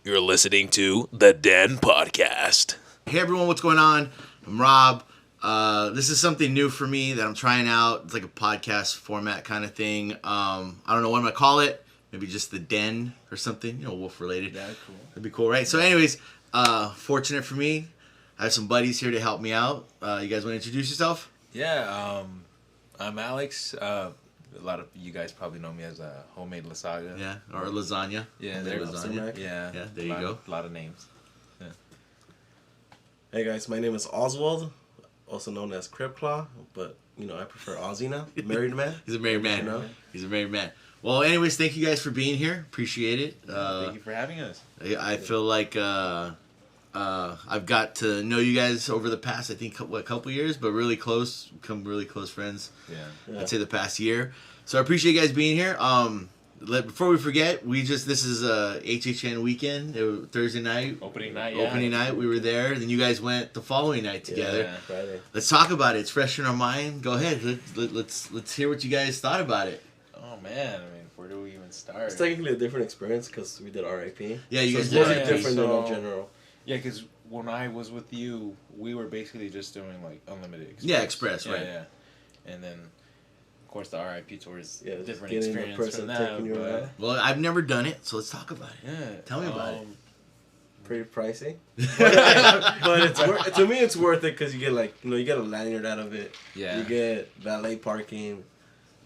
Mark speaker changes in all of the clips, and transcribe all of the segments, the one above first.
Speaker 1: You're listening to the Den Podcast.
Speaker 2: Hey everyone, what's going on? I'm Rob. This is something new for me that I'm trying out. It's like a podcast format kind of thing. I don't know what I'm going to call it. Maybe just the Den or something, wolf related.
Speaker 3: Yeah, cool.
Speaker 2: That'd be cool, right? So anyways, fortunate for me, I have some buddies here to help me out. You guys want to introduce yourself?
Speaker 3: Yeah, I'm Alex. A lot of you guys probably know me as a homemade lasaaga.
Speaker 2: Yeah, or lasagna.
Speaker 3: Yeah,
Speaker 2: Homemade
Speaker 3: there's
Speaker 2: lasagna.
Speaker 3: Yeah,
Speaker 2: there you go.
Speaker 3: A lot of names. Yeah.
Speaker 4: Hey guys, my name is Oswald, also known as Crib Claw, but I prefer Ozzy now. Married man.
Speaker 2: He's a married man. He's a married man. Well, anyways, thank you guys for being here. Appreciate it.
Speaker 3: Thank you for having us.
Speaker 2: I feel like I've got to know you guys over the past, I think, couple years, but really close, become really close friends.
Speaker 3: Yeah.
Speaker 2: I'd say the past year. So I appreciate you guys being here. Before we forget, this is a HHN weekend. It was Thursday night.
Speaker 3: Opening night.
Speaker 2: Opening night. We were there. Then you guys went the following night together.
Speaker 3: Yeah,
Speaker 4: Friday.
Speaker 2: Let's talk about it. It's fresh in our mind. Go ahead. Let's hear what you guys thought about it.
Speaker 3: Oh man, where do we even start?
Speaker 4: It's technically a different experience because we did RIP.
Speaker 2: Yeah, you guys
Speaker 4: so it's
Speaker 2: did
Speaker 4: really
Speaker 2: RIP.
Speaker 4: different than in general.
Speaker 3: Yeah, because when I was with you, we were basically just doing like unlimited express.
Speaker 2: Yeah, express, right.
Speaker 3: Yeah, and then of course the RIP tour is
Speaker 4: Yeah,
Speaker 3: different
Speaker 4: getting the
Speaker 3: experience
Speaker 4: person
Speaker 3: from that.
Speaker 4: taking you
Speaker 3: But,
Speaker 4: around.
Speaker 2: Well, I've never done it, so let's talk about it.
Speaker 3: yeah,
Speaker 2: Tell me about it.
Speaker 4: Pretty pricey, but it's to me it's worth it because you get you get a lanyard out of it.
Speaker 3: Yeah.
Speaker 4: You get valet parking,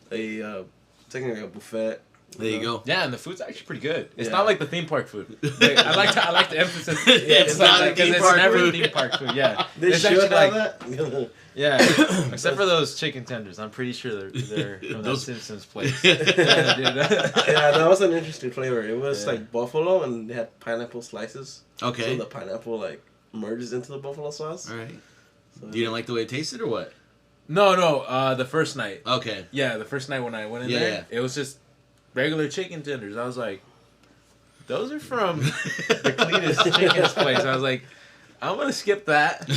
Speaker 4: technically a buffet.
Speaker 2: There you go.
Speaker 3: Yeah, and the food's actually pretty good. It's
Speaker 4: Yeah.
Speaker 3: not like the theme park food. Like, I like to emphasize.
Speaker 2: It's not
Speaker 3: like,
Speaker 2: a theme
Speaker 3: 'cause
Speaker 2: park
Speaker 3: it's never
Speaker 2: food.
Speaker 3: theme park food. Yeah,
Speaker 4: They
Speaker 3: It's
Speaker 4: should
Speaker 3: actually
Speaker 4: have that.
Speaker 3: yeah, except for those chicken tenders. I'm pretty sure they're from
Speaker 2: Those-
Speaker 3: that Simpsons place. Yeah, dude.
Speaker 4: Yeah, that was an interesting flavor. It was
Speaker 3: Yeah.
Speaker 4: like buffalo and they had pineapple slices.
Speaker 2: Okay.
Speaker 4: So the pineapple merges into the buffalo sauce.
Speaker 2: All right.
Speaker 4: So,
Speaker 2: You didn't like the way it tasted, or what?
Speaker 3: No. The first night.
Speaker 2: Okay.
Speaker 3: Yeah, the first night when I went in
Speaker 2: Yeah,
Speaker 3: there,
Speaker 2: yeah.
Speaker 3: it was just regular chicken tenders. I was like, those are from the cleanest chicken's place. I was like, I'm gonna skip that.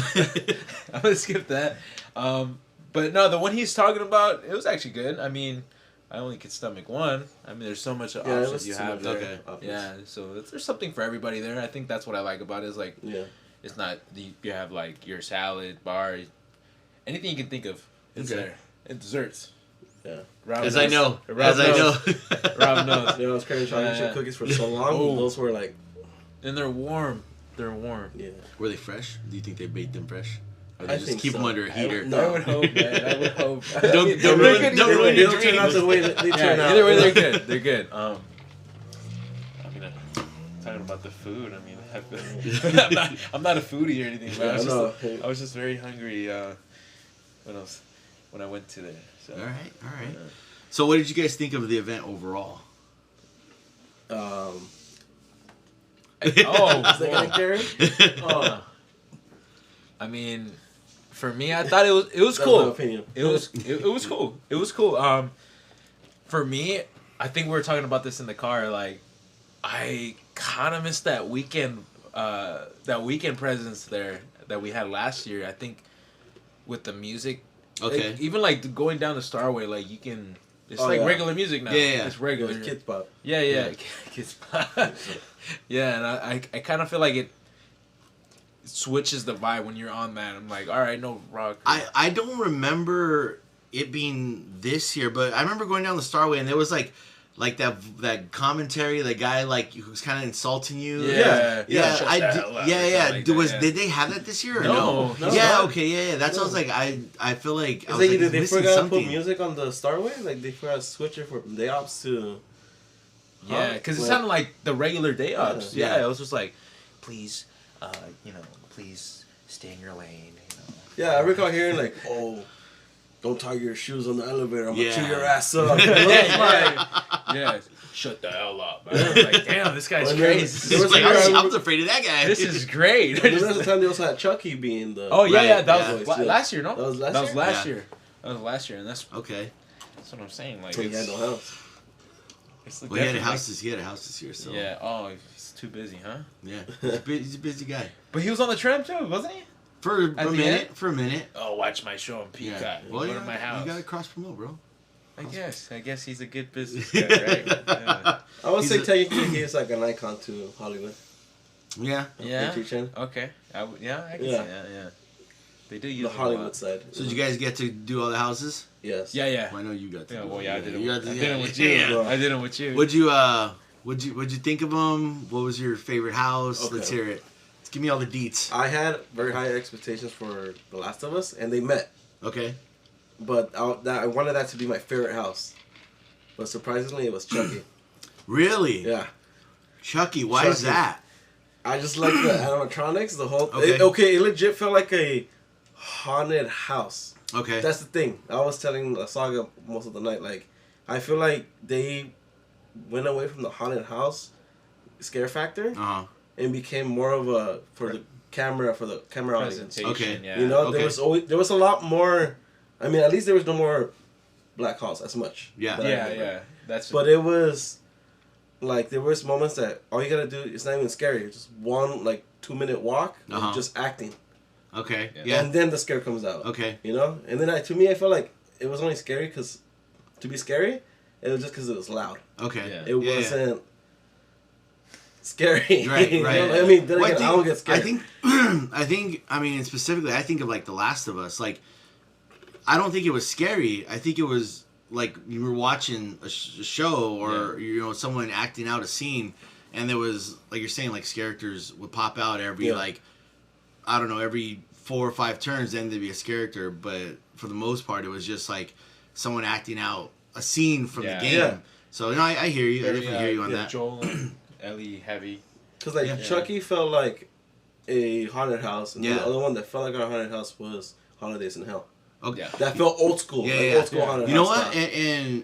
Speaker 3: But no, the one he's talking about, it was actually good. I only could stomach one. There's so much options you have there.
Speaker 2: Okay.
Speaker 3: Yeah, so there's something for everybody there. I think that's what I like about it. Is like,
Speaker 4: Yeah.
Speaker 3: it's not you have like your salad bar, anything you can think of. It's
Speaker 2: Okay.
Speaker 3: there. And desserts.
Speaker 4: Yeah.
Speaker 3: Rob
Speaker 2: As
Speaker 3: knows.
Speaker 2: I know.
Speaker 3: Rob
Speaker 2: As I know.
Speaker 3: knows. Rob knows.
Speaker 4: I was craving chocolate chip cookies for so long.
Speaker 3: Oh.
Speaker 4: Those were like,
Speaker 3: And they're warm. They're warm.
Speaker 4: yeah.
Speaker 2: Were they fresh? Do you think they baked them fresh? Or they
Speaker 4: I
Speaker 2: just
Speaker 4: think
Speaker 2: keep them
Speaker 4: so.
Speaker 2: under a heater?
Speaker 4: No.
Speaker 3: I would hope, man. I would hope.
Speaker 2: Don't
Speaker 3: They're
Speaker 2: ruin-
Speaker 3: good
Speaker 2: don't
Speaker 3: either
Speaker 2: ruin
Speaker 3: way.
Speaker 2: your
Speaker 4: They'll turn out the way that they turn
Speaker 3: Yeah,
Speaker 4: out.
Speaker 3: either way, they're good. They're good. Talking about the food. I'm not a foodie or anything, but I was just very hungry when I went to there. So.
Speaker 2: All right. So what did you guys think of the event overall?
Speaker 3: Oh,
Speaker 4: Oh,
Speaker 3: for me, I thought it was
Speaker 4: that's my
Speaker 3: cool.
Speaker 4: opinion.
Speaker 3: It was cool. It was cool. For me, I think we were talking about this in the car. Like, I kind of missed that weekend presence there that we had last year. I think with the music,
Speaker 2: Okay.
Speaker 3: even like going down the Starway, like you can. It's
Speaker 4: Oh,
Speaker 3: like
Speaker 4: yeah.
Speaker 3: regular music now.
Speaker 2: Yeah.
Speaker 3: It's regular.
Speaker 4: It was Kid Pop.
Speaker 3: Yeah. Kids. Yeah, and I kind of feel like it switches the vibe when you're on that. I'm like, all right, no rock.
Speaker 2: I don't remember it being this year, but I remember going down the Starway and there was like that commentary, the guy who was kind of insulting you.
Speaker 3: Yeah.
Speaker 2: Yeah.
Speaker 3: Shut
Speaker 2: I
Speaker 3: the
Speaker 2: did,
Speaker 3: hell up or
Speaker 2: yeah.
Speaker 3: something like that, yeah.
Speaker 2: Did they have that this year or
Speaker 3: No.
Speaker 2: Yeah. Okay. Yeah. That's what I was like. I feel like I was like,
Speaker 4: They
Speaker 2: missing
Speaker 4: forgot to
Speaker 2: something.
Speaker 4: put music on the Starway? Like, they forgot to switch it from day ops to...
Speaker 3: Yeah, because it
Speaker 4: Like-
Speaker 3: sounded like the regular day ups.
Speaker 2: Yeah.
Speaker 3: Yeah, it was just like, please, please stay in your lane.
Speaker 4: Yeah, I recall hearing like, oh, don't tie your shoes on the elevator. I'm going to
Speaker 2: Yeah.
Speaker 4: chew your ass up.
Speaker 3: Yeah, shut the hell up. I was like, damn, this guy's
Speaker 4: Well, there-
Speaker 3: crazy.
Speaker 4: there
Speaker 2: It's
Speaker 4: was
Speaker 2: like,
Speaker 4: a year
Speaker 2: I was afraid of that guy.
Speaker 3: This is great.
Speaker 4: And then there's a time they also had Chucky being the...
Speaker 3: Oh yeah,
Speaker 2: Right,
Speaker 3: yeah, that
Speaker 2: yeah.
Speaker 3: was last year, no?
Speaker 4: That was last
Speaker 3: That was
Speaker 4: year?
Speaker 3: last
Speaker 2: Yeah.
Speaker 3: year. That was last year, and that's
Speaker 2: Okay.
Speaker 3: what I'm saying. Like,
Speaker 4: So he had no house.
Speaker 3: it's
Speaker 2: Well, he had a
Speaker 3: definitely
Speaker 2: house. He had a house this year. So
Speaker 3: like- yeah. Oh, he's too busy, huh?
Speaker 2: yeah. He's a busy guy.
Speaker 3: But he was on the tram too, wasn't he?
Speaker 2: For a
Speaker 3: At the
Speaker 2: minute.
Speaker 3: end?
Speaker 2: For a minute.
Speaker 3: Oh, watch my show on Peacock.
Speaker 2: Yeah. Well,
Speaker 3: Go to my house.
Speaker 2: You gotta cross promote, bro.
Speaker 3: I guess he's a good business guy, right? Yeah.
Speaker 4: I would
Speaker 2: He's
Speaker 4: say
Speaker 2: a-
Speaker 4: technically he is like an icon to Hollywood.
Speaker 2: Yeah.
Speaker 3: Yeah.
Speaker 4: Kitchen.
Speaker 3: Okay. I can
Speaker 4: Yeah.
Speaker 3: see that. Yeah. They do use
Speaker 4: The
Speaker 3: it a
Speaker 4: Hollywood
Speaker 3: lot.
Speaker 4: side.
Speaker 2: So did you guys get to do all the houses?
Speaker 4: Yes.
Speaker 3: Yeah, yeah.
Speaker 2: Well, I know you got to.
Speaker 3: Yeah,
Speaker 2: do
Speaker 3: well,
Speaker 2: it.
Speaker 3: yeah, I did it.
Speaker 2: You got
Speaker 3: I
Speaker 2: to-
Speaker 3: did it with you.
Speaker 2: yeah.
Speaker 3: I did it with you.
Speaker 2: What'd you think of them? What was your favorite house?
Speaker 4: Okay.
Speaker 2: Let's hear it. Let's give me all the deets.
Speaker 4: I had very high expectations for The Last of Us, and they met.
Speaker 2: Okay.
Speaker 4: But I wanted that to be my favorite house. But surprisingly, it was Chucky.
Speaker 2: Really?
Speaker 4: Yeah.
Speaker 2: Chucky, why is
Speaker 4: Chucky.
Speaker 2: that?
Speaker 4: I just like the animatronics, the whole...
Speaker 2: Okay.
Speaker 4: It legit felt like a haunted house.
Speaker 2: Okay.
Speaker 4: That's the thing. I was telling Lasaaga most of the night, like, I feel like they went away from the haunted house scare factor
Speaker 2: Uh-huh.
Speaker 4: and became more of a for the camera audience.
Speaker 3: Presentation.
Speaker 2: Okay.
Speaker 3: Yeah.
Speaker 4: You know,
Speaker 2: Okay.
Speaker 4: there was a lot more. I mean, at least there was no more black holes as much.
Speaker 2: Yeah.
Speaker 4: that I
Speaker 3: Yeah,
Speaker 4: remember.
Speaker 3: yeah. That's.
Speaker 4: But it was like there was moments that all you gotta do, it's not even scary. It's just one like 2-minute walk, of
Speaker 2: Uh-huh.
Speaker 4: just acting,
Speaker 2: Okay.
Speaker 3: Yeah.
Speaker 2: Yeah.
Speaker 4: and then the scare comes out.
Speaker 2: Okay.
Speaker 4: You know, and then to me, I felt like it was only scary because to be scary, it was just because it was loud.
Speaker 2: Okay.
Speaker 3: Yeah.
Speaker 4: It
Speaker 2: Yeah.
Speaker 4: wasn't scary.
Speaker 2: Right,
Speaker 4: You
Speaker 2: right.
Speaker 4: know? I mean, then
Speaker 2: Well,
Speaker 4: again, I don't get scared.
Speaker 2: I think, I mean, specifically, I think of like The Last of Us. Like, I don't think it was scary. I think it was like you were watching a show or, you know, someone acting out a scene, and there was, like you're saying, like, characters would pop out every, like, I don't know, every 4 or 5 turns, then there'd be a character. But for the most part, it was just like someone acting out a scene from the game.
Speaker 4: Yeah.
Speaker 2: So, you know, I hear you. I
Speaker 3: very,
Speaker 2: definitely hear you on that.
Speaker 3: Joel and Ellie heavy.
Speaker 4: Because like
Speaker 2: Yeah.
Speaker 4: Chucky felt like a haunted house, and
Speaker 2: Yeah.
Speaker 4: the other one that felt like a haunted house was Holidays in Hell.
Speaker 2: Okay.
Speaker 3: Yeah.
Speaker 4: That felt old school.
Speaker 2: Yeah,
Speaker 4: like
Speaker 2: yeah.
Speaker 4: old school
Speaker 3: Yeah.
Speaker 4: haunted
Speaker 2: You know
Speaker 4: house
Speaker 2: what?
Speaker 4: style.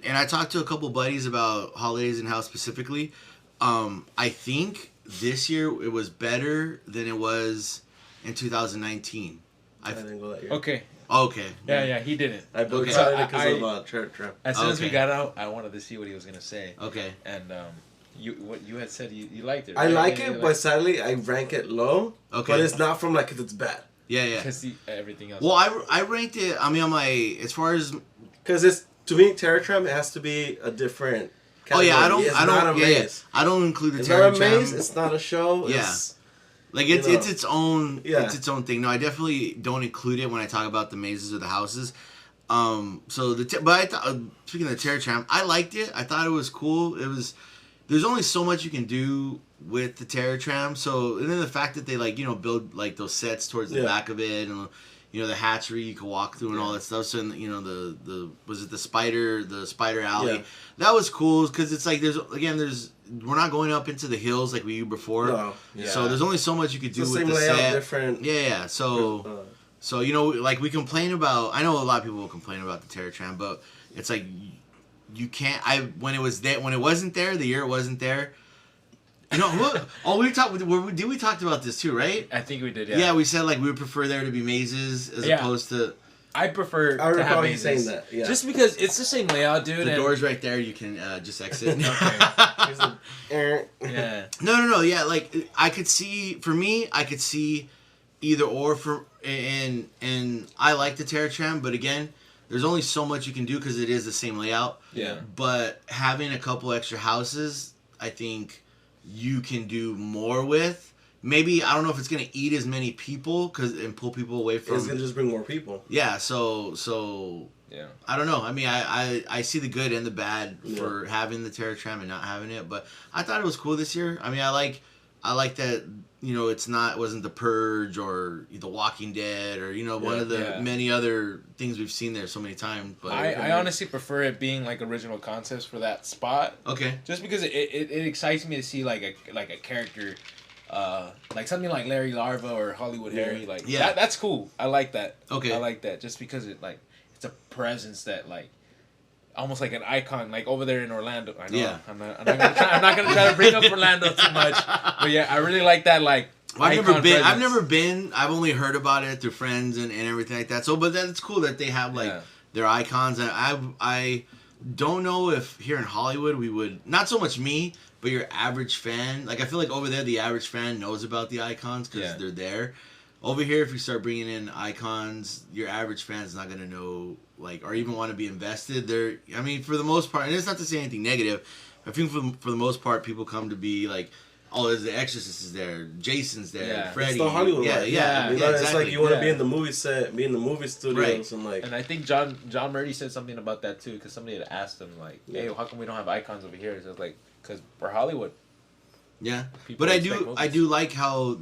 Speaker 2: And I talked to a couple buddies about Holidays and how specifically. I think this year it was better than it was in 2019.
Speaker 4: I didn't go that year.
Speaker 3: Okay.
Speaker 2: Okay.
Speaker 3: Yeah, he didn't.
Speaker 4: I booked
Speaker 2: Okay.
Speaker 4: it because
Speaker 3: I-
Speaker 4: of Church Trap.
Speaker 3: As soon as we
Speaker 2: Okay.
Speaker 3: got out, I wanted to see what he was gonna say,
Speaker 2: Okay.
Speaker 3: and what you had said you liked it.
Speaker 4: I
Speaker 3: right?
Speaker 4: like
Speaker 3: You
Speaker 4: it, but sadly I rank it low.
Speaker 2: Okay.
Speaker 4: But it's not from like if it's bad.
Speaker 2: Yeah, yeah.
Speaker 3: because everything else.
Speaker 2: Well, I ranked it. I mean, on my as far as
Speaker 4: Because it's to me, Terror Tram it has to be a different.
Speaker 2: oh yeah,
Speaker 4: category.
Speaker 2: I
Speaker 4: It's not
Speaker 2: don't
Speaker 4: a
Speaker 2: yeah,
Speaker 4: maze.
Speaker 2: I don't include the
Speaker 4: It's
Speaker 2: Terror
Speaker 4: not a
Speaker 2: Tram.
Speaker 4: maze. It's not a show.
Speaker 2: Yeah.
Speaker 4: It's,
Speaker 2: Like
Speaker 4: you
Speaker 2: it's
Speaker 4: know.
Speaker 2: its own
Speaker 4: Yeah.
Speaker 2: it's its own thing. No, I definitely don't include it when I talk about the mazes or the houses. So but I thought speaking of the Terror Tram, I liked it. I thought it was cool. There's only so much you can do with the Terror Tram. So and then the fact that they like build like those sets towards the
Speaker 4: Yeah.
Speaker 2: back of it and the hatchery you can walk through and all that stuff. So the was it the spider alley
Speaker 4: Yeah.
Speaker 2: that was cool because it's like we're not going up into the hills like we used before.
Speaker 4: no.
Speaker 3: Yeah.
Speaker 2: So there's only so much you could do
Speaker 4: It's the
Speaker 2: with
Speaker 4: same
Speaker 2: the
Speaker 4: layout,
Speaker 2: set.
Speaker 4: different.
Speaker 2: Yeah. So like we complain about. I know a lot of people will complain about the Terror Tram, but it's like you can't. When it wasn't there, the year it wasn't there. We talked about this too, right?
Speaker 3: I think we did.
Speaker 2: Yeah, we said like we would prefer there to be mazes as
Speaker 3: Yeah.
Speaker 2: opposed to
Speaker 3: I prefer
Speaker 4: I
Speaker 3: to have
Speaker 4: recall you
Speaker 3: mazes.
Speaker 4: saying that. Yeah.
Speaker 3: Just because it's the same layout, dude.
Speaker 2: the
Speaker 3: and,
Speaker 2: doors right there. You can just exit.
Speaker 4: Here's the-
Speaker 3: Yeah.
Speaker 2: No. Yeah, like I could see either or and I like the Terror Tram, but again, there's only so much you can do because it is the same layout.
Speaker 3: Yeah.
Speaker 2: But having a couple extra houses, I think you can do more with. Maybe I don't know if it's gonna eat as many people and pull people away from.
Speaker 4: It's gonna just bring more people.
Speaker 2: Yeah. So
Speaker 3: Yeah.
Speaker 2: I don't know. I mean, I see the good and the bad for having the Terror Tram and not having it, but I thought it was cool this year. I mean, I like that. It wasn't The Purge or The Walking Dead or one of the many other things we've seen there so many times. But
Speaker 3: I honestly prefer it being like original concepts for that spot,
Speaker 2: okay.
Speaker 3: just because it excites me to see like a character, like something like Larry Larva or Hollywood Harry. Like that's cool. I like that.
Speaker 2: Okay.
Speaker 3: I like that just because it's a presence that like. Almost like an icon, like over there in Orlando. I know.
Speaker 2: Yeah.
Speaker 3: I'm not gonna try to bring up Orlando too much, but yeah, I really like that. Like,
Speaker 2: Well,
Speaker 3: icon
Speaker 2: I've never
Speaker 3: presence.
Speaker 2: been. I've only heard about it through friends and everything like that. So, but that's cool that they have like their icons. And I don't know if here in Hollywood we would, not so much me, but your average fan. Like I feel like over there the average fan knows about the icons because they're there. Over here, if you start bringing in icons, your average fan's not gonna know, like, or even want to be invested. I mean, for the most part, and it's not to say anything negative. I think for the most part, people come to be like oh, the Exorcist is there, Jason's there,
Speaker 3: Yeah.
Speaker 2: Freddy.
Speaker 4: It's the Hollywood
Speaker 2: yeah,
Speaker 4: life.
Speaker 2: yeah,
Speaker 3: Yeah.
Speaker 4: You know, it's
Speaker 2: exactly.
Speaker 4: like you want to
Speaker 3: Yeah.
Speaker 4: be in the movie set, be in the movie studios, and like.
Speaker 3: And I think John Murray said something about that too, because somebody had asked him like, "Hey,
Speaker 4: Yeah.
Speaker 3: how come we don't have icons over here?" So it's like, because we're Hollywood.
Speaker 2: Yeah,
Speaker 3: People
Speaker 2: but I
Speaker 3: expect
Speaker 2: do
Speaker 3: movies.
Speaker 2: like how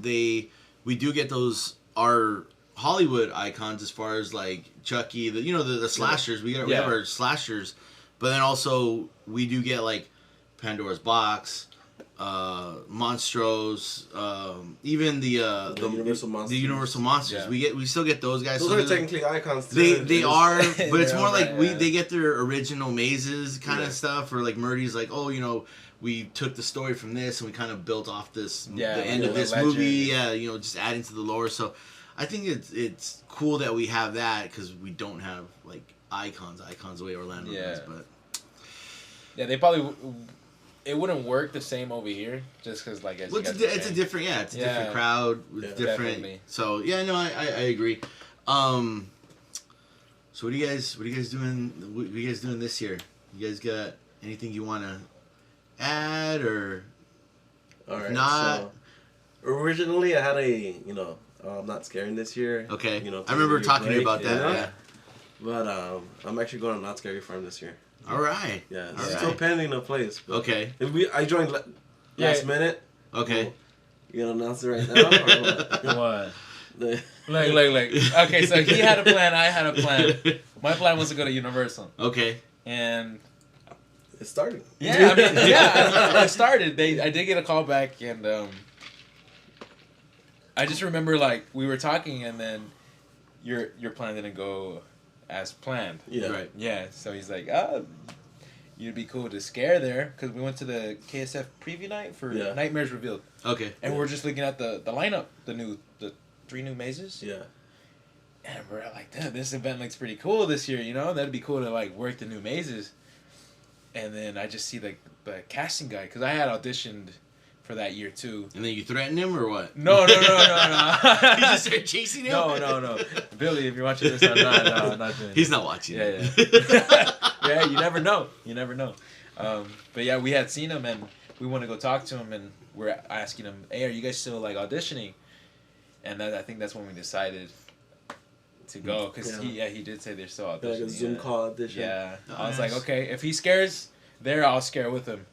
Speaker 2: we do get those our Hollywood icons as far as like Chucky, the slashers. We have our slashers, but then also we do get like Pandora's Box, Monstros, even the
Speaker 4: Universal Monsters.
Speaker 2: The Universal Monsters.
Speaker 3: Yeah.
Speaker 2: We still get those guys.
Speaker 4: Those
Speaker 2: So
Speaker 4: are technically icons. Too.
Speaker 2: they are, but it's
Speaker 3: They're
Speaker 2: more
Speaker 3: all
Speaker 2: like
Speaker 3: right, yeah.
Speaker 2: they get their original mazes kind
Speaker 4: Yeah.
Speaker 2: of stuff, or like Murdy's like, oh, we took the story from this and we kind of built off this the end
Speaker 3: like
Speaker 2: of
Speaker 3: a
Speaker 2: this
Speaker 3: legend.
Speaker 2: movie. Yeah, just adding to the lore. So I think it's cool that we have that because we don't have like icons the way Orlando does. But
Speaker 3: Yeah, they probably it wouldn't work the same over here just because like as
Speaker 2: well,
Speaker 3: you
Speaker 2: it's
Speaker 3: guys were
Speaker 2: a
Speaker 3: saying.
Speaker 2: different different crowd with
Speaker 4: Yeah.
Speaker 2: different.
Speaker 3: Definitely.
Speaker 2: So yeah, no, I agree. So what are you guys doing? What are you guys doing this year? You guys got anything you want to add or?
Speaker 4: All right.
Speaker 2: Not-
Speaker 4: So, originally, I had I'm not scaring this year.
Speaker 2: Okay.
Speaker 4: You know,
Speaker 2: I remember
Speaker 4: taking a
Speaker 2: talking to you
Speaker 4: break,
Speaker 2: about that. Yeah.
Speaker 4: But I'm actually going to Not Scary Farm this year.
Speaker 2: All right.
Speaker 4: Yeah,
Speaker 2: All
Speaker 4: it's still
Speaker 2: right.
Speaker 4: pending a place. But
Speaker 2: Okay.
Speaker 4: I joined last minute.
Speaker 2: Okay.
Speaker 4: You gonna announce it right now? Or what?
Speaker 3: What?
Speaker 4: The-
Speaker 3: Like. Okay, so he had a plan. I had a plan. My plan was to go to Universal,
Speaker 2: Okay.
Speaker 3: and
Speaker 4: It started.
Speaker 3: yeah, I started. I did get a call back, and I just remember like we were talking, and then your plan didn't go as planned.
Speaker 4: Yeah.
Speaker 2: Right.
Speaker 3: Yeah, so he's like, you'd be cool to scare there, because we went to the KSF preview night for
Speaker 4: Yeah.
Speaker 3: Nightmares Revealed,
Speaker 2: Okay.
Speaker 3: and we're just looking at the lineup, the 3 new mazes,
Speaker 4: Yeah.
Speaker 3: and we're like, damn, this event looks pretty cool this year, that'd be cool to like work the new mazes. And then I just see the casting guy, because I had auditioned for that year too.
Speaker 2: And then you threaten him or what?
Speaker 3: No.
Speaker 2: You just start chasing him?
Speaker 3: No. Billy, if you're watching this, I'm not doing
Speaker 2: He's not watching.
Speaker 3: Yeah. Yeah, you never know. But yeah, we had seen him, and we want to go talk to him, and we're asking him, hey, are you guys still like auditioning? And I think that's when we decided to go, because he did say they're still auditioning.
Speaker 4: Like a Zoom call audition.
Speaker 3: Yeah.
Speaker 2: Oh,
Speaker 3: I was
Speaker 2: nice.
Speaker 3: like, okay, if he scares there, I'll scare with him.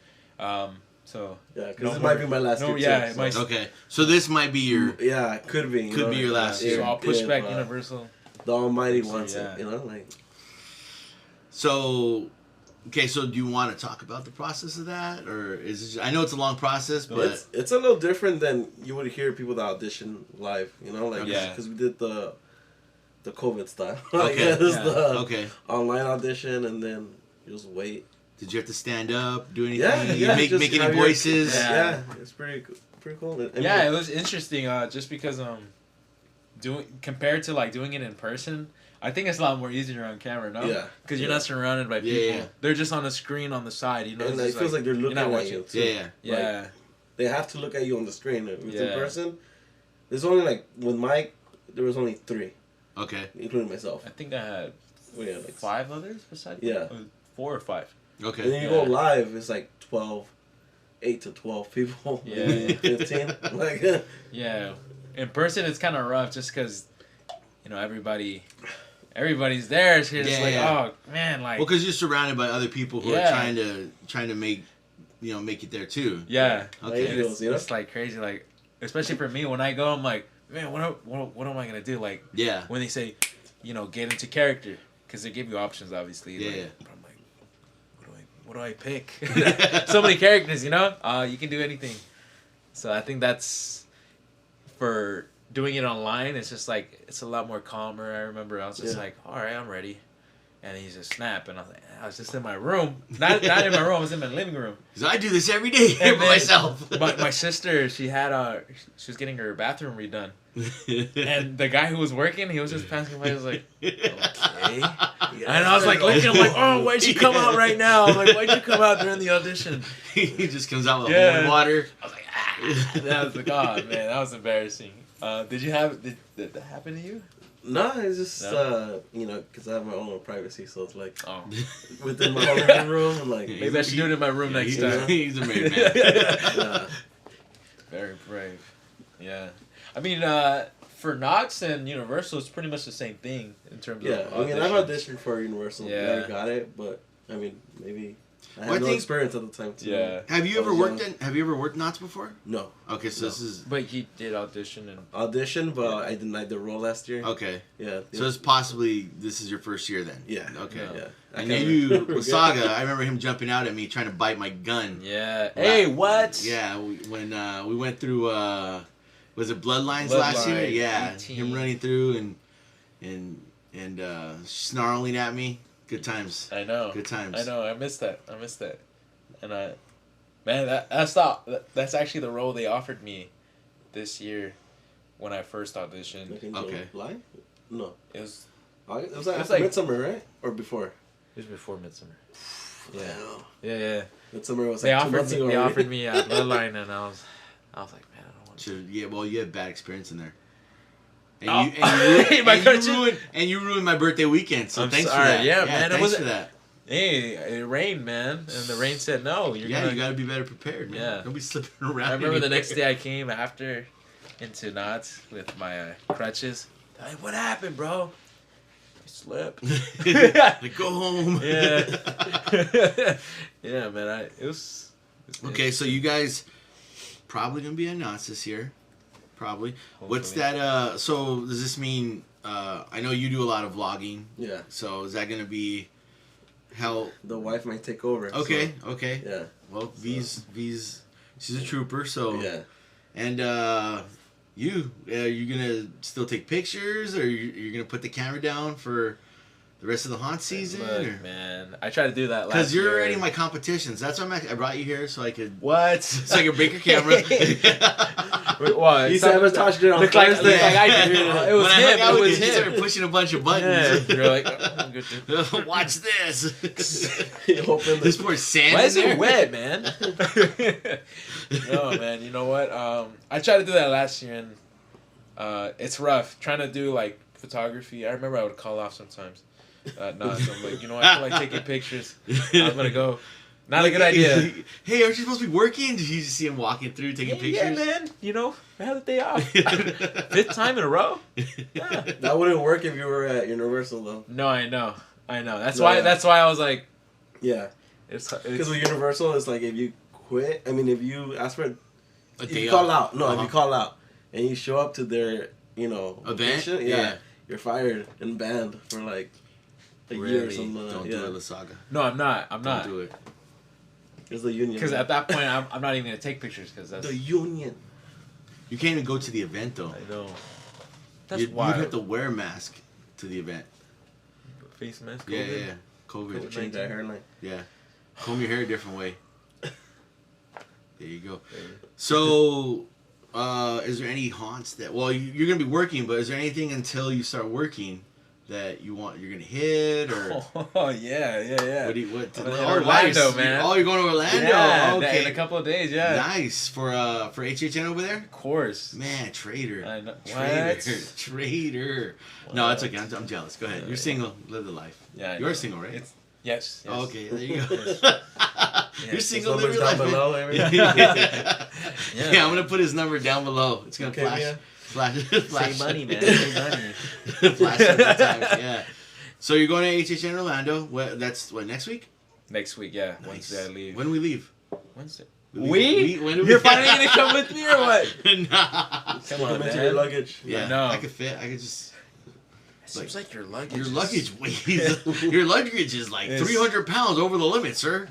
Speaker 3: So
Speaker 4: Yeah, because
Speaker 3: no
Speaker 4: this
Speaker 3: more-
Speaker 4: might be my last year.
Speaker 3: yeah,
Speaker 4: too,
Speaker 3: it might-
Speaker 2: Okay. So this might be your.
Speaker 4: Yeah, could be.
Speaker 2: Could be your last
Speaker 3: so
Speaker 2: year.
Speaker 3: I'll push
Speaker 4: If,
Speaker 3: back Universal.
Speaker 4: The Almighty
Speaker 3: So,
Speaker 4: wants
Speaker 3: yeah.
Speaker 4: it, like.
Speaker 2: So, okay. So do you want to talk about the process of that, or is it? I know it's a long process, but
Speaker 4: It's a little different than you would hear people that audition live, like
Speaker 3: Yeah.
Speaker 4: because we did the COVID style.
Speaker 2: Okay.
Speaker 4: It was
Speaker 3: Yeah.
Speaker 4: the
Speaker 2: okay.
Speaker 4: online audition, and then you just wait.
Speaker 2: Did you have to stand up, do anything?
Speaker 4: Yeah,
Speaker 2: You
Speaker 4: yeah.
Speaker 2: make
Speaker 4: just
Speaker 2: any
Speaker 4: have your-
Speaker 2: voices?
Speaker 3: Yeah.
Speaker 4: Yeah, it's pretty cool. I mean,
Speaker 3: Yeah, it was interesting. Just because doing compared to like doing it in person, I think it's a lot more easier on camera. No,
Speaker 4: Yeah.
Speaker 3: because you're
Speaker 4: Yeah.
Speaker 3: not surrounded by people.
Speaker 2: Yeah, yeah.
Speaker 3: They're just on a screen on the side.
Speaker 4: and
Speaker 3: it's
Speaker 4: it
Speaker 3: just
Speaker 4: feels like they're looking
Speaker 3: not
Speaker 4: at
Speaker 3: watching.
Speaker 4: you. Too.
Speaker 2: Yeah.
Speaker 3: Yeah,
Speaker 4: They have to look at you on the screen. If it's in
Speaker 3: Yeah.
Speaker 4: person, there's only like with Mike, there was only 3,
Speaker 2: Okay.
Speaker 4: including myself.
Speaker 3: I think I had
Speaker 4: We had like
Speaker 3: 5 others besides.
Speaker 4: Yeah.
Speaker 3: 4 or 5.
Speaker 2: Okay.
Speaker 4: And then you go
Speaker 3: Yeah.
Speaker 4: live, it's like 8 to 12 people.
Speaker 3: Yeah.
Speaker 4: 15. Like,
Speaker 3: Yeah, in person it's kind of rough just because, everybody's there. So you're just
Speaker 2: Yeah,
Speaker 3: like,
Speaker 2: yeah.
Speaker 3: oh man, like
Speaker 2: Well, because you're surrounded by other people who
Speaker 3: Yeah.
Speaker 2: are trying to make, make it there too.
Speaker 3: yeah.
Speaker 2: Okay.
Speaker 4: There you go.
Speaker 3: It's,
Speaker 4: you know?
Speaker 3: it's like crazy, like especially for me when I go, I'm like, man, what am I gonna do? Like
Speaker 2: Yeah.
Speaker 3: when they say, get into character, because they give you options, obviously.
Speaker 2: Yeah,
Speaker 3: like,
Speaker 2: yeah.
Speaker 3: But I'm like, what do I pick? So many characters, you can do anything. So I think that's for doing it online. It's just like it's a lot more calmer. I remember I was just
Speaker 4: Yeah.
Speaker 3: like, all right, I'm ready. And he just snapped, and I was like, I was just in my room, not in my room. I was in my living room.
Speaker 2: Because I do this every day
Speaker 3: And
Speaker 2: for
Speaker 3: then
Speaker 2: myself.
Speaker 3: My sister, she was getting her bathroom redone, and the guy who was working, he was just passing by. He was like, okay. And I was like looking, I'm like, oh, why'd you come out right now? I'm like, why'd you come out during the audition?
Speaker 2: He just comes out with
Speaker 3: Yeah.
Speaker 2: holy water.
Speaker 3: I was like, ah. That was like, oh man, that was embarrassing. Did that happen to you?
Speaker 4: no, it's just,
Speaker 3: No?
Speaker 4: because I have my own privacy, so it's like
Speaker 3: Oh,
Speaker 4: within my own living room, and like,
Speaker 3: maybe I should do it in my room next
Speaker 2: He's,
Speaker 3: time.
Speaker 2: he's a married man.
Speaker 4: yeah.
Speaker 3: Very brave. Yeah. I mean, for Knott's and Universal, it's pretty much the same thing in terms
Speaker 4: Yeah,
Speaker 3: of
Speaker 4: I mean,
Speaker 3: auditions.
Speaker 4: I've auditioned for Universal.
Speaker 3: Yeah.
Speaker 4: Never got it, but I mean, maybe I
Speaker 2: Well,
Speaker 4: had
Speaker 2: I
Speaker 4: no
Speaker 2: think-
Speaker 4: experience at the time too.
Speaker 3: Yeah.
Speaker 2: Have you
Speaker 4: I
Speaker 2: ever
Speaker 4: was
Speaker 2: worked
Speaker 4: young.
Speaker 2: Have you ever worked Knott's before?
Speaker 4: No.
Speaker 2: Okay, so
Speaker 4: No.
Speaker 2: this is
Speaker 3: But he did audition and
Speaker 4: Audition, but I denied the role last year.
Speaker 2: okay.
Speaker 4: Yeah.
Speaker 2: So it's possibly this is your first year then.
Speaker 4: Yeah.
Speaker 2: Okay.
Speaker 3: Yeah.
Speaker 4: I
Speaker 2: I
Speaker 4: can't
Speaker 2: knew you,
Speaker 4: remember.
Speaker 2: Lasaaga. I remember him jumping out at me trying to bite my gun.
Speaker 3: yeah. Hey, what?
Speaker 2: Yeah, when we went through, was it Bloodlines last year?
Speaker 3: Bloodline,
Speaker 2: Yeah,
Speaker 3: 18.
Speaker 2: him running through and snarling at me. Good times.
Speaker 3: I know.
Speaker 2: Good times.
Speaker 3: I know. I missed that. And that's actually the role they offered me this year when I first auditioned.
Speaker 4: Like in
Speaker 2: Okay.
Speaker 4: July? No.
Speaker 3: It was
Speaker 4: August? It was like
Speaker 3: It was
Speaker 4: after
Speaker 3: like-
Speaker 4: Midsummer, right? Or before?
Speaker 3: before Midsummer.
Speaker 4: Yeah.
Speaker 3: Yeah.
Speaker 4: Midsummer was
Speaker 3: They
Speaker 4: like 2
Speaker 3: offered
Speaker 4: months
Speaker 3: me.
Speaker 4: ago.
Speaker 3: They
Speaker 4: already.
Speaker 3: offered me Bloodline, and I was like, man, I don't want to.
Speaker 2: Yeah, well, you had bad experience in there. And
Speaker 3: Oh. My
Speaker 2: you
Speaker 3: coach-
Speaker 2: ruined my birthday weekend. So
Speaker 3: I'm
Speaker 2: thanks
Speaker 3: sorry.
Speaker 2: for that.
Speaker 3: Yeah, man, it
Speaker 2: Thanks
Speaker 3: wasn't-
Speaker 2: for that.
Speaker 3: Hey, it rained, man, and the rain said no. You're
Speaker 2: Yeah,
Speaker 3: gonna.
Speaker 2: you got to be better prepared. Man.
Speaker 3: Yeah.
Speaker 2: Don't be slipping around.
Speaker 3: I remember the
Speaker 2: anywhere.
Speaker 3: next day I came after into Knott's with my crutches. They're like, what happened, bro? I slipped.
Speaker 2: Like, go home.
Speaker 3: Yeah. Yeah, man. It was
Speaker 2: Okay, so you guys probably gonna be at Knott's this year. Probably. What's
Speaker 3: Hopefully.
Speaker 2: that? So does this mean? I know you do a lot of vlogging.
Speaker 4: Yeah.
Speaker 2: So is that gonna be? How?
Speaker 4: The wife might take over.
Speaker 2: Okay. Okay.
Speaker 4: So, yeah.
Speaker 2: Well, V's. She's a trooper. So.
Speaker 4: Yeah.
Speaker 2: And you gonna still take pictures, or you're gonna put the camera down for the rest of the haunt season?
Speaker 3: Look, man. I tried to do that last
Speaker 2: Because you're
Speaker 3: year.
Speaker 2: already in my competitions. That's why I brought you here so I could
Speaker 3: What?
Speaker 2: so I could break your camera.
Speaker 3: Wait, what?
Speaker 4: He sabotaged it on
Speaker 3: Looked like
Speaker 4: Thursday.
Speaker 3: I did. It was
Speaker 2: When I
Speaker 3: him.
Speaker 2: hung out
Speaker 3: It
Speaker 2: with
Speaker 3: was
Speaker 2: you, you started
Speaker 3: him.
Speaker 2: pushing a bunch of
Speaker 3: Yeah.
Speaker 2: buttons.
Speaker 3: You're like, oh, I'm good to-
Speaker 2: Watch this.
Speaker 4: He opened
Speaker 2: This
Speaker 4: the
Speaker 2: poor sand.
Speaker 3: Why
Speaker 2: in
Speaker 3: is
Speaker 2: there.
Speaker 3: it wet, man? No, man. You know what? I tried to do that last year, and it's rough trying to do like photography. I remember I would call off sometimes. No, so I'm like, you know what? I feel like taking pictures. I'm gonna go. Not a good idea.
Speaker 2: Hey, aren't you supposed to be working? Did you just see him walking through taking
Speaker 3: Yeah,
Speaker 2: pictures?
Speaker 3: man. You know, I had the day off. Fifth time in a row. Yeah.
Speaker 4: That wouldn't work if you were at Universal though.
Speaker 3: No, I know. That's
Speaker 4: No,
Speaker 3: why.
Speaker 4: yeah.
Speaker 3: That's why I was like,
Speaker 4: Yeah. Because with Universal, it's like if you quit. I mean, if you ask for,
Speaker 2: A
Speaker 4: if
Speaker 2: day
Speaker 4: you call
Speaker 2: off.
Speaker 4: out, no, if
Speaker 2: Uh-huh.
Speaker 4: you call out and you show up to their,
Speaker 2: Event?
Speaker 4: location,
Speaker 2: Yeah.
Speaker 4: you're fired and banned for like a year or
Speaker 3: Really?
Speaker 4: something.
Speaker 2: Don't
Speaker 4: yeah.
Speaker 2: do it, Lasaaga.
Speaker 3: no, I'm not. I'm
Speaker 2: Don't
Speaker 3: not.
Speaker 2: do it.
Speaker 4: It's the union.
Speaker 3: Because at that point, I'm not even gonna take pictures because that's.
Speaker 4: the union.
Speaker 2: You can't even go to the event though.
Speaker 3: I know. That's
Speaker 2: You'd
Speaker 3: wild.
Speaker 2: have to wear a mask to the event.
Speaker 3: Face mask.
Speaker 2: Yeah,
Speaker 3: COVID?
Speaker 2: yeah, yeah. COVID.
Speaker 4: Change that hairline.
Speaker 2: Yeah. Comb your hair a different way. There you go. So, is there any haunts that? Well, you're gonna be working, but is there anything until you start working that you're gonna hit or?
Speaker 3: Oh yeah.
Speaker 2: What do you what?
Speaker 3: I'm in
Speaker 2: Oh,
Speaker 3: Orlando,
Speaker 2: nice.
Speaker 3: man.
Speaker 2: Oh, you're going to Orlando.
Speaker 3: Yeah,
Speaker 2: Okay.
Speaker 3: in a couple of days. Yeah.
Speaker 2: Nice for HHN over there.
Speaker 3: Of course.
Speaker 2: Man, traitor.
Speaker 3: I know.
Speaker 2: Traitor.
Speaker 3: What?
Speaker 2: Traitor. No, it's okay. I'm jealous. Go ahead. You're single. Live the life.
Speaker 3: Yeah. I
Speaker 2: You're
Speaker 3: know.
Speaker 2: single, right?
Speaker 3: Yes.
Speaker 2: Oh, okay, there you go. You're
Speaker 3: Yes.
Speaker 2: single,
Speaker 4: His
Speaker 2: live your
Speaker 4: number's
Speaker 2: life.
Speaker 4: down
Speaker 2: man.
Speaker 4: below,
Speaker 2: yeah.
Speaker 3: Yeah.
Speaker 2: I'm gonna put his number down below. It's gonna
Speaker 4: Okay, yeah.
Speaker 2: flash.
Speaker 3: Save money, man. Save money.
Speaker 2: Flash every time. Yeah. So you're going to HHN Orlando. That's what next week?
Speaker 3: Next week, yeah.
Speaker 2: Nice.
Speaker 3: Wednesday I leave.
Speaker 2: When do we leave?
Speaker 3: Wednesday.
Speaker 2: We? When do we
Speaker 3: You're finally gonna come with me or what?
Speaker 2: Nah.
Speaker 3: Come on,
Speaker 4: Implement your
Speaker 3: man.
Speaker 4: luggage.
Speaker 2: Yeah,
Speaker 3: I know.
Speaker 2: I could fit. I could just.
Speaker 3: It seems like your luggage.
Speaker 2: Your
Speaker 3: is-
Speaker 2: luggage weighs. Your luggage is like
Speaker 3: It's-
Speaker 2: 300 pounds over the limit, sir.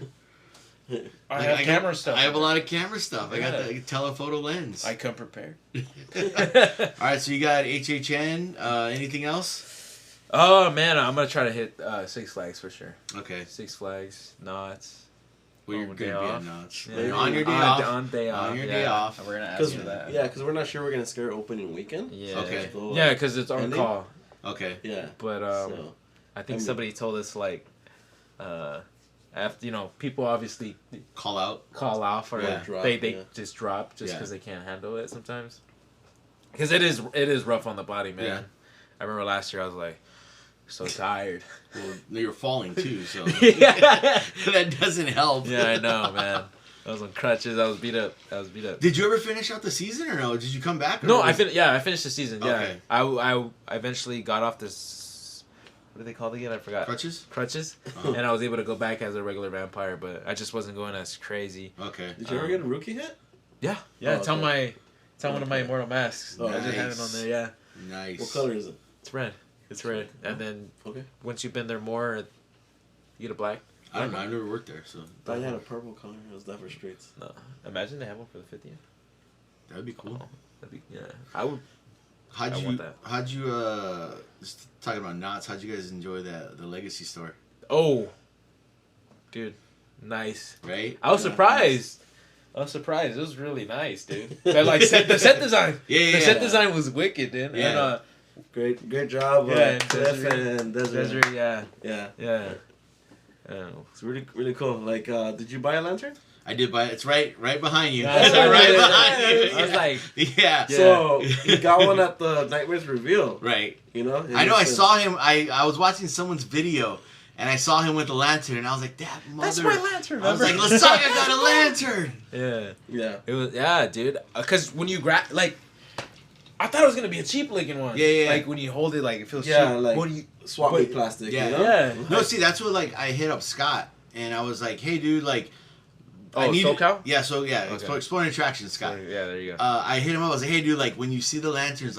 Speaker 3: I
Speaker 2: Like,
Speaker 3: have
Speaker 2: got-
Speaker 3: camera stuff.
Speaker 2: I have a lot of camera stuff. I got
Speaker 3: Yeah.
Speaker 2: the telephoto lens.
Speaker 3: I come prepared.
Speaker 2: All right, so you got HHN. Anything else?
Speaker 3: Oh man, I'm gonna try to hit Six Flags for sure.
Speaker 2: Okay.
Speaker 3: Six Flags, Knott's.
Speaker 2: Well, you're
Speaker 3: On
Speaker 2: gonna
Speaker 3: day
Speaker 2: be
Speaker 3: off.
Speaker 2: at Knott's.
Speaker 3: Yeah.
Speaker 2: On your day off.
Speaker 3: On day off.
Speaker 2: On your
Speaker 3: yeah.
Speaker 2: day off.
Speaker 3: And we're gonna ask
Speaker 4: Because
Speaker 3: for that.
Speaker 4: we're not sure we're gonna scare opening weekend.
Speaker 3: Yeah.
Speaker 2: Okay.
Speaker 4: So,
Speaker 3: Yeah, because it's on
Speaker 4: ending?
Speaker 3: call.
Speaker 2: Okay.
Speaker 4: Yeah.
Speaker 3: But
Speaker 4: So,
Speaker 3: I think
Speaker 4: I mean-
Speaker 3: somebody told us like, after people obviously
Speaker 2: Call out.
Speaker 3: call off or
Speaker 2: Yeah.
Speaker 3: they
Speaker 4: Yeah.
Speaker 3: just drop just
Speaker 2: Yeah.
Speaker 3: because they can't handle it sometimes. Because it is rough on the body, man.
Speaker 2: Yeah.
Speaker 3: I remember last year I was like so tired.
Speaker 2: Well, you're falling too, so
Speaker 3: Yeah.
Speaker 2: that doesn't help.
Speaker 3: Yeah, I know, man. I was on crutches. I was beat up.
Speaker 2: Did you ever finish out the season or no? Did you come back? Or
Speaker 3: No, I finished the season. Yeah,
Speaker 2: Okay.
Speaker 3: I eventually got off this. What are they called again? I forgot.
Speaker 2: Crutches.
Speaker 3: And I was able to go back as a regular vampire, but I just wasn't going as crazy.
Speaker 2: Okay.
Speaker 4: Did you ever get a rookie hit?
Speaker 3: Yeah.
Speaker 4: Oh,
Speaker 3: It's on
Speaker 4: okay.
Speaker 3: one of my immortal masks.
Speaker 4: Oh,
Speaker 3: I just have it on there. Yeah.
Speaker 2: Nice.
Speaker 4: What color is it?
Speaker 3: It's red. It's red. And then
Speaker 4: Okay.
Speaker 3: once you've been there more, you get a black.
Speaker 2: I don't know. I never worked there, so
Speaker 4: Thought you had a purple color. It was that for streets.
Speaker 3: No. Imagine they have one for the 50th.
Speaker 2: that'd be cool.
Speaker 3: Oh, yeah. I would.
Speaker 2: How'd
Speaker 3: I
Speaker 2: you?
Speaker 3: want that.
Speaker 2: How'd you? Just talking about knots. How'd you guys enjoy the Legacy store?
Speaker 3: Oh. Dude. Nice.
Speaker 2: Right.
Speaker 3: I was surprised. I was surprised. It was really nice, dude. But like the set design.
Speaker 2: Yeah.
Speaker 3: The set design was wicked, dude.
Speaker 2: Yeah.
Speaker 3: And,
Speaker 4: Great job,
Speaker 3: and
Speaker 4: Cliff and Desiree.
Speaker 3: Desiree, yeah.
Speaker 4: Yeah. It's really really cool. Like, did you buy a lantern?
Speaker 2: I did buy it. It's right behind you.
Speaker 3: Yeah,
Speaker 2: It's
Speaker 3: yeah,
Speaker 2: right
Speaker 3: yeah,
Speaker 2: behind you.
Speaker 3: I was like,
Speaker 2: Yeah.
Speaker 4: So he got one at the Nightmares reveal.
Speaker 2: Right.
Speaker 4: You know.
Speaker 2: I know. I saw him. I was watching someone's video. And I saw him with the lantern, and I was like, "That mother!"
Speaker 3: that's my lantern.
Speaker 2: I was like, "Lasaaga got a lantern."
Speaker 3: Yeah.
Speaker 4: Yeah.
Speaker 3: It was dude. Because when you grab I thought it was gonna be a cheap looking one.
Speaker 2: Yeah.
Speaker 3: Like when you hold it, like it feels cheap.
Speaker 4: like
Speaker 3: What do you?
Speaker 4: swap meet plastic.
Speaker 2: Yeah.
Speaker 4: You know?
Speaker 3: Yeah.
Speaker 2: No, see, that's what I hit up Scott, and I was like, "Hey, dude,
Speaker 3: Oh, SoCal?
Speaker 2: Yeah,
Speaker 3: Okay.
Speaker 2: Exploring Attractions, Scott.
Speaker 3: Yeah, there you go.
Speaker 2: I hit him up. I was like, "Hey, dude, when you see the lanterns,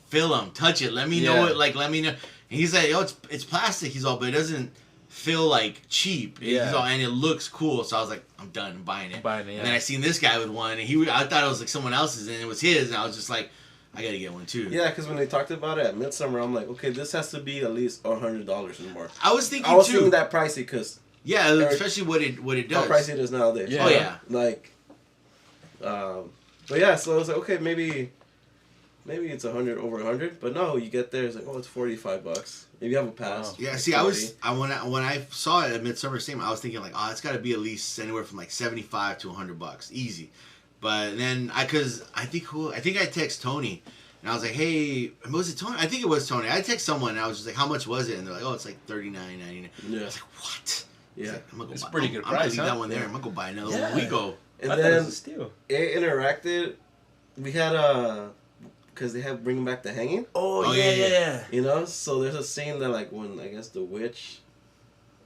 Speaker 2: feel them, touch it. Let me know it. Let me know." And he's like, "Oh, it's plastic." He's all, but it doesn't feel cheap.
Speaker 3: Yeah.
Speaker 2: He's all, and it looks cool. So I was like, "I'm done. I'm buying it."
Speaker 3: Yeah.
Speaker 2: And then I seen this guy with one, and I thought it was someone else's, and it was his, and I was just like, I gotta get one too.
Speaker 4: Yeah, because when they talked about it at Midsummer, I'm like, okay, this has to be at least $100 or more.
Speaker 2: I was thinking
Speaker 4: thinking that pricey because
Speaker 2: yeah, especially what it does.
Speaker 4: how pricey it is nowadays.
Speaker 3: Yeah.
Speaker 2: Oh yeah.
Speaker 4: But yeah, so I was like, okay, maybe it's over 100, but no, you get there, it's like, oh, it's $45. If you have a pass.
Speaker 3: Wow.
Speaker 2: Yeah,
Speaker 4: it's
Speaker 2: see,
Speaker 4: 40.
Speaker 2: when I saw it at Midsummer Steam, I was thinking it's got to be at least anywhere from $75 to $100, easy. But then I think I text Tony, and I was like, hey, was it Tony? I think it was Tony. I text someone, and I was just like, how much was it? And they're like, oh, it's $39.99.
Speaker 4: Yeah.
Speaker 2: I was like, what?
Speaker 4: Yeah.
Speaker 2: I'm gonna go
Speaker 3: It's
Speaker 2: buy,
Speaker 3: pretty good
Speaker 2: I'm gonna
Speaker 3: price,
Speaker 2: leave
Speaker 3: huh?
Speaker 2: that one there. I'm gonna go buy another
Speaker 3: Yeah.
Speaker 2: one. We go.
Speaker 4: And
Speaker 3: I thought it
Speaker 4: then
Speaker 3: was a steal.
Speaker 4: it interacted. We had because they have bringing back the hanging.
Speaker 3: Oh
Speaker 2: yeah.
Speaker 4: You know, so there's a scene that when I guess the witch.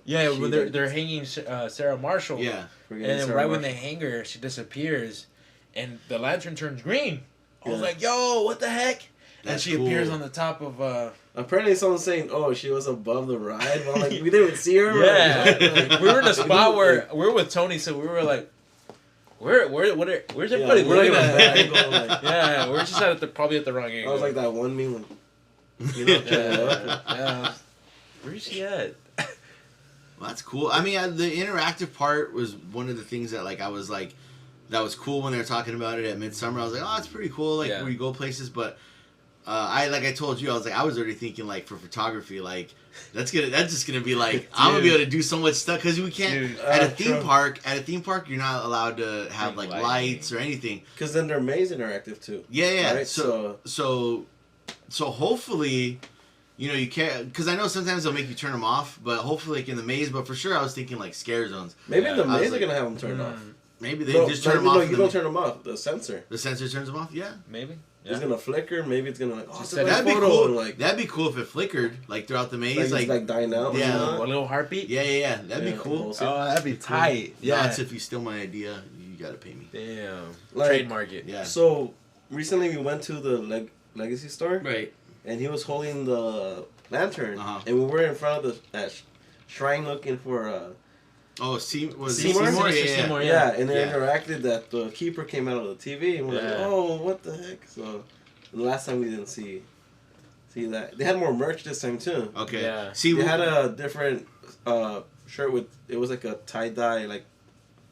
Speaker 3: Yeah,
Speaker 4: She
Speaker 3: well,
Speaker 4: did.
Speaker 3: they're hanging Sarah Marshall.
Speaker 2: Yeah.
Speaker 3: And then right when they hang her, she disappears, and the lantern turns green. I was
Speaker 4: Yeah.
Speaker 3: like, "Yo, what the heck?" And
Speaker 2: That's
Speaker 3: she
Speaker 2: cool.
Speaker 3: appears on the top of.
Speaker 4: Apparently, someone's saying, "Oh, she was above the ride." Well, we didn't even see her.
Speaker 3: Yeah, we were in a spot where we were with Tony, so we were like, "Where's everybody
Speaker 4: we're
Speaker 3: looking
Speaker 4: like
Speaker 3: at?"
Speaker 4: a bad angle,
Speaker 3: Yeah, we're just probably at the wrong angle.
Speaker 4: I was like that one meme. You know,
Speaker 3: Yeah. Where's she at?
Speaker 2: Well, that's cool. I mean, the interactive part was one of the things that I was like, that was cool when they were talking about it at Midsummer. I was like, oh, it's pretty cool. Where you go places, but I told you, I was already thinking for photography, that's just gonna be I'm gonna be able to do so much stuff because we can't at a theme park. At a theme park, you're not allowed to have lights or anything.
Speaker 4: Because then their maze interactive too.
Speaker 2: Yeah.
Speaker 4: Right?
Speaker 2: So hopefully. You can't, because I know sometimes they'll make you turn them off, but hopefully in the maze. But for sure, I was thinking scare zones.
Speaker 4: Maybe
Speaker 3: Yeah,
Speaker 4: the
Speaker 2: I was
Speaker 4: maze are gonna have them turned off.
Speaker 2: Maybe they just turn them off.
Speaker 4: No, you don't turn them off. The sensor.
Speaker 2: The sensor turns them off. Yeah,
Speaker 3: Maybe.
Speaker 4: It's gonna flicker. Maybe it's gonna
Speaker 2: that'd be cool. That'd be cool if it flickered throughout the maze,
Speaker 4: it's dying out.
Speaker 2: Yeah.
Speaker 3: A little heartbeat.
Speaker 2: Yeah. That'd be cool.
Speaker 4: We'll see.
Speaker 3: Oh, that'd be tight. Yeah.
Speaker 2: Nuts, if you steal my idea, you gotta pay me.
Speaker 3: Damn.
Speaker 4: Like-
Speaker 3: Trademark it.
Speaker 2: Yeah.
Speaker 4: So recently we went to the Legacy store,
Speaker 2: Right.
Speaker 4: and he was holding the lantern,
Speaker 2: Uh-huh.
Speaker 4: and we were in front of that shrine looking for
Speaker 2: Oh, Seymour.
Speaker 4: Seymour?
Speaker 3: Seymour,
Speaker 4: yeah, and they
Speaker 2: Yeah.
Speaker 4: interacted that the keeper came out of the TV, and we're like,
Speaker 3: Yeah.
Speaker 4: oh, what the heck? So the last time we didn't see that. They had more merch this time too.
Speaker 2: Okay.
Speaker 3: Yeah.
Speaker 2: See,
Speaker 4: They had a different shirt with it was like a tie dye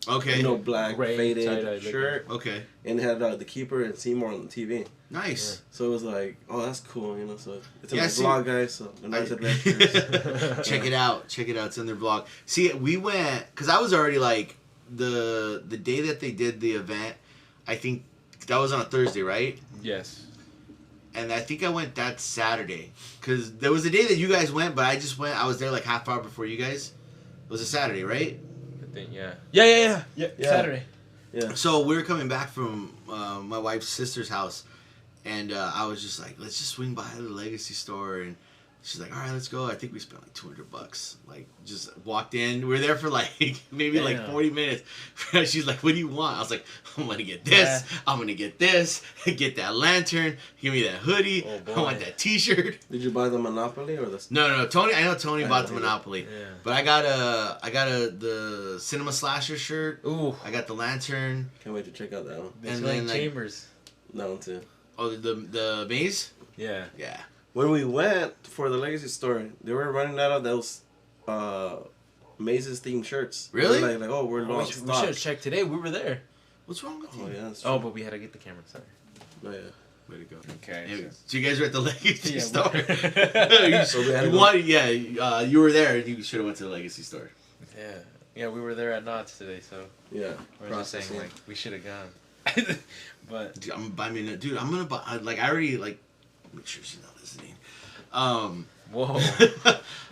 Speaker 2: okay.
Speaker 4: black
Speaker 3: Gray
Speaker 4: faded
Speaker 3: tie-dye
Speaker 4: shirt,
Speaker 2: Okay.
Speaker 4: and it had the keeper and Seymour on the TV.
Speaker 2: Nice.
Speaker 4: So it was like, oh, that's cool, So it's in
Speaker 2: Yeah,
Speaker 4: my
Speaker 2: see-
Speaker 4: vlog, guys. So the nice adventures.
Speaker 2: Check it out. It's in their vlog. See, we went because I was already the day that they did the event. I think that was on a Thursday, right?
Speaker 3: Yes.
Speaker 2: And I think I went that Saturday because there was a day that you guys went, but I just went. I was there half hour before you guys. It was a Saturday, right?
Speaker 3: I think, yeah. Yeah.
Speaker 4: Yeah.
Speaker 3: Saturday.
Speaker 4: Yeah.
Speaker 2: So we were coming back from my wife's sister's house, and I was just like, let's just swing by the Legacy store, and she's like, all right, let's go. I think we spent like $200. Like, just walked in. We were there for like maybe like 40 minutes. She's like, what do you want? I was like, I'm gonna get this. I'm gonna get this. Get that lantern. Give me that hoodie. I want that T-shirt.
Speaker 4: Did you buy the Monopoly or the?
Speaker 2: No. Tony, I know Tony bought the Monopoly,
Speaker 3: Yeah.
Speaker 2: but I got the Cinema Slasher shirt.
Speaker 3: Ooh.
Speaker 2: I got the lantern.
Speaker 4: Can't wait to check out that one.
Speaker 2: And
Speaker 3: And
Speaker 2: then, like-
Speaker 3: Chambers.
Speaker 4: That one too.
Speaker 2: Oh, the maze.
Speaker 3: Yeah.
Speaker 2: Yeah.
Speaker 4: When we went for the Legacy store, they were running out of those Mazes themed shirts.
Speaker 2: Really?
Speaker 4: They're like, oh, we're low on
Speaker 3: We should
Speaker 4: stock.
Speaker 3: have checked today. We were there.
Speaker 2: What's wrong with you?
Speaker 4: Oh yeah, that's true.
Speaker 3: Oh, but we had to get the camera. Sorry.
Speaker 4: Oh, yeah.
Speaker 2: Way to go.
Speaker 3: Okay.
Speaker 2: Anyway, so you guys were at the Legacy
Speaker 3: Yeah,
Speaker 2: store.
Speaker 3: we-
Speaker 4: So we had to
Speaker 2: you
Speaker 4: go-
Speaker 2: wanted, you were there. And you should have went to the Legacy store.
Speaker 3: Yeah, we were there at Knott's today, so
Speaker 4: Yeah.
Speaker 3: we're just saying
Speaker 4: Processing.
Speaker 3: like we should have gone. But
Speaker 2: Dude, I'm gonna buy. Like, I already like. Make sure she's not listening.
Speaker 3: whoa.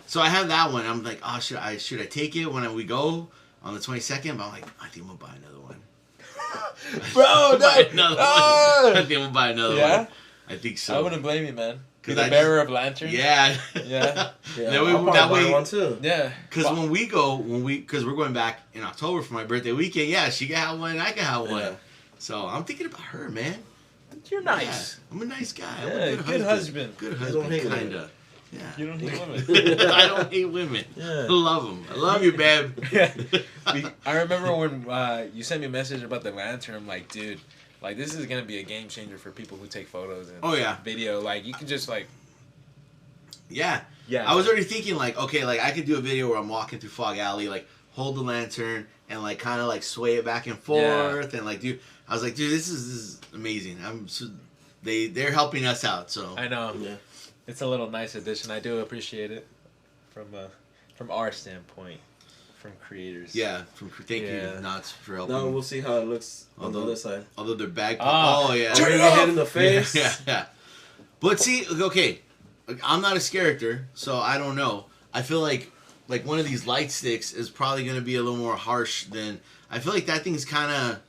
Speaker 2: So I have that one. I'm like, oh, should I take it when we go on the 22nd? But I'm like, I think I'm gonna buy another one.
Speaker 3: Bro,
Speaker 2: Buy another one. I think I'm gonna buy another
Speaker 3: Yeah?
Speaker 2: one. I think so.
Speaker 3: I wouldn't blame you, man. Be
Speaker 2: 'Cause
Speaker 3: the
Speaker 2: I
Speaker 3: bearer of lanterns.
Speaker 2: Yeah.
Speaker 3: Yeah.
Speaker 4: Yeah,
Speaker 2: That way-
Speaker 4: I'll probably
Speaker 2: that
Speaker 4: buy
Speaker 2: way-
Speaker 4: one too.
Speaker 3: Yeah.
Speaker 2: Because when we go, because we're going back in October for my birthday weekend, yeah, she can have one, I can have one.
Speaker 4: Yeah.
Speaker 2: So I'm thinking about her, man.
Speaker 3: You're nice.
Speaker 2: Yeah, I'm a nice guy. I'm
Speaker 3: Yeah,
Speaker 2: a
Speaker 3: good husband.
Speaker 2: Good
Speaker 4: don't
Speaker 2: husband,
Speaker 4: hate
Speaker 2: kinda.
Speaker 4: women.
Speaker 2: Yeah.
Speaker 3: You don't hate women.
Speaker 2: I don't hate women.
Speaker 3: Yeah.
Speaker 2: I love them. I love you, babe.
Speaker 3: I remember when you sent me a message about the lantern. I'm like, dude, like this is gonna be a game changer for people who take photos and
Speaker 2: Oh, yeah.
Speaker 3: video. Like you can just like
Speaker 2: Yeah.
Speaker 3: yeah.
Speaker 2: I was already thinking, like, okay, like, I could do a video where I'm walking through Fog Alley, like, hold the lantern and, like, kind of, like, sway it back and forth. And, like, dude, I was like, dude, this is amazing. They're helping us out, so.
Speaker 3: I know.
Speaker 4: Yeah.
Speaker 3: It's a little nice addition. I do appreciate it from our standpoint, from creators.
Speaker 2: Yeah, thank
Speaker 3: Yeah.
Speaker 2: you, Knots, for helping.
Speaker 4: Now we'll see how it looks on the
Speaker 2: Although-
Speaker 4: other side.
Speaker 2: Although they're bag.
Speaker 3: Ah,
Speaker 2: Oh, yeah.
Speaker 3: turn
Speaker 4: Turn
Speaker 3: it
Speaker 4: your
Speaker 3: off!
Speaker 4: head in the face.
Speaker 2: Yeah. But see, okay, I'm not a character, so I don't know. I feel like one of these light sticks is probably going to be a little more harsh than. I feel like that thing's kind of.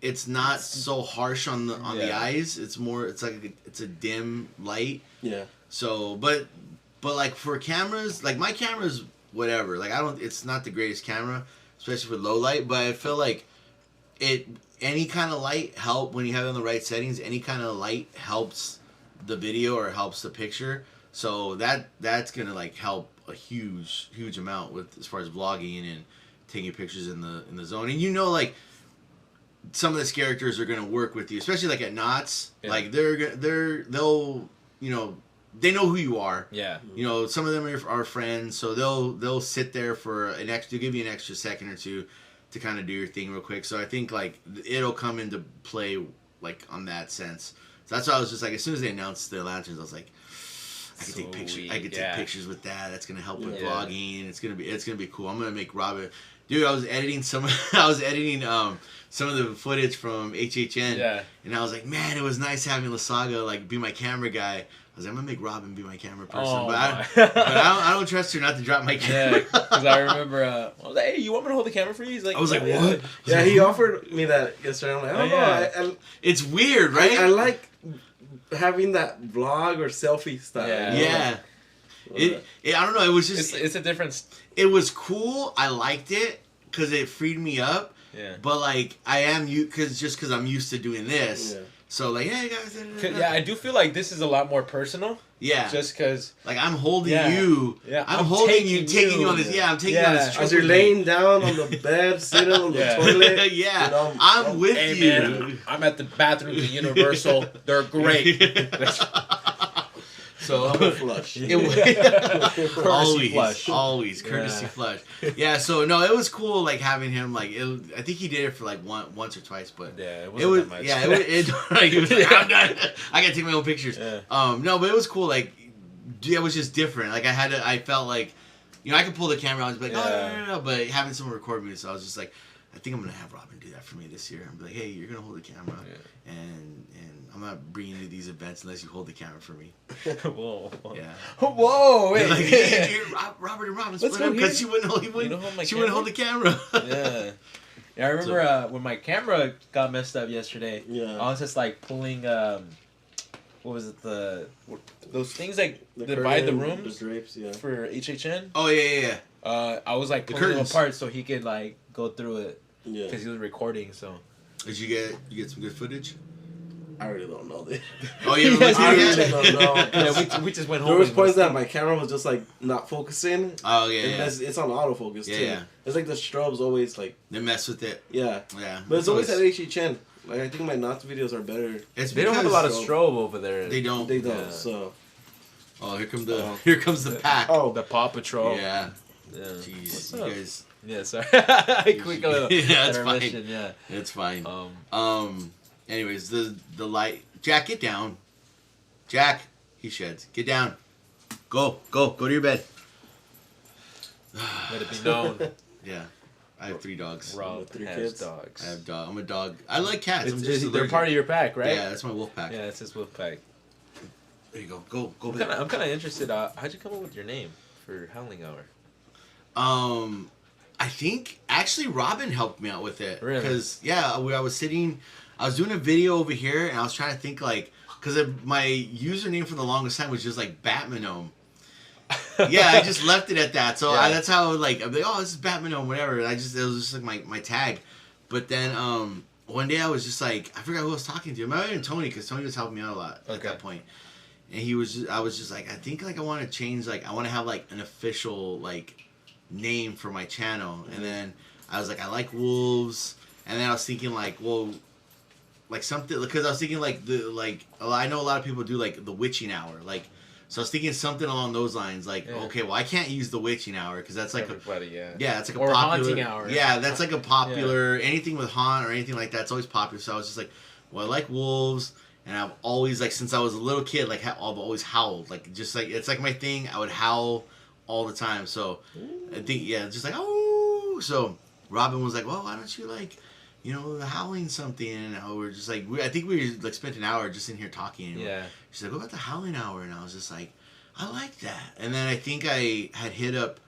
Speaker 2: It's not so harsh on the
Speaker 3: Yeah.
Speaker 2: eyes. It's more. It's like it's a dim light.
Speaker 4: Yeah.
Speaker 2: So, but like for cameras, like my camera's whatever. Like it's not the greatest camera, especially for low light. But I feel like any kind of light help when you have it on the right settings. Any kind of light helps the video or helps the picture. So that's gonna like help a huge amount with as far as vlogging and taking pictures in the zone. And like some of these characters are gonna work with you, especially like at Knott's.
Speaker 3: Yeah.
Speaker 2: Like they'll they know who you are.
Speaker 3: Yeah.
Speaker 2: Some of them are friends, so they'll sit there for they'll give you an extra second or two to kind of do your thing real quick. So I think like it'll come into play like on that sense. So that's why I was just like, as soon as they announced the lanterns, I was like, I could take pictures.
Speaker 3: Sweet,
Speaker 2: I could
Speaker 3: yeah.
Speaker 2: take pictures with that. That's gonna help with
Speaker 3: Yeah.
Speaker 2: vlogging. It's gonna be cool. I'm gonna make Robin. Dude, I was editing some of the footage from HHN.
Speaker 3: Yeah.
Speaker 2: And I was like, man, it was nice having Lasaaga like be my camera guy. I was like, I'm gonna make Robin be my camera person,
Speaker 3: Oh,
Speaker 2: but I don't trust her not to drop my
Speaker 3: Yeah,
Speaker 2: camera.
Speaker 3: because I remember, I was like, hey, you want me to hold the camera for you? He's like,
Speaker 2: I was like,
Speaker 3: yeah,
Speaker 2: what?
Speaker 4: Yeah, he offered me that yesterday. I'm like, I don't
Speaker 3: Oh,
Speaker 4: know.
Speaker 2: It's weird, right?
Speaker 4: I like having that vlog or selfie style.
Speaker 3: Yeah.
Speaker 4: you know?
Speaker 2: Yeah. I don't know. It was just.
Speaker 3: It's a difference.
Speaker 2: It was cool. I liked it because it freed me up.
Speaker 3: Yeah.
Speaker 2: But like I am because I'm used to doing this.
Speaker 4: Yeah.
Speaker 2: So like, hey guys.
Speaker 3: Yeah, I do feel like this is a lot more personal.
Speaker 2: Yeah.
Speaker 3: Just because.
Speaker 2: Like I'm holding
Speaker 3: Yeah.
Speaker 2: you.
Speaker 3: Yeah,
Speaker 2: I'm
Speaker 3: I'm
Speaker 2: holding you,
Speaker 3: taking
Speaker 2: taking you on this.
Speaker 3: you.
Speaker 2: Yeah, I'm taking you on
Speaker 3: Yeah.
Speaker 2: this trip
Speaker 4: As you're
Speaker 2: with me.
Speaker 4: laying down on the bed, sitting on the
Speaker 3: Yeah.
Speaker 4: toilet.
Speaker 2: Yeah,
Speaker 4: you know,
Speaker 2: I'm with
Speaker 3: Hey
Speaker 2: you.
Speaker 3: man, I'm at the bathrooms at Universal. They're great.
Speaker 2: So
Speaker 4: Double flush.
Speaker 2: it was
Speaker 3: Courtesy
Speaker 2: always,
Speaker 3: flush.
Speaker 2: always courtesy
Speaker 3: Yeah.
Speaker 2: flush. Yeah, so no, it was cool like having him like. I think he did it for like once or twice, but
Speaker 3: Yeah, it
Speaker 2: it
Speaker 3: wasn't
Speaker 2: was
Speaker 3: that much.
Speaker 2: yeah, he was like, I'm done. I gotta take my own pictures.
Speaker 3: Yeah.
Speaker 2: No, but it was cool. Like it was just different. Like I felt like I could pull the camera out and be like,
Speaker 3: Yeah.
Speaker 2: no, but having someone record me, so I was just like, I think I'm gonna have Robin do that for me this year. I'm like, hey, you're gonna hold the camera, and I'm not bringing you to these events unless you hold the camera for me.
Speaker 3: Whoa.
Speaker 2: Yeah.
Speaker 3: Whoa, wait.
Speaker 2: Like, hey, Robert and Robin
Speaker 3: Let's
Speaker 2: split
Speaker 3: go
Speaker 2: up because
Speaker 3: here.
Speaker 2: she wouldn't hold.
Speaker 3: You don't hold my
Speaker 2: She wouldn't hold the camera.
Speaker 3: Yeah. Yeah, I remember when my camera got messed up yesterday.
Speaker 4: Yeah.
Speaker 3: I was just like pulling what was it, those things like
Speaker 4: The
Speaker 3: divide the
Speaker 4: curtain,
Speaker 3: rooms
Speaker 4: the drapes, yeah.
Speaker 3: for HHN.
Speaker 2: Oh yeah.
Speaker 3: I was like
Speaker 2: The
Speaker 3: pulling them
Speaker 2: curtains.
Speaker 3: apart so he could like go through it
Speaker 4: Yeah.
Speaker 3: because he was recording. So
Speaker 2: Did you get some good footage?
Speaker 4: I really don't know this.
Speaker 2: Oh yeah,
Speaker 3: Yes,
Speaker 4: I
Speaker 3: he
Speaker 4: really
Speaker 3: did.
Speaker 4: don't know.
Speaker 3: yeah, we just went home.
Speaker 4: There was
Speaker 3: and
Speaker 4: points that my camera was just like not focusing.
Speaker 2: Oh yeah,
Speaker 4: And
Speaker 2: yeah.
Speaker 4: it's on autofocus too.
Speaker 2: Yeah.
Speaker 4: It's like the strobes always like
Speaker 2: They mess with it.
Speaker 4: yeah.
Speaker 2: Yeah,
Speaker 4: But it's always at HHN. Like I think my Knots videos are better.
Speaker 2: It's
Speaker 3: They don't have a lot of
Speaker 2: because
Speaker 3: strobe over there.
Speaker 2: They don't.
Speaker 4: They don't.
Speaker 3: Yeah.
Speaker 4: So
Speaker 2: Oh, here comes the pack.
Speaker 4: oh
Speaker 3: The Paw Patrol.
Speaker 2: Yeah.
Speaker 3: Yeah.
Speaker 2: Jeez,
Speaker 3: What's
Speaker 2: you
Speaker 3: up?
Speaker 2: guys.
Speaker 3: Yeah, sorry. Quick little
Speaker 2: Yeah, it's
Speaker 3: intermission.
Speaker 2: fine.
Speaker 3: Yeah.
Speaker 2: It's fine.
Speaker 3: Um,
Speaker 2: Anyways, the light. Jack, get down. Jack, he sheds. Get down. Go to your bed.
Speaker 3: let it be known,
Speaker 2: Yeah, I have 3 dogs.
Speaker 3: Rob
Speaker 4: Three
Speaker 3: has
Speaker 4: kids.
Speaker 3: dogs.
Speaker 2: I have dog. I'm a dog. I like cats. I'm
Speaker 3: It's,
Speaker 2: just
Speaker 3: they're
Speaker 2: allergic.
Speaker 3: part of your pack, right?
Speaker 2: Yeah, that's my wolf pack.
Speaker 3: Yeah, it's his wolf pack.
Speaker 2: There you go. Go.
Speaker 3: I'm kind of interested. How'd you come up with your name for Howling Hour?
Speaker 2: I think actually Robin helped me out with it.
Speaker 3: Really?
Speaker 2: Because I was doing a video over here and I was trying to think like, because my username for the longest time was just like Batmanome. Yeah, I just left it at that. So
Speaker 3: Yeah.
Speaker 2: that's how like I'm like, oh, this is Batmanome, whatever. And it was just like my tag. But then one day I was just like, I forgot who I was talking to. It might have been Tony, because Tony was helping me out a lot at that point. And I was just like, I think like I want to change, like I want to have like an official like name for my channel. And then I was like, I like wolves. And then I was thinking like, well, like something, because I was thinking like I know a lot of people do like the witching hour, like, so I was thinking something along those lines, like, okay, well I can't use the witching hour because that's like
Speaker 3: Everybody, yeah.
Speaker 2: that's like a
Speaker 3: Or
Speaker 2: popular
Speaker 3: haunting hour.
Speaker 2: Yeah, that's like a popular anything with haunt or anything like that's always popular. So I was just like, well, I like wolves, and I've always like since I was a little kid, like I've always howled, like just like it's like my thing. I would howl all the time. So I think just like oh. So Robin was like, well, why don't you like, howling something? And we're just like I think we like spent an hour just in here talking. And
Speaker 3: Yeah.
Speaker 2: she's like, what about the howling hour? And I was just like, I like that. And then I think I had hit up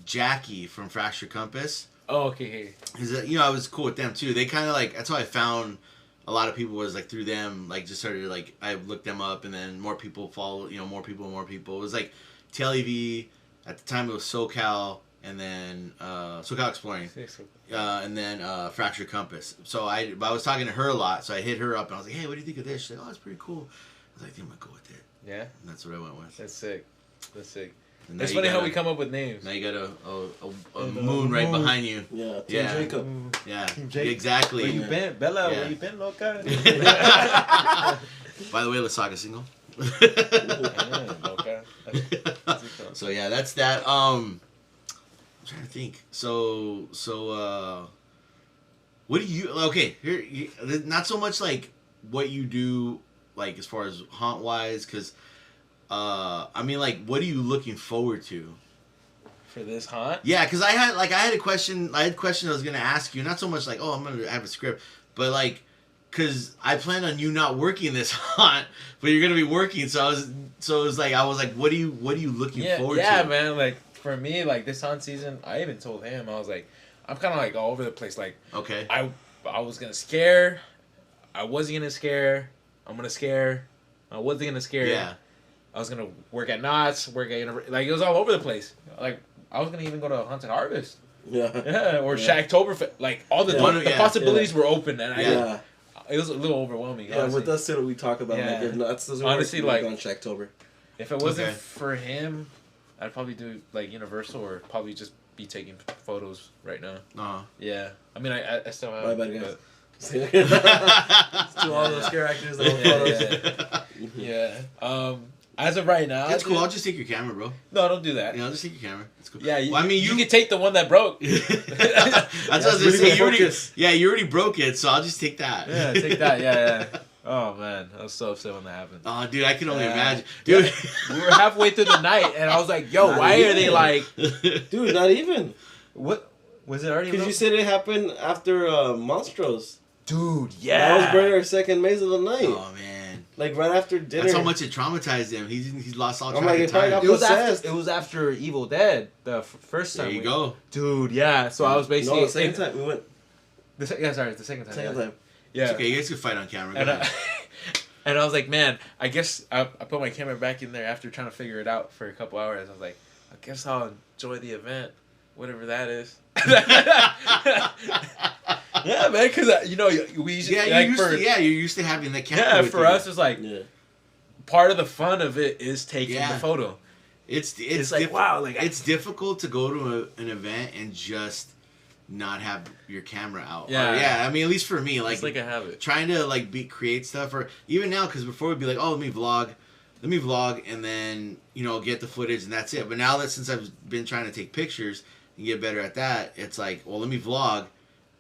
Speaker 2: Jackie from Fracture Compass.
Speaker 3: Oh, okay.
Speaker 2: Cause I was cool with them too. They kind of like that's how I found a lot of people, was like through them. Like just started like I looked them up, and then more people follow. More people. It was like TLEV at the time. It was SoCal, and then SoCal Exploring, and then Fracture Compass. So I was talking to her a lot. So I hit her up and I was like, hey, what do you think of this? She's like, oh, it's pretty cool. I was like, I think I'm gonna go with it.
Speaker 3: Yeah.
Speaker 2: And that's what I went with.
Speaker 3: That's sick.
Speaker 2: And
Speaker 3: It's
Speaker 2: now
Speaker 3: funny
Speaker 2: you
Speaker 3: how
Speaker 2: got
Speaker 3: we come up with names.
Speaker 2: Now you got a moon right behind you.
Speaker 4: yeah, Team
Speaker 2: Yeah.
Speaker 4: Jacob.
Speaker 2: Yeah,
Speaker 3: Jake,
Speaker 2: exactly.
Speaker 3: Where you been, Bella?
Speaker 2: Yeah.
Speaker 3: Where you been, loca?
Speaker 2: By the way, Lasaaga single.
Speaker 3: Yeah, loca.
Speaker 2: So yeah, that's that. I'm trying to think. So what do you? Okay, here. Not so much like what you do, like as far as haunt wise, because I mean, like, what are you looking forward to?
Speaker 3: For this haunt?
Speaker 2: Yeah, because I had a question. I had questions I was gonna ask you. Not so much like, oh, I'm gonna have a script, but like, because I plan on you not working this haunt, but you're gonna be working. So it was like, what are you looking forward to?
Speaker 3: Yeah, man. Like for me, like this haunt season, I even told him, I was like, I'm kind of like all over the place. Like,
Speaker 2: Okay.
Speaker 3: I was gonna scare. I wasn't gonna scare. I'm gonna scare. I wasn't gonna scare.
Speaker 2: Yeah.
Speaker 3: I was gonna work at Knott's, like it was all over the place. Like I was gonna even go to Haunted Harvest.
Speaker 4: Yeah.
Speaker 3: Yeah, or Shacktoberfest. Like all the possibilities were open, and
Speaker 4: Yeah.
Speaker 3: it was a little overwhelming.
Speaker 4: Yeah,
Speaker 3: honestly.
Speaker 4: with us too, we talk about
Speaker 3: Yeah.
Speaker 4: like if Nuts doesn't
Speaker 3: Honestly,
Speaker 4: work,
Speaker 3: like-
Speaker 4: on Shacktober.
Speaker 3: If it wasn't
Speaker 2: Okay.
Speaker 3: for him, I'd probably do like Universal, or probably just be taking photos right now. Yeah, I mean, I still have.
Speaker 4: My bad, guys.
Speaker 3: but-
Speaker 4: To all those scare actors that want photos.
Speaker 3: Yeah. As of right now,
Speaker 2: That's cool.
Speaker 3: dude-
Speaker 2: I'll just take your camera, bro.
Speaker 3: No, don't do that.
Speaker 2: Yeah, I'll just take your camera. It's cool.
Speaker 3: Yeah,
Speaker 2: Well, I mean,
Speaker 3: you can take the one that broke.
Speaker 2: That's what I was gonna
Speaker 4: really
Speaker 2: say.
Speaker 4: good focus.
Speaker 2: You already broke it, so I'll just take that.
Speaker 3: Yeah, take that. Yeah. Oh man, I was so upset when that happened.
Speaker 2: Oh, dude, I can only
Speaker 3: Yeah.
Speaker 2: imagine, dude.
Speaker 3: We were halfway through the night, and I was like, "Yo,
Speaker 4: Not
Speaker 3: why are
Speaker 4: even.
Speaker 3: they like?
Speaker 4: Dude, not even.
Speaker 3: What was it already?"
Speaker 4: Because you said it happened after Monstros.
Speaker 3: Dude,
Speaker 4: That
Speaker 3: yeah.
Speaker 4: was probably our second maze of the night.
Speaker 2: Oh man,
Speaker 4: Like right after dinner.
Speaker 2: that's how much it traumatized him. He's lost all
Speaker 4: I'm
Speaker 2: track
Speaker 4: like,
Speaker 2: of
Speaker 4: it probably
Speaker 2: time.
Speaker 4: got
Speaker 3: It was
Speaker 4: possessed.
Speaker 3: after Evil Dead, the first time.
Speaker 2: There you go.
Speaker 3: Dude, yeah. So I was
Speaker 4: No,
Speaker 3: basically
Speaker 4: the second time we went.
Speaker 3: The second time.
Speaker 4: Second time.
Speaker 3: Yeah.
Speaker 2: It's okay, you guys can fight on camera. Go
Speaker 3: And
Speaker 2: ahead.
Speaker 3: and I was like, man, I guess I put my camera back in there after trying to figure it out for a couple hours. I was like, I guess I'll enjoy the event, whatever that is. Yeah, man, because we usually
Speaker 2: you're used to having the camera.
Speaker 3: yeah,
Speaker 2: with
Speaker 3: for
Speaker 2: you.
Speaker 3: us it's like part of the fun of it is taking
Speaker 2: Yeah.
Speaker 3: the photo.
Speaker 2: It's
Speaker 3: like wow, like
Speaker 2: it's difficult to go to an event and just not have your camera out.
Speaker 3: Yeah.
Speaker 2: Or, yeah. I mean, at least for me, like
Speaker 3: it's like a habit.
Speaker 2: trying to like create stuff, or even now, because before we'd be like, oh, let me vlog, and then get the footage and that's it. But now that since I've been trying to take pictures and get better at that, it's like, well, let me vlog,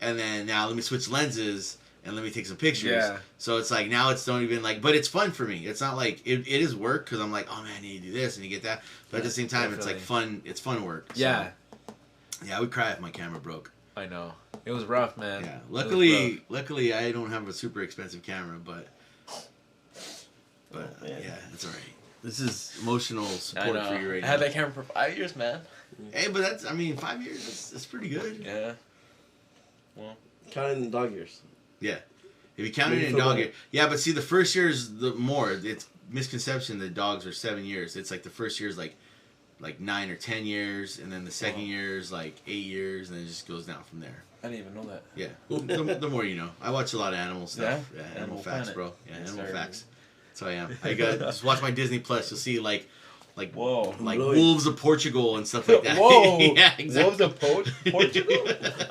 Speaker 2: and then now let me switch lenses and let me take some pictures.
Speaker 3: Yeah.
Speaker 2: So it's like now it's don't even like, but it's fun for me. It's not like it is work because I'm like, oh man, I need to do this and you get that. But at the same time, it's like fun. It's fun work. So,
Speaker 3: Yeah.
Speaker 2: Yeah, I would cry if my camera broke.
Speaker 3: I know. It was rough, man.
Speaker 2: Yeah. Luckily, I don't have a super expensive camera, but yeah, it's all right. This is emotional support for you right now.
Speaker 3: I had that camera for 5 years, man.
Speaker 2: Hey, but 5 years. That's pretty good.
Speaker 3: Yeah. Well,
Speaker 4: Counting the dog years.
Speaker 2: Yeah. If you count it in dog year. Yeah, but see, the first year is the more. It's misconception that dogs are 7 years. It's like the first year is like 9 or 10 years, and then the second year is like 8 years, and then it just goes down from there.
Speaker 3: I didn't even know that.
Speaker 2: Yeah. The more you know. I watch a lot of animal stuff. Yeah, animal facts,
Speaker 3: Planet.
Speaker 2: bro. Yeah,
Speaker 3: Yes,
Speaker 2: animal
Speaker 3: sir.
Speaker 2: facts. That's how I am. I got just watch my Disney Plus. You'll see like
Speaker 3: Whoa.
Speaker 2: like
Speaker 4: Really?
Speaker 2: wolves of Portugal and stuff like that.
Speaker 3: Whoa.
Speaker 2: Yeah, exactly.
Speaker 3: Wolves of Portugal?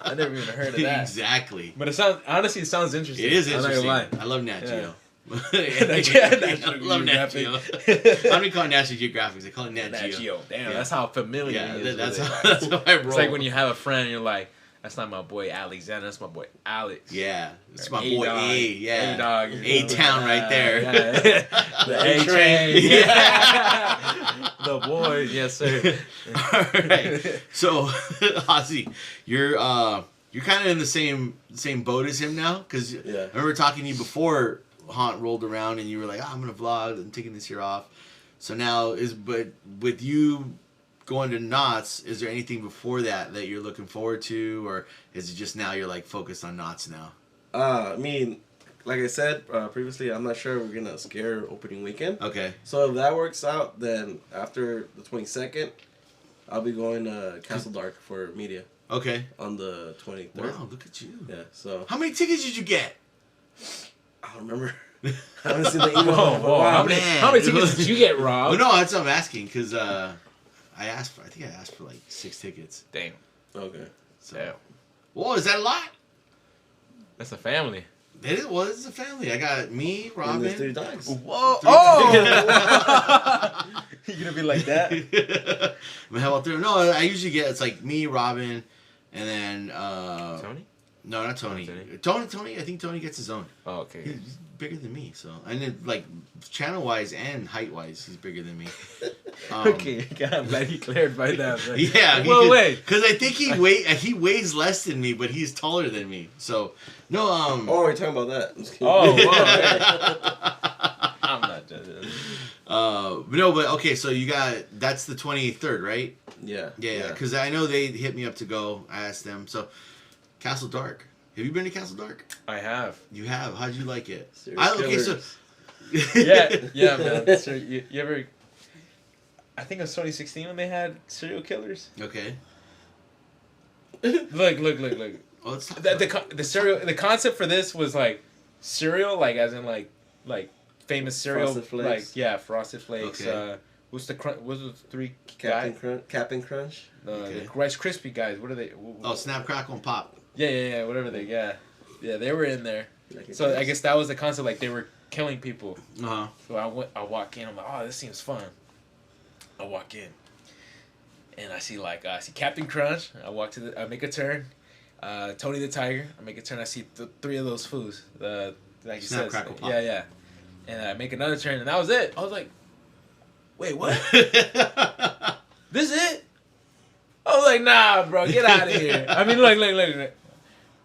Speaker 3: I never even heard of that.
Speaker 2: Exactly.
Speaker 3: But it sounds interesting.
Speaker 2: It is
Speaker 3: I'm not
Speaker 2: interesting.
Speaker 3: gonna lie.
Speaker 2: I love Nat Geo.
Speaker 3: National
Speaker 2: I love Nat Geo.
Speaker 3: Geographic.
Speaker 2: I don't even call it National Geographic. I call it Nat
Speaker 3: Nat
Speaker 2: Geo.
Speaker 3: Geo. Damn,
Speaker 2: Yeah.
Speaker 3: that's how familiar
Speaker 2: Yeah,
Speaker 3: he is.
Speaker 2: that's
Speaker 3: with
Speaker 2: how,
Speaker 3: it.
Speaker 2: that's how I roll.
Speaker 3: It's like when you have a friend and you're like, that's not my boy Alexander, that's my boy Alex.
Speaker 2: Yeah, it's
Speaker 3: Or
Speaker 2: my boy
Speaker 3: A-Dog.
Speaker 2: A. Yeah,
Speaker 3: A-Dog.
Speaker 2: A-Town right there.
Speaker 3: Yeah. The A-Train. Yeah. The boys, yes sir.
Speaker 2: All right. So, Ozzy, you're kind of in the same boat as him now, because I remember talking to you before Haunt rolled around, and you were like, "Oh, I'm gonna vlog. I'm taking this year off." So now but with you going to Knott's, is there anything before that you're looking forward to, or is it just now you're like focused on Knott's now?
Speaker 4: I mean, like I said previously, I'm not sure we're gonna scare opening weekend.
Speaker 2: Okay.
Speaker 4: So if that works out, then after the 22nd, I'll be going to Castle Dark for media
Speaker 2: Okay.
Speaker 4: on the 23rd.
Speaker 2: Wow, look at you.
Speaker 4: Yeah. So
Speaker 2: How many tickets did you get?
Speaker 4: I don't remember. I haven't seen the email.
Speaker 3: Whoa, whoa.
Speaker 2: Wow,
Speaker 3: How
Speaker 2: man.
Speaker 3: many tickets did you get, Rob?
Speaker 2: Well, no, that's what I'm asking, because I think I asked for like 6 tickets.
Speaker 3: Damn.
Speaker 4: Okay.
Speaker 2: So.
Speaker 3: Damn.
Speaker 2: Whoa, is that a lot?
Speaker 3: That's a family.
Speaker 2: It was a family. I got me,
Speaker 4: And
Speaker 2: Robin.
Speaker 4: there's 3 dogs.
Speaker 3: Whoa. Oh! You gonna be like that?
Speaker 2: How about no, I usually get, it's like me, Robin, and then
Speaker 3: Tony?
Speaker 2: No, not Tony.
Speaker 3: Tony?
Speaker 2: Tony. I think Tony gets his own.
Speaker 3: Oh, okay.
Speaker 2: He's bigger than me, so and then like channel wise and height wise, he's bigger than me.
Speaker 3: Okay, God, I'm glad he clarified that. Man.
Speaker 2: Yeah.
Speaker 3: Well, wait.
Speaker 2: Because I think he weighs less than me, but he's taller than me. So no.
Speaker 4: Oh, we're talking about that. I'm just kidding.
Speaker 3: Oh, wow. I'm not judging.
Speaker 2: But no, but okay. So you got that's the 23rd, right?
Speaker 4: Yeah.
Speaker 2: Yeah. Because I know they hit me up to go. I asked them. So Castle Dark. Have you been to Castle Dark?
Speaker 3: I have.
Speaker 2: You have. How'd you like it?
Speaker 4: Okay,
Speaker 2: so.
Speaker 3: Yeah, man. So you ever? I think it was 2016 when they had serial killers.
Speaker 2: Okay.
Speaker 3: Look.
Speaker 2: Oh, let's talk
Speaker 3: The concept for this was like cereal, like as in like famous cereal,
Speaker 4: Frosted Flakes.
Speaker 3: like Frosted Flakes.
Speaker 2: Okay.
Speaker 3: What's the 3
Speaker 4: Captain
Speaker 3: guys?
Speaker 4: Crunch. Captain Crunch.
Speaker 2: Okay.
Speaker 3: The Rice Krispie guys. What are they?
Speaker 2: Oh, Snap, Crackle, and Pop.
Speaker 3: Yeah. Whatever they. Yeah, they were in there. So I guess that was the concept. Like they were killing people.
Speaker 2: Uh huh.
Speaker 3: So I walk in. I'm like, oh, this seems fun. I walk in, and I see Captain Crunch. I make a turn. Tony the Tiger. I make a turn. I see 3 of those fools. Like you
Speaker 2: Snap,
Speaker 3: said.
Speaker 2: Crackle, Pop.
Speaker 3: Yeah. And I make another turn, and that was it. I was like, wait, what? This it? I was like, nah, bro, get out of here. I mean, look.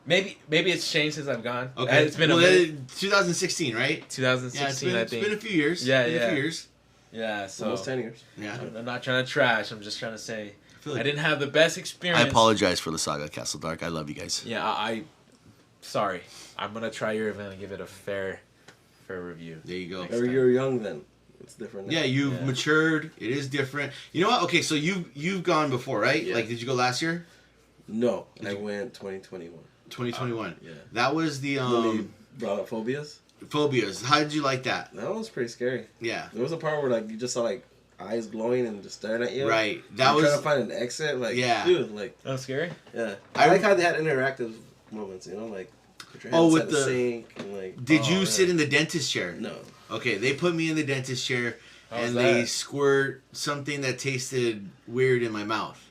Speaker 3: Maybe it's changed since I've gone.
Speaker 2: Okay.
Speaker 3: It's been a minute.
Speaker 2: 2016 I
Speaker 3: 2016, I think.
Speaker 2: It's been a few years.
Speaker 3: Yeah,
Speaker 2: Been
Speaker 3: yeah.
Speaker 2: a few years.
Speaker 3: Yeah, so
Speaker 4: Almost 10 years.
Speaker 2: Yeah.
Speaker 3: I'm not trying to trash. I'm just trying to say
Speaker 2: feel like-
Speaker 3: I didn't have the best experience.
Speaker 2: I apologize for Lasaaga Castle Dark. I love you guys.
Speaker 3: Yeah, I sorry. I'm gonna try your event and give it a fair review.
Speaker 2: There you go.
Speaker 4: Or you're young then. It's different now.
Speaker 2: Yeah, you've matured. It is different. You know what? Okay, so you've gone before, right?
Speaker 4: Yeah.
Speaker 2: Like, did you go last year?
Speaker 4: No, I went 2021.
Speaker 2: 2021.
Speaker 4: Yeah.
Speaker 2: That was the
Speaker 4: When they brought up phobias.
Speaker 2: phobias. How did you like that?
Speaker 4: That was pretty scary.
Speaker 2: Yeah.
Speaker 4: There was a part where like you just saw like eyes glowing and just staring at you.
Speaker 2: Right. That
Speaker 4: You're
Speaker 2: was
Speaker 4: trying to find an exit. Like,
Speaker 2: Yeah.
Speaker 4: dude, like,
Speaker 3: That was scary.
Speaker 4: yeah. I like how they had interactive moments. You know, like put your
Speaker 2: Oh,
Speaker 4: hands
Speaker 2: with
Speaker 4: at
Speaker 2: the
Speaker 4: sink and like.
Speaker 2: Did
Speaker 4: oh,
Speaker 2: you
Speaker 4: yeah.
Speaker 2: sit in the dentist chair?
Speaker 4: No.
Speaker 2: Okay, they put me in the dentist chair
Speaker 3: How's
Speaker 2: and they
Speaker 3: that?
Speaker 2: squirt something that tasted weird in my mouth.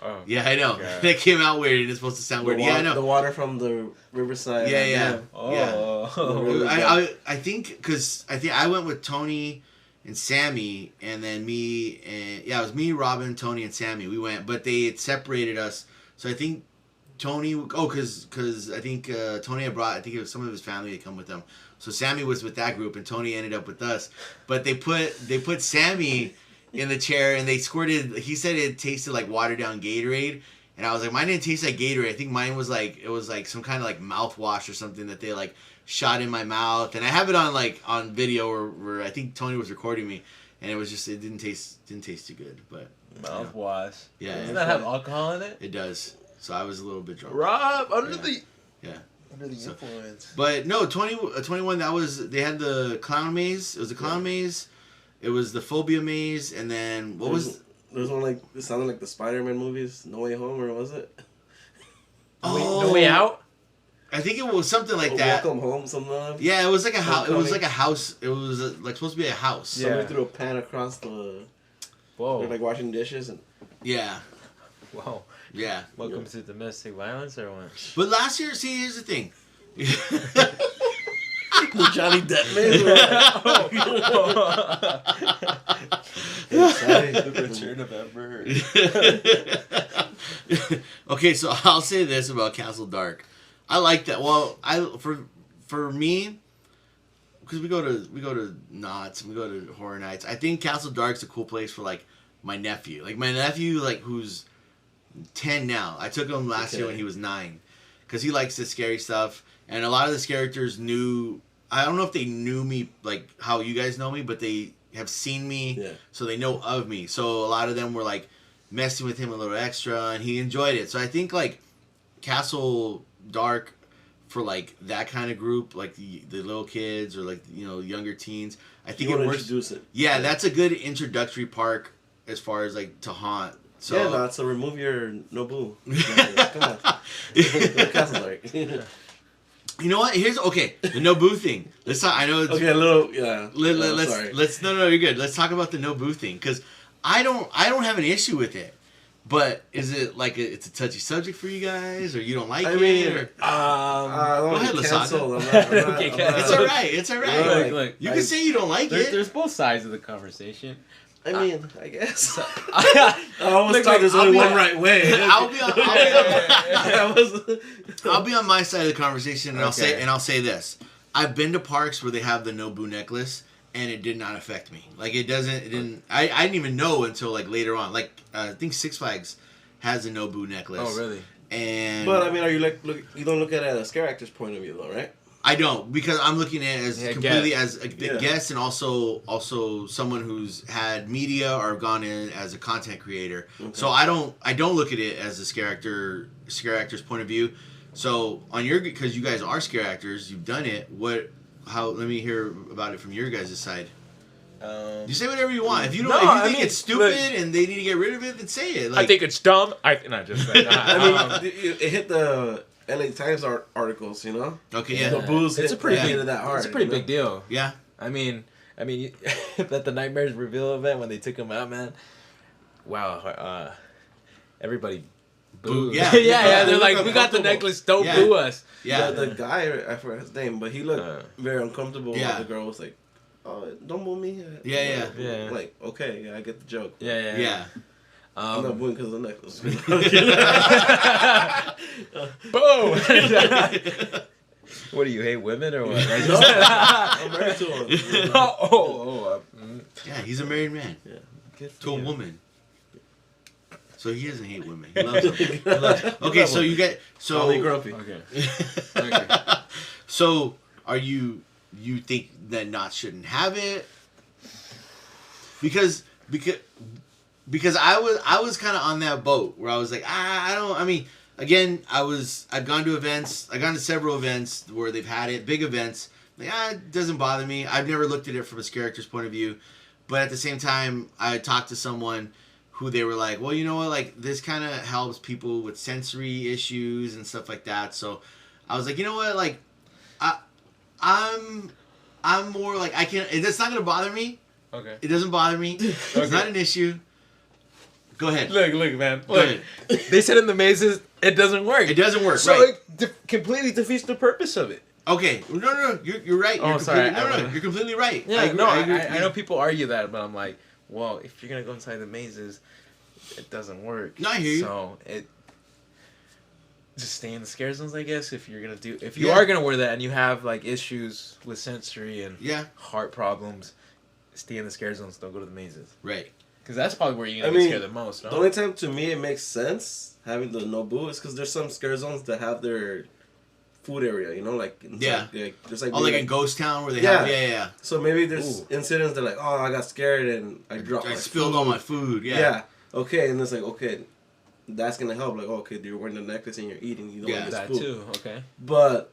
Speaker 3: Oh.
Speaker 2: Yeah, I know.
Speaker 3: God.
Speaker 2: That came out weird and it's supposed to sound weird. Yeah, I know.
Speaker 4: The water from the riverside.
Speaker 2: Yeah, yeah.
Speaker 3: Oh.
Speaker 2: I think because I went with Tony and Sammy, and then me and it was me, Robin, Tony, and Sammy. We went, but they had separated us. So I think Tony. Oh, because I think Tony had brought. I think it was some of his family had come with them. So Sammy was with that group, and Tony ended up with us. But they put Sammy in the chair, and they squirted. He said it tasted like watered down Gatorade. And I was like, mine didn't taste like Gatorade. I think mine was like, it was like some kind of like mouthwash or something that they like shot in my mouth. And I have it on video where I think Tony was recording me, and it was just, it didn't taste too good. But
Speaker 3: Mouthwash.
Speaker 2: Yeah,
Speaker 3: Doesn't
Speaker 2: yeah.
Speaker 3: that have alcohol in it?
Speaker 2: It does. So I was a little bit drunk.
Speaker 3: Rob, under
Speaker 2: Yeah.
Speaker 3: the
Speaker 2: So-
Speaker 3: influence.
Speaker 2: But no, 21. That was, they had the clown maze. It was the clown maze. It was the phobia maze, and then what was?
Speaker 4: There's one like it sounded like the Spider-Man movies, No Way Home, or was it?
Speaker 3: No Way Out.
Speaker 2: I think it was something like that.
Speaker 4: Welcome Home, something like that.
Speaker 2: Yeah, it was like a house. It was
Speaker 4: Homecoming.
Speaker 2: like a house. It was like supposed to be a house.
Speaker 3: Yeah.
Speaker 4: Somebody threw a pan across the.
Speaker 3: Whoa.
Speaker 4: They're like washing dishes and.
Speaker 2: Yeah.
Speaker 3: Whoa.
Speaker 2: Yeah.
Speaker 3: Welcome to domestic violence or what?
Speaker 2: But last year, see, here's the thing.
Speaker 4: The Johnny Depp
Speaker 3: The return of Amber Heard.
Speaker 2: Okay, so I'll say this about Castle Dark. I like that. Well, for me, because we go to Knott's and we go to Horror Nights. I think Castle Dark's a cool place for like my nephew. Like my nephew, like who's 10 now. I took him last year when he was 9, because he likes the scary stuff. And a lot of the characters knew. I don't know if they knew me like how you guys know me, but they have seen me, so they know of me. So a lot of them were like messing with him a little extra, and he enjoyed it. So I think like Castle Dark for like that kind of group, like the little kids or like younger teens. I think it works.
Speaker 4: Introduce it.
Speaker 2: Yeah, that's a good introductory park as far as like to haunt. So
Speaker 4: yeah, no, so remove your Nobu. Come on. Castle Dark.
Speaker 2: You know what? Here's the Nobu thing. Let's talk. I know it's
Speaker 4: Okay, a little yeah.
Speaker 2: let's no, you're good. Let's talk about the Nobu thing, because I don't have an issue with it. But is it like it's a touchy subject for you guys, or you don't like it? Or?
Speaker 4: Go
Speaker 2: ahead, Lasaaga. It's all right.
Speaker 3: Look,
Speaker 2: You can say you don't like it.
Speaker 3: There's both sides of the conversation.
Speaker 4: I mean, I guess.
Speaker 3: I
Speaker 4: I always thought there's only one right way.
Speaker 2: I'll be on my side of the conversation, and I'll say this: I've been to parks where they have the Nobu necklace, and it did not affect me. Like it didn't. I didn't even know until like later on. Like I think Six Flags has a Nobu necklace.
Speaker 3: Oh really?
Speaker 4: But I mean, are you you don't look at it as a scare actor's point of view though, right?
Speaker 2: I don't, because I'm looking at it as completely as a guest, and also someone who's had media or gone in as a content creator. Okay. So I don't look at it as a scare actor's point of view. So because you guys are scare actors, you've done it. Let me hear about it from your guys' side. You say whatever you want. If you think it's stupid and they need to get rid of it, then say it.
Speaker 3: I think it's dumb. I mean,
Speaker 4: it hit the LA Times articles, you know.
Speaker 2: Okay, yeah.
Speaker 4: The booze.
Speaker 3: It's a pretty
Speaker 4: big
Speaker 3: deal.
Speaker 2: Yeah.
Speaker 3: I mean, at the Nightmares reveal event when they took him out, man. Wow. Everybody booed.
Speaker 2: Yeah.
Speaker 3: yeah. They're like, we got the necklace. Don't boo us.
Speaker 4: Yeah. The guy, I forgot his name, but he looked very uncomfortable. Yeah. The girl was like, "Oh, don't boo me."
Speaker 2: Yeah.
Speaker 4: Like, okay, I get the joke.
Speaker 2: Yeah.
Speaker 4: I'm not booing because of the necklace.
Speaker 3: Boom! What do you hate women or what?
Speaker 4: No, I'm married to one.
Speaker 2: Yeah, he's a married man.
Speaker 4: Yeah.
Speaker 2: To a woman. So he doesn't hate women. He loves them. He loves them. Okay, so you get
Speaker 4: Probably grumpy.
Speaker 3: Okay.
Speaker 2: So are you think that knots shouldn't have it? Because I was kind of on that boat where I was like, I don't. I mean, again, I've gone to events. I've gone to several events where they've had it, big events. Like, it doesn't bother me. I've never looked at it from a character's point of view, but at the same time, I talked to someone who they were like, well, you know what, like this kind of helps people with sensory issues and stuff like that. So I was like, you know what, like I'm more like I can't. It's not gonna bother me.
Speaker 3: Okay.
Speaker 2: It doesn't bother me. It's not an issue. Go ahead.
Speaker 3: Look, man.
Speaker 2: Go ahead.
Speaker 3: They said in the mazes it doesn't work.
Speaker 2: It doesn't work.
Speaker 3: So
Speaker 2: right.
Speaker 3: it completely defeats the purpose of it.
Speaker 2: Okay. No. You're right.
Speaker 3: Oh, sorry.
Speaker 2: You're completely right.
Speaker 3: Yeah.
Speaker 2: I agree.
Speaker 3: I know people argue that, but I'm like, well, if you're gonna go inside the mazes, it doesn't work.
Speaker 2: No, I hear you.
Speaker 3: So it just stay in the scare zones, I guess. If you are gonna wear that and you have like issues with sensory and heart problems, stay in the scare zones. Don't go to the mazes.
Speaker 2: Right.
Speaker 3: Because that's probably where you're gonna get scared the most. No?
Speaker 4: The only time to me it makes sense having the Nobu is because there's some scare zones that have their food area, you know, like there's like
Speaker 2: like in Ghost Town where they have
Speaker 4: So maybe there's incidents that like, oh, I got scared and I dropped.
Speaker 2: I spilled all my food.
Speaker 4: Yeah. Okay, and it's like, okay, that's gonna help. Like, okay, you're wearing the necklace and you're eating. You don't want to
Speaker 3: that
Speaker 4: spook.
Speaker 3: too. Okay.
Speaker 4: But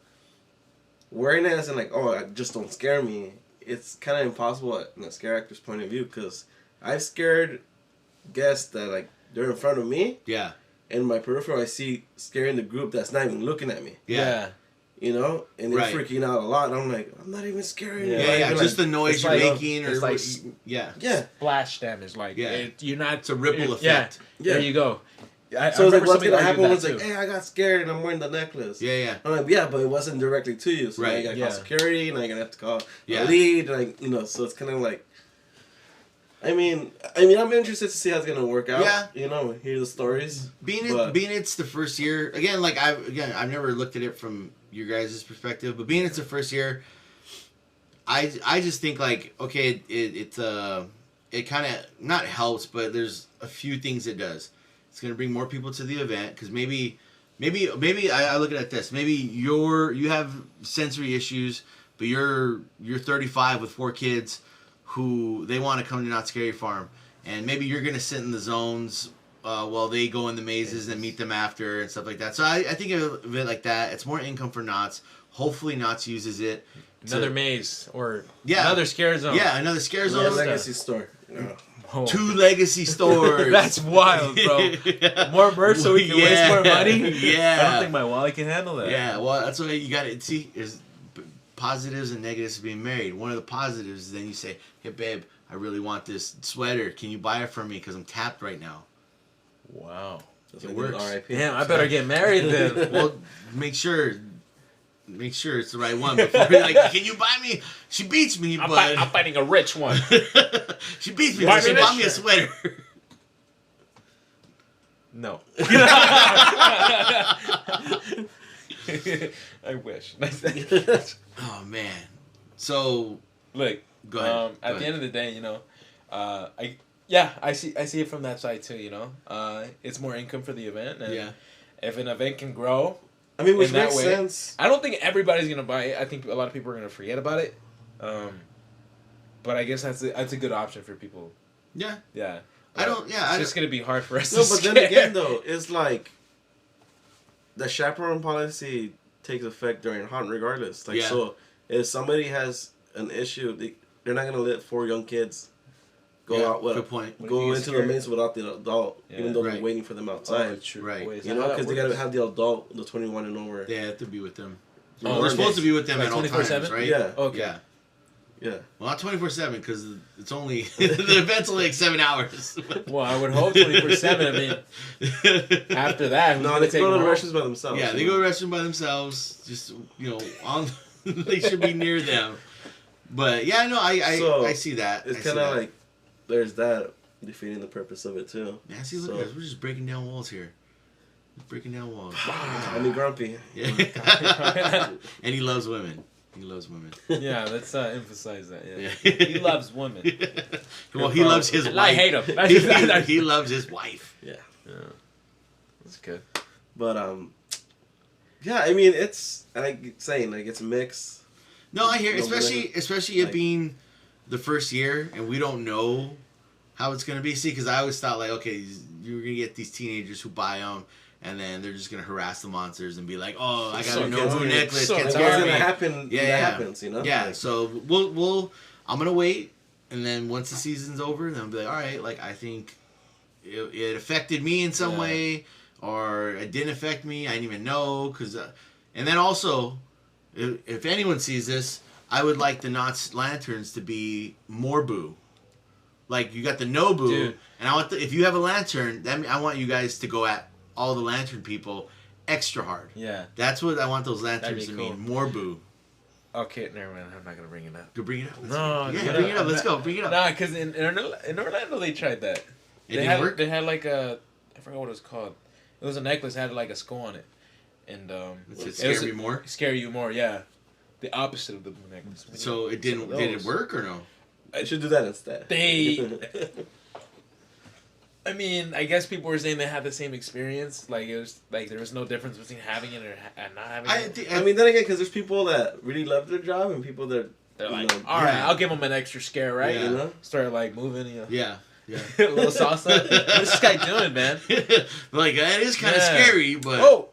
Speaker 4: wearing it as in like, oh, I just don't scare me. It's kind of impossible in a scare actor's point of view because I've scared guests that like they're in front of me.
Speaker 2: Yeah.
Speaker 4: And my peripheral, I see scaring the group that's not even looking at me.
Speaker 3: Yeah.
Speaker 4: You know, and they're freaking out a lot. And I'm like, I'm not even scaring you.
Speaker 2: Yeah. Just the noise you're making, or
Speaker 3: like splash damage. Like you're not.
Speaker 2: It's a ripple effect.
Speaker 4: Yeah.
Speaker 3: There you go.
Speaker 4: So it's like what's gonna happen was like, hey, I got scared and I'm wearing the necklace.
Speaker 2: Yeah.
Speaker 4: I'm like, yeah, but it wasn't directly to you. So now you gotta call security, and now you're gonna have to call a lead, like, you know. So it's kind of like. I mean, I'm interested to see how it's gonna work out. Yeah. You know, hear the stories. Being
Speaker 2: it's the first year again. Like I've never looked at it from your guys' perspective, but being it's the first year, I just think like, okay, it kind of not helps, but there's a few things it does. It's gonna bring more people to the event because maybe I look at it this. Maybe you have sensory issues, but you're 35 with 4 kids. Who they want to come to Not Scary Farm, and maybe you're gonna sit in the zones while they go in the mazes and meet them after and stuff like that. So I think of it like that. It's more income for Knott's. Hopefully Knott's uses it.
Speaker 3: Another maze or another scare zone.
Speaker 2: Yeah, another scare zone.
Speaker 4: Yeah, legacy store.
Speaker 2: Oh. 2 legacy stores.
Speaker 3: That's wild, bro. More merch so we can waste more money.
Speaker 2: Yeah,
Speaker 3: I don't think my wallet can handle that.
Speaker 2: Yeah, well, that's what you got to see. Is positives and negatives of being married. One of the positives is then you say, hey babe, I really want this sweater. Can you buy it for me? Because I'm tapped right now.
Speaker 3: Wow.
Speaker 2: It works.
Speaker 3: Damn, I better get married then.
Speaker 2: Well, make sure it's the right one before you're like, can you buy me? She beats me, but
Speaker 3: I'm finding a rich one.
Speaker 2: She beats me, but she bought me a sweater.
Speaker 3: No. I wish.
Speaker 2: Oh man. So
Speaker 3: look,
Speaker 2: go ahead.
Speaker 3: At the end of the day, you know, I see it from that side too. You know, it's more income for the event, and if an event can grow,
Speaker 4: I mean, which makes sense.
Speaker 3: I don't think everybody's gonna buy it. I think a lot of people are gonna forget about it. But I guess that's a good option for people.
Speaker 2: Yeah.
Speaker 3: Yeah.
Speaker 2: It's
Speaker 3: just gonna be hard for us.
Speaker 4: No, but then again, though, it's like the chaperone policy takes effect during haunt regardless. Like, so if somebody has an issue, they're not gonna let 4 young kids go out with go into the maze without the adult, even though they're waiting for them outside.
Speaker 3: Oh, true.
Speaker 2: Right.
Speaker 4: You know, because they gotta have the adult, the 21 and over.
Speaker 2: They have to be with them. They're supposed to be with them at all times, right?
Speaker 4: Yeah.
Speaker 3: Okay.
Speaker 2: Yeah.
Speaker 4: Yeah.
Speaker 2: Well, not 24/7 because it's only the event's only like 7 hours.
Speaker 3: Well, I would hope 24/7. I mean, after that,
Speaker 4: no, they go to the restrooms by themselves.
Speaker 2: Yeah, they go to the restroom by themselves. Just they should be near them. But yeah, no, I see that.
Speaker 4: It's kind of like there's that defeating the purpose of it too.
Speaker 2: Yeah, see, look at us. We're just breaking down walls here. Breaking down walls.
Speaker 4: I mean, grumpy.
Speaker 2: Yeah. And he loves women. He loves women.
Speaker 3: Yeah, let's emphasize that. Yeah. He loves women.
Speaker 2: Well, he loves his wife.
Speaker 3: I hate him.
Speaker 2: He loves his wife.
Speaker 4: Yeah.
Speaker 3: good.
Speaker 4: But yeah, I mean it's it's a mix.
Speaker 2: No, I hear, especially it
Speaker 4: like,
Speaker 2: being the first year and we don't know how it's gonna be. See, because I always thought like, okay, you're gonna get these teenagers who buy them, and then they're just gonna harass the monsters and be like, oh, I got a Nobu necklace, can't scare me.
Speaker 4: Gonna happen.
Speaker 2: Yeah,
Speaker 4: that happens, you know.
Speaker 2: Yeah,
Speaker 4: like,
Speaker 2: so we'll I'm gonna wait, and then once the season's over, then I'll be like, all right, like I think it affected me in some way, or it didn't affect me. I didn't even know, and then also, if anyone sees this, I would like the Knots lanterns to be more boo. Like you got the Nobu,
Speaker 3: Dude.
Speaker 2: and I want if you have a lantern, I want you guys to go at all the lantern people extra hard.
Speaker 3: Yeah.
Speaker 2: That's what I want those lanterns to
Speaker 3: cool.
Speaker 2: mean. More boo.
Speaker 3: Okay, never mind. I'm not gonna bring it up.
Speaker 2: Go bring it up.
Speaker 3: No,
Speaker 2: bring it up. Let's go. Bring it up.
Speaker 3: Nah, because in Orlando they tried that.
Speaker 2: It didn't work?
Speaker 3: They had like I forgot what it was called. It was a necklace that had like a skull on it, and
Speaker 2: It scare me more.
Speaker 3: Scare you more, yeah. The opposite of the blue necklace.
Speaker 2: So it didn't. Did it work or no?
Speaker 4: I should do that instead.
Speaker 3: I mean, I guess people were saying they had the same experience. Like it was like there was no difference between having it and not having it.
Speaker 4: I mean, then again, because there's people that really love their job and people that
Speaker 3: They're like, all right, I'll give them an extra scare, right?
Speaker 2: Yeah.
Speaker 4: You know?
Speaker 3: Start like moving, you know.
Speaker 2: Yeah. Yeah.
Speaker 3: A little salsa. What's this guy doing, man?
Speaker 2: Like that is kind of scary, but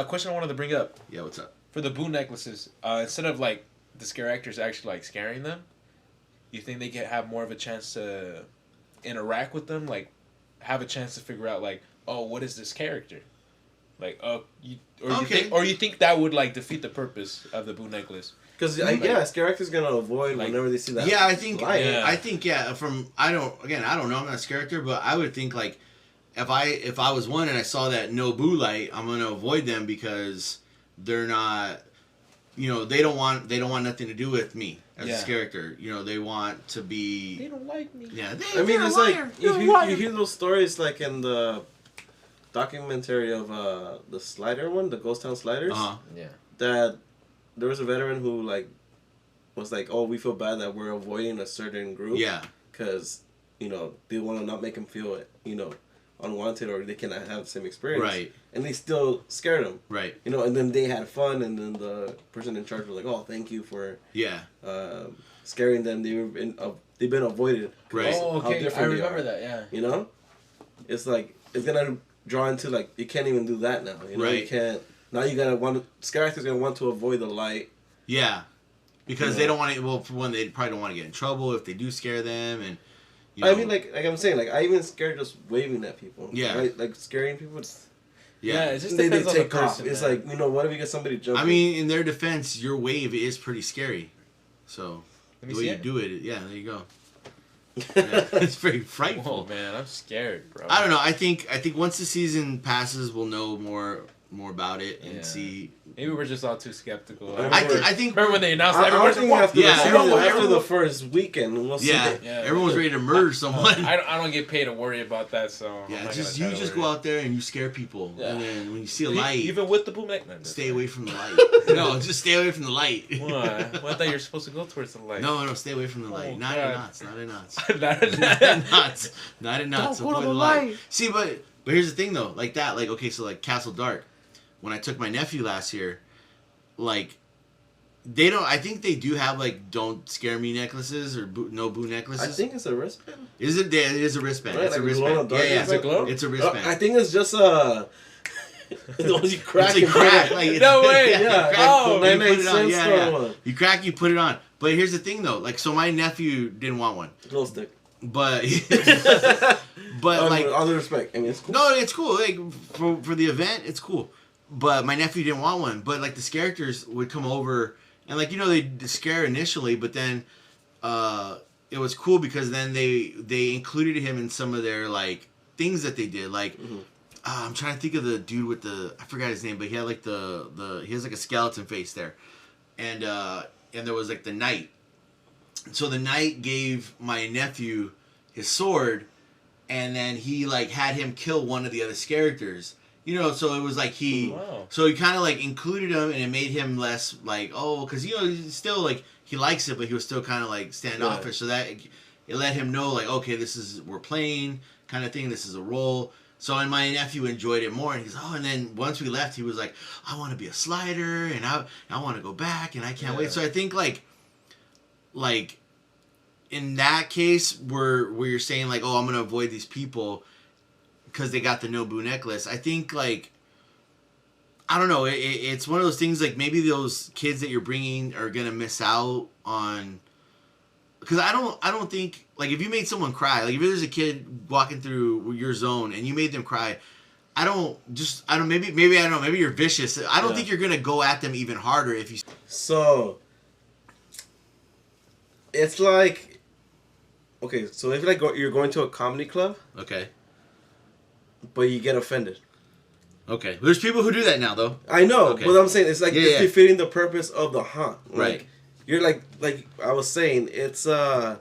Speaker 3: Question I wanted to bring up
Speaker 2: yeah. What's up?
Speaker 3: for the boo necklaces. Instead of like the scare actors actually like scaring them, you think they could have more of a chance to interact with them, like have a chance to figure out like, oh, what is this character? Like, you think that would like defeat the purpose of the boo necklace?
Speaker 4: Because scare actors gonna avoid whenever they see that.
Speaker 2: Yeah, I think.
Speaker 4: light.
Speaker 2: I think From I don't know. I'm not a scare actor, but I would think like if I was one and I saw that no boo light, I'm gonna avoid them because they're not. You know, they don't want nothing to do with me as a character. You know, they want to be.
Speaker 3: They don't like me.
Speaker 2: Yeah,
Speaker 4: I mean, it's like you hear those stories like in the documentary of the Slider one, the Ghost Town Sliders.
Speaker 3: Yeah.
Speaker 4: That there was a veteran who like was like, oh, we feel bad that we're avoiding a certain group.
Speaker 2: Yeah.
Speaker 4: Because they want to not make them feel unwanted or they cannot have the same experience.
Speaker 2: Right.
Speaker 4: And they still scared them.
Speaker 2: Right.
Speaker 4: And then they had fun, and then the person in charge was like, "Oh, thank you for scaring them. They've been avoided."
Speaker 2: Right.
Speaker 3: Oh, okay. I remember that. Yeah.
Speaker 4: It's like it's gonna draw into like you can't even do that now.
Speaker 2: Right.
Speaker 4: You can't. Now you gotta scare actors gonna want to avoid the light.
Speaker 2: Yeah. Because they don't want to. Well, for one, they probably don't want to get in trouble if they do scare them, and.
Speaker 4: I mean, like I'm saying, like I even scared just waving at people.
Speaker 2: Yeah.
Speaker 4: Right? Like scaring people.
Speaker 3: Yeah, it just
Speaker 4: they
Speaker 3: depends on the
Speaker 4: take off.
Speaker 3: person,
Speaker 4: It's
Speaker 3: man.
Speaker 4: like, what if you get somebody jumping?
Speaker 2: I mean, in their defense, your wave is pretty scary. So
Speaker 3: Let me
Speaker 2: the way
Speaker 3: see
Speaker 2: you
Speaker 3: it.
Speaker 2: do it, yeah, there you go. Yeah, it's very frightful.
Speaker 3: Oh man, I'm scared, bro.
Speaker 2: I don't know. I think once the season passes, we'll know more about it and see.
Speaker 3: Maybe we're just all too skeptical.
Speaker 2: I think.
Speaker 3: Remember when they announced
Speaker 4: I
Speaker 3: everyone's
Speaker 4: think
Speaker 3: like,
Speaker 4: after the first weekend, we'll see.
Speaker 2: Yeah, everyone's ready to murder someone.
Speaker 3: I don't get paid to worry about that, so
Speaker 2: Yeah,
Speaker 3: I'm not
Speaker 2: just
Speaker 3: gonna
Speaker 2: you
Speaker 3: try to
Speaker 2: just
Speaker 3: worry.
Speaker 2: go out there and you scare people, and then when you see a light,
Speaker 3: even with the boom neck,
Speaker 2: stay away from the light. No, just stay away from the light.
Speaker 3: Why? Well, I thought you were supposed to go towards the light.
Speaker 2: No, stay away from the light.
Speaker 3: Oh,
Speaker 2: Not
Speaker 3: God.
Speaker 2: in knots. Not in knots.
Speaker 3: Not in
Speaker 2: Not in knots. Not in knots.
Speaker 3: Don't go to
Speaker 2: Avoid
Speaker 3: the
Speaker 2: the light.
Speaker 3: light.
Speaker 2: See, but here's the thing though. Like that. Like okay, so like Castle Dark. When I took my nephew last year, like they don't. I think they do have like don't scare me necklaces or no boo necklaces.
Speaker 4: I think it's a wristband.
Speaker 2: Is it? Yeah, it is a wristband.
Speaker 4: Right,
Speaker 2: It's
Speaker 4: like
Speaker 2: a wristband.
Speaker 4: glow-in-the-dark
Speaker 2: Yeah,
Speaker 3: It's a glow?
Speaker 2: It's a wristband.
Speaker 4: I think it's just the ones you crack.
Speaker 2: It's like crack. Like it's,
Speaker 3: No way.
Speaker 2: Yeah,
Speaker 4: Yeah,
Speaker 2: you crack,
Speaker 3: oh,
Speaker 2: you
Speaker 4: 99
Speaker 2: put it on.
Speaker 4: cents
Speaker 2: Yeah,
Speaker 4: for
Speaker 2: yeah.
Speaker 4: one.
Speaker 2: You crack, you put it on. But here's the thing though. Like so, my nephew didn't want one.
Speaker 4: Glow stick.
Speaker 2: But like
Speaker 4: all due respect, I mean it's cool.
Speaker 2: no, it's cool. Like for the event, it's cool. But my nephew didn't want one. But like the characters would come over and like they'd scare initially, but then it was cool because then they included him in some of their like things that they did. Like I'm trying to think of the dude with I forgot his name, but he had like he has like a skeleton face there, and there was like the knight. So the knight gave my nephew his sword, and then he like had him kill one of the other characters. So it was like so he kind of like included him, and it made him less like because he's still like he likes it, but he was still kind of like standoffish. So that it let him know like okay, we're playing kind of thing. This is a role. So, and my nephew enjoyed it more, and he's and then once we left, he was like, I want to be a slider, and I want to go back, and I can't wait. So I think like in that case, where you're saying like, oh, I'm gonna avoid these people because they got the Nobu necklace. I think like, I don't know, it's one of those things like maybe those kids that you're bringing are gonna miss out on. Because I don't think, like, if you made someone cry, like, if there's a kid walking through your zone and you made them cry, maybe you're vicious. I don't think you're going to go at them even harder if you...
Speaker 4: So, it's like, okay, so if like you're going to a comedy club.
Speaker 2: Okay.
Speaker 4: But you get offended.
Speaker 2: Okay. There's people who do that now, though.
Speaker 4: I know, but I'm saying it's like it's defeating the purpose of the hunt. Like,
Speaker 2: right.
Speaker 4: You're like I was saying, it's fair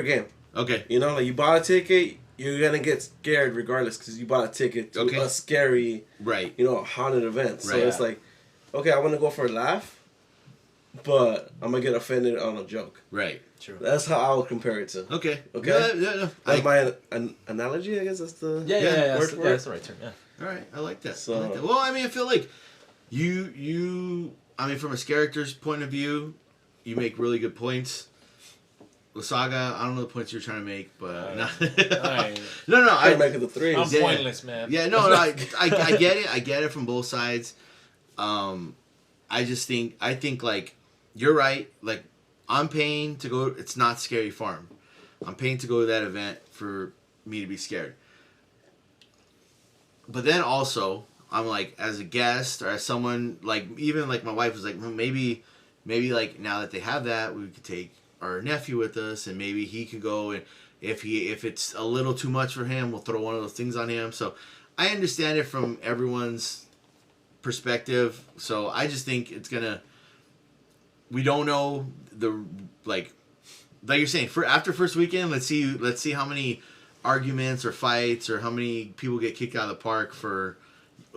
Speaker 4: game.
Speaker 2: Okay.
Speaker 4: You know, like you bought a ticket, you're gonna get scared regardless because you bought a ticket to a scary,
Speaker 2: right?
Speaker 4: You know, haunted event. So
Speaker 2: right.
Speaker 4: It's like, okay, I want to go for a laugh, but I'm gonna get offended on a joke.
Speaker 2: Right.
Speaker 3: True.
Speaker 4: That's how I would compare it to.
Speaker 2: Okay.
Speaker 4: Okay.
Speaker 2: Yeah.
Speaker 4: That's my analogy. I guess that's the
Speaker 3: word for it. That's the right term. Yeah.
Speaker 2: All right. I like that.
Speaker 4: So,
Speaker 2: well, I mean, I feel like you. I mean, from a character's point of view, you make really good points. Lasaaga, I don't know the points you're trying to make, but no,
Speaker 4: I'm making the three.
Speaker 3: I'm pointless, man.
Speaker 2: Yeah, no, I get it. I get it from both sides. I think like you're right. Like I'm paying to go. It's not Scary Farm. I'm paying to go to that event for me to be scared. But then also, I'm like, as a guest or as someone, like, even like my wife was like, well, maybe like now that they have that, we could take our nephew with us and maybe he could go, and if it's a little too much for him, we'll throw one of those things on him. So I understand it from everyone's perspective. So I just think we don't know like you're saying, after first weekend, let's see how many arguments or fights or how many people get kicked out of the park for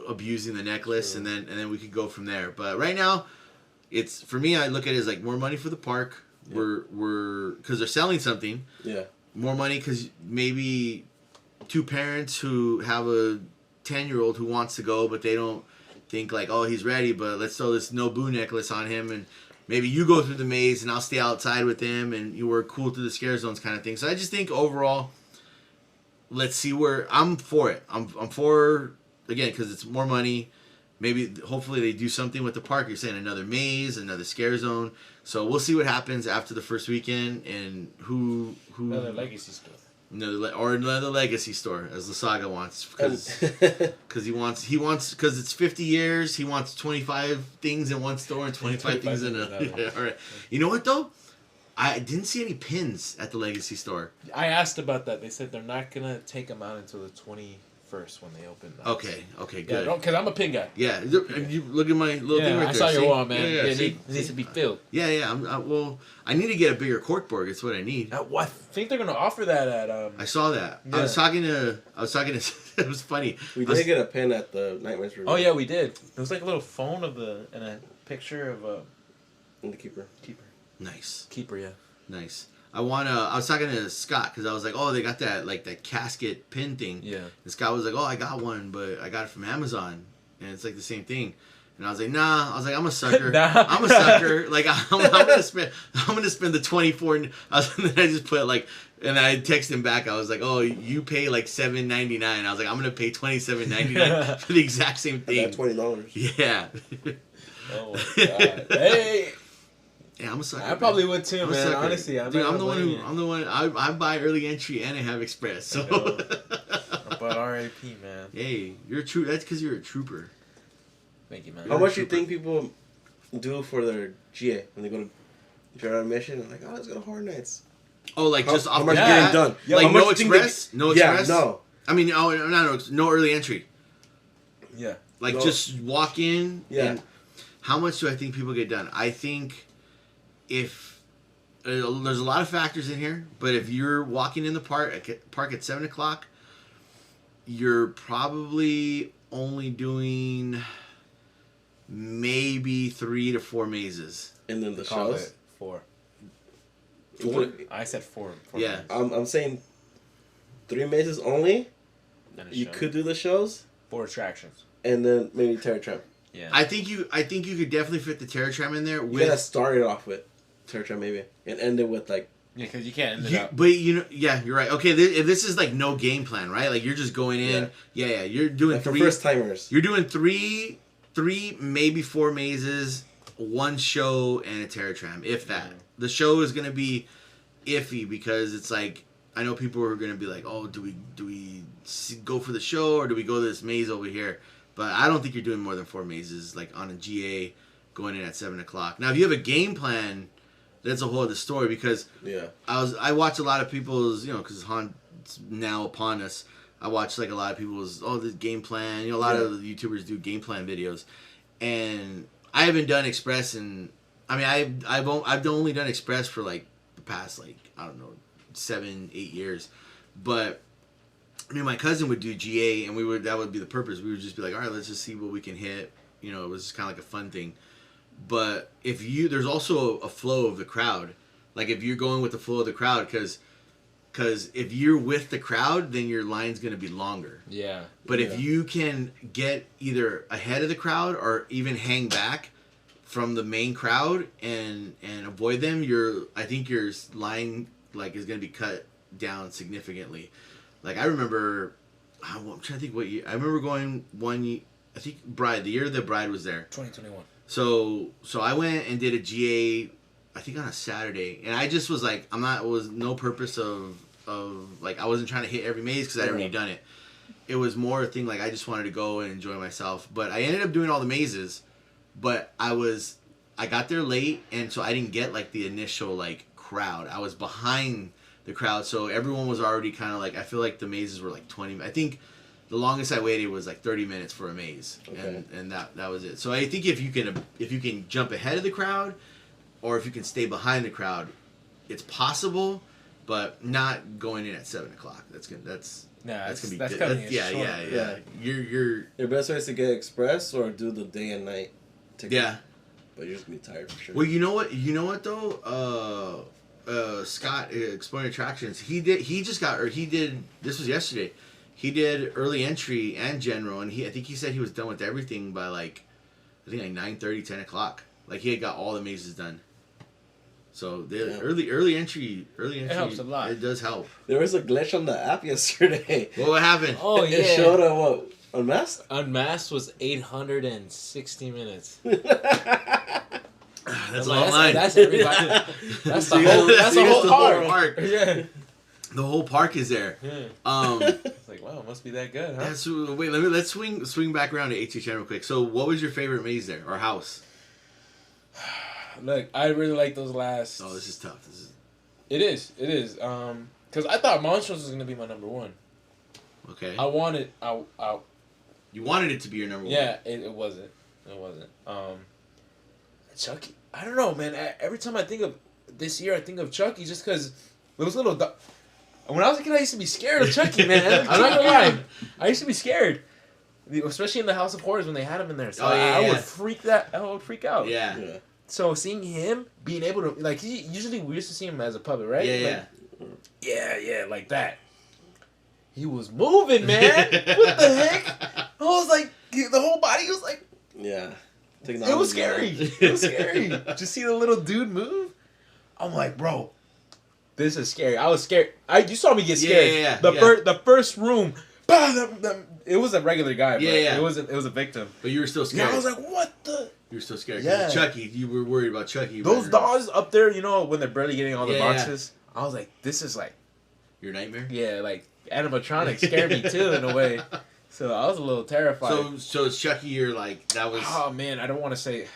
Speaker 2: abusing the necklace. True. and then we could go from there. But right now, it's, for me, I look at it as like more money for the park. Yeah. We're because they're selling something. Yeah. More money because maybe two parents who have a 10-year-old who wants to go, but they don't think like, oh, he's ready, but let's throw this Nobu necklace on him, and maybe you go through the maze and I'll stay outside with him and you work cool through the scare zones kind of thing. So I just think overall, let's see where I'm for it. I'm for, again, because it's more money. Maybe, hopefully they do something with the park. You're saying another maze, another scare zone. So we'll see what happens after the first weekend and who
Speaker 3: another legacy store.
Speaker 2: Another legacy store, as Lasaaga wants, because he wants because it's 50 years. He wants 25 things in one store and 25 things in another. Yeah, all right. You know what though? I didn't see any pins at the legacy store.
Speaker 3: I asked about that. They said they're not gonna take them out until the 21st when they open.
Speaker 2: Okay, good.
Speaker 3: Yeah, because I'm a pin guy.
Speaker 2: Yeah, you look at my little thing right there.
Speaker 3: I saw your wall, man.
Speaker 2: Yeah,
Speaker 3: it needs to be filled.
Speaker 2: Yeah. Well, I need to get a bigger corkboard. It's what I need.
Speaker 3: I think they're gonna offer that at.
Speaker 2: I saw that. Yeah. I was talking to. It was funny.
Speaker 4: We did get a pin at the Nightmares Review.
Speaker 3: Oh yeah, we did. It was like a little phone and a picture of
Speaker 4: and the keeper.
Speaker 2: Nice.
Speaker 3: Keeper, yeah.
Speaker 2: Nice. I was talking to Scott because I was like, oh, they got that casket pin thing. Yeah. And Scott was like, oh, I got one, but I got it from Amazon, and it's like the same thing. And I was like, nah. I was like, I'm a sucker. I'm a sucker. Like I'm gonna spend the 24. And then I just put like, and I texted him back. I was like, oh, you pay like $7.99. I was like, I'm gonna pay $27.99 for the exact same thing.
Speaker 4: I got $20.
Speaker 2: Yeah.
Speaker 3: Oh my god. Hey.
Speaker 2: Yeah, I'm a sucker.
Speaker 3: I probably would too, man. Honestly,
Speaker 2: I'm the one. I buy early entry and I have express. So.
Speaker 3: But R.I.P. man.
Speaker 2: Hey, you're true. That's because you're a trooper.
Speaker 3: Thank you, man.
Speaker 4: How much do you think people do for their GA when they go to general admission? And like, oh, let's go to Horror Nights.
Speaker 2: Oh, like just off
Speaker 4: how much getting done?
Speaker 2: Like no express? No express?
Speaker 4: Yeah, no.
Speaker 2: I mean, no early entry.
Speaker 3: Yeah.
Speaker 2: Like just walk in.
Speaker 4: Yeah.
Speaker 2: And how much do I think people get done? I think if there's a lot of factors in here, but if you're walking in the park at 7:00, you're probably only doing maybe 3 to 4 mazes.
Speaker 4: And then the shows?
Speaker 3: 4.
Speaker 2: 4?
Speaker 3: I said 4.
Speaker 2: Yeah.
Speaker 4: I'm saying 3 mazes only. you could do the shows.
Speaker 3: 4 attractions.
Speaker 4: And then maybe Terror Tram.
Speaker 3: Yeah.
Speaker 2: I think you could definitely fit the Terror Tram in there.
Speaker 4: You gotta start it off with Terror Tram maybe, and end it with like.
Speaker 3: Yeah, because you can't end it up.
Speaker 2: But you're right. Okay, if this is like no game plan, right? Like you're just going in. Yeah. You're doing
Speaker 4: like
Speaker 2: 3
Speaker 4: for first timers.
Speaker 2: You're doing three, maybe 4 mazes, 1 show, and a Terror Tram, if that. The show is gonna be iffy because it's like I know people are gonna be like, oh, do we go for the show or do we go to this maze over here? But I don't think you're doing more than 4 mazes like on a GA going in at 7:00. Now, if you have a game plan, that's a whole other story because I watch a lot of people's, because Han's now upon us. I watch like a lot of people's this game plan. A lot of YouTubers do game plan videos, and I haven't done Express, and I mean I've only done Express for like the past 7-8 years, but I mean my cousin would do GA, and that would be the purpose. We would just be like, all right, let's just see what we can hit. It was just kind of like a fun thing. But there's also a flow of the crowd. Like if you're going with the flow of the crowd, because if you're with the crowd, then your line's going to be longer.
Speaker 3: Yeah.
Speaker 2: But if you can get either ahead of the crowd or even hang back from the main crowd and avoid them, I think your line is going to be cut down significantly. Like I remember, I'm trying to think what year. I remember going I think the year the Bride was there.
Speaker 3: 2021.
Speaker 2: So I went and did a GA, I think on a Saturday, and I just was like, was no purpose of like I wasn't trying to hit every maze because I'd already done it. It was more a thing like I just wanted to go and enjoy myself. But I ended up doing all the mazes, but I got there late, and so I didn't get like the initial crowd. I was behind the crowd, so everyone was already kind of I feel like the mazes were 20. I think the longest I waited was 30 minutes for a maze, and that was it. So I think if you can jump ahead of the crowd, or if you can stay behind the crowd, it's possible, but not going in at 7:00. That's gonna be yeah.
Speaker 4: Your best way is to get Express or do the day and night ticket.
Speaker 2: Yeah,
Speaker 4: but you're just gonna be tired for sure.
Speaker 2: Well, you know what though, Scott Exploring Attractions, he did this was yesterday. He did early entry and general, and I think he said he was done with everything by 9:30, 10:00. Like he had got all the mazes done. So the early entry
Speaker 3: it helps a lot.
Speaker 2: It does help.
Speaker 4: There was a glitch on the app yesterday.
Speaker 2: What happened?
Speaker 3: Oh yeah.
Speaker 4: It showed what? Unmasked?
Speaker 3: Unmasked was 860 minutes.
Speaker 2: That's a long line.
Speaker 3: That's everybody. That's the whole park. Yeah.
Speaker 2: The whole park is there.
Speaker 3: Yeah. It's like, wow, it must be that good, huh?
Speaker 2: Let's swing back around to HHN real quick. So, what was your favorite maze there or house?
Speaker 3: Look, I really like those last.
Speaker 2: Oh, this is tough.
Speaker 3: It is. Because I thought Monsters was gonna be my number 1.
Speaker 2: Okay. You wanted it to be your number 1.
Speaker 3: Yeah, it wasn't. Chucky. I don't know, man. Every time I think of this year, I think of Chucky just because those little. When I was a kid, I used to be scared of Chucky, man. I'm not gonna lie. I used to be scared, especially in the House of Horrors when they had him in there. So I would freak out.
Speaker 2: Yeah.
Speaker 3: So seeing him being able to usually we used to see him as a puppet, right? Yeah, like that. He was moving, man. What the heck? I was like, the whole body was like.
Speaker 4: Yeah.
Speaker 3: It was scary. It was scary. Just see the little dude move. I'm like, bro, this is scary. I was scared. You saw me get scared.
Speaker 2: Yeah.
Speaker 3: The first room. It was a regular guy.
Speaker 2: Yeah.
Speaker 3: It was a victim.
Speaker 2: But you were still scared.
Speaker 3: Yeah, I was like, what the?
Speaker 2: You were still scared.
Speaker 3: Yeah.
Speaker 2: Chucky. You were worried about Chucky.
Speaker 3: Those dolls up there, when they're barely getting all the boxes. I was like, this is like.
Speaker 2: Your nightmare?
Speaker 3: Yeah, animatronics scared me too in a way. So I was a little terrified.
Speaker 2: So it's Chucky or that was...
Speaker 3: Oh man, I don't want to say...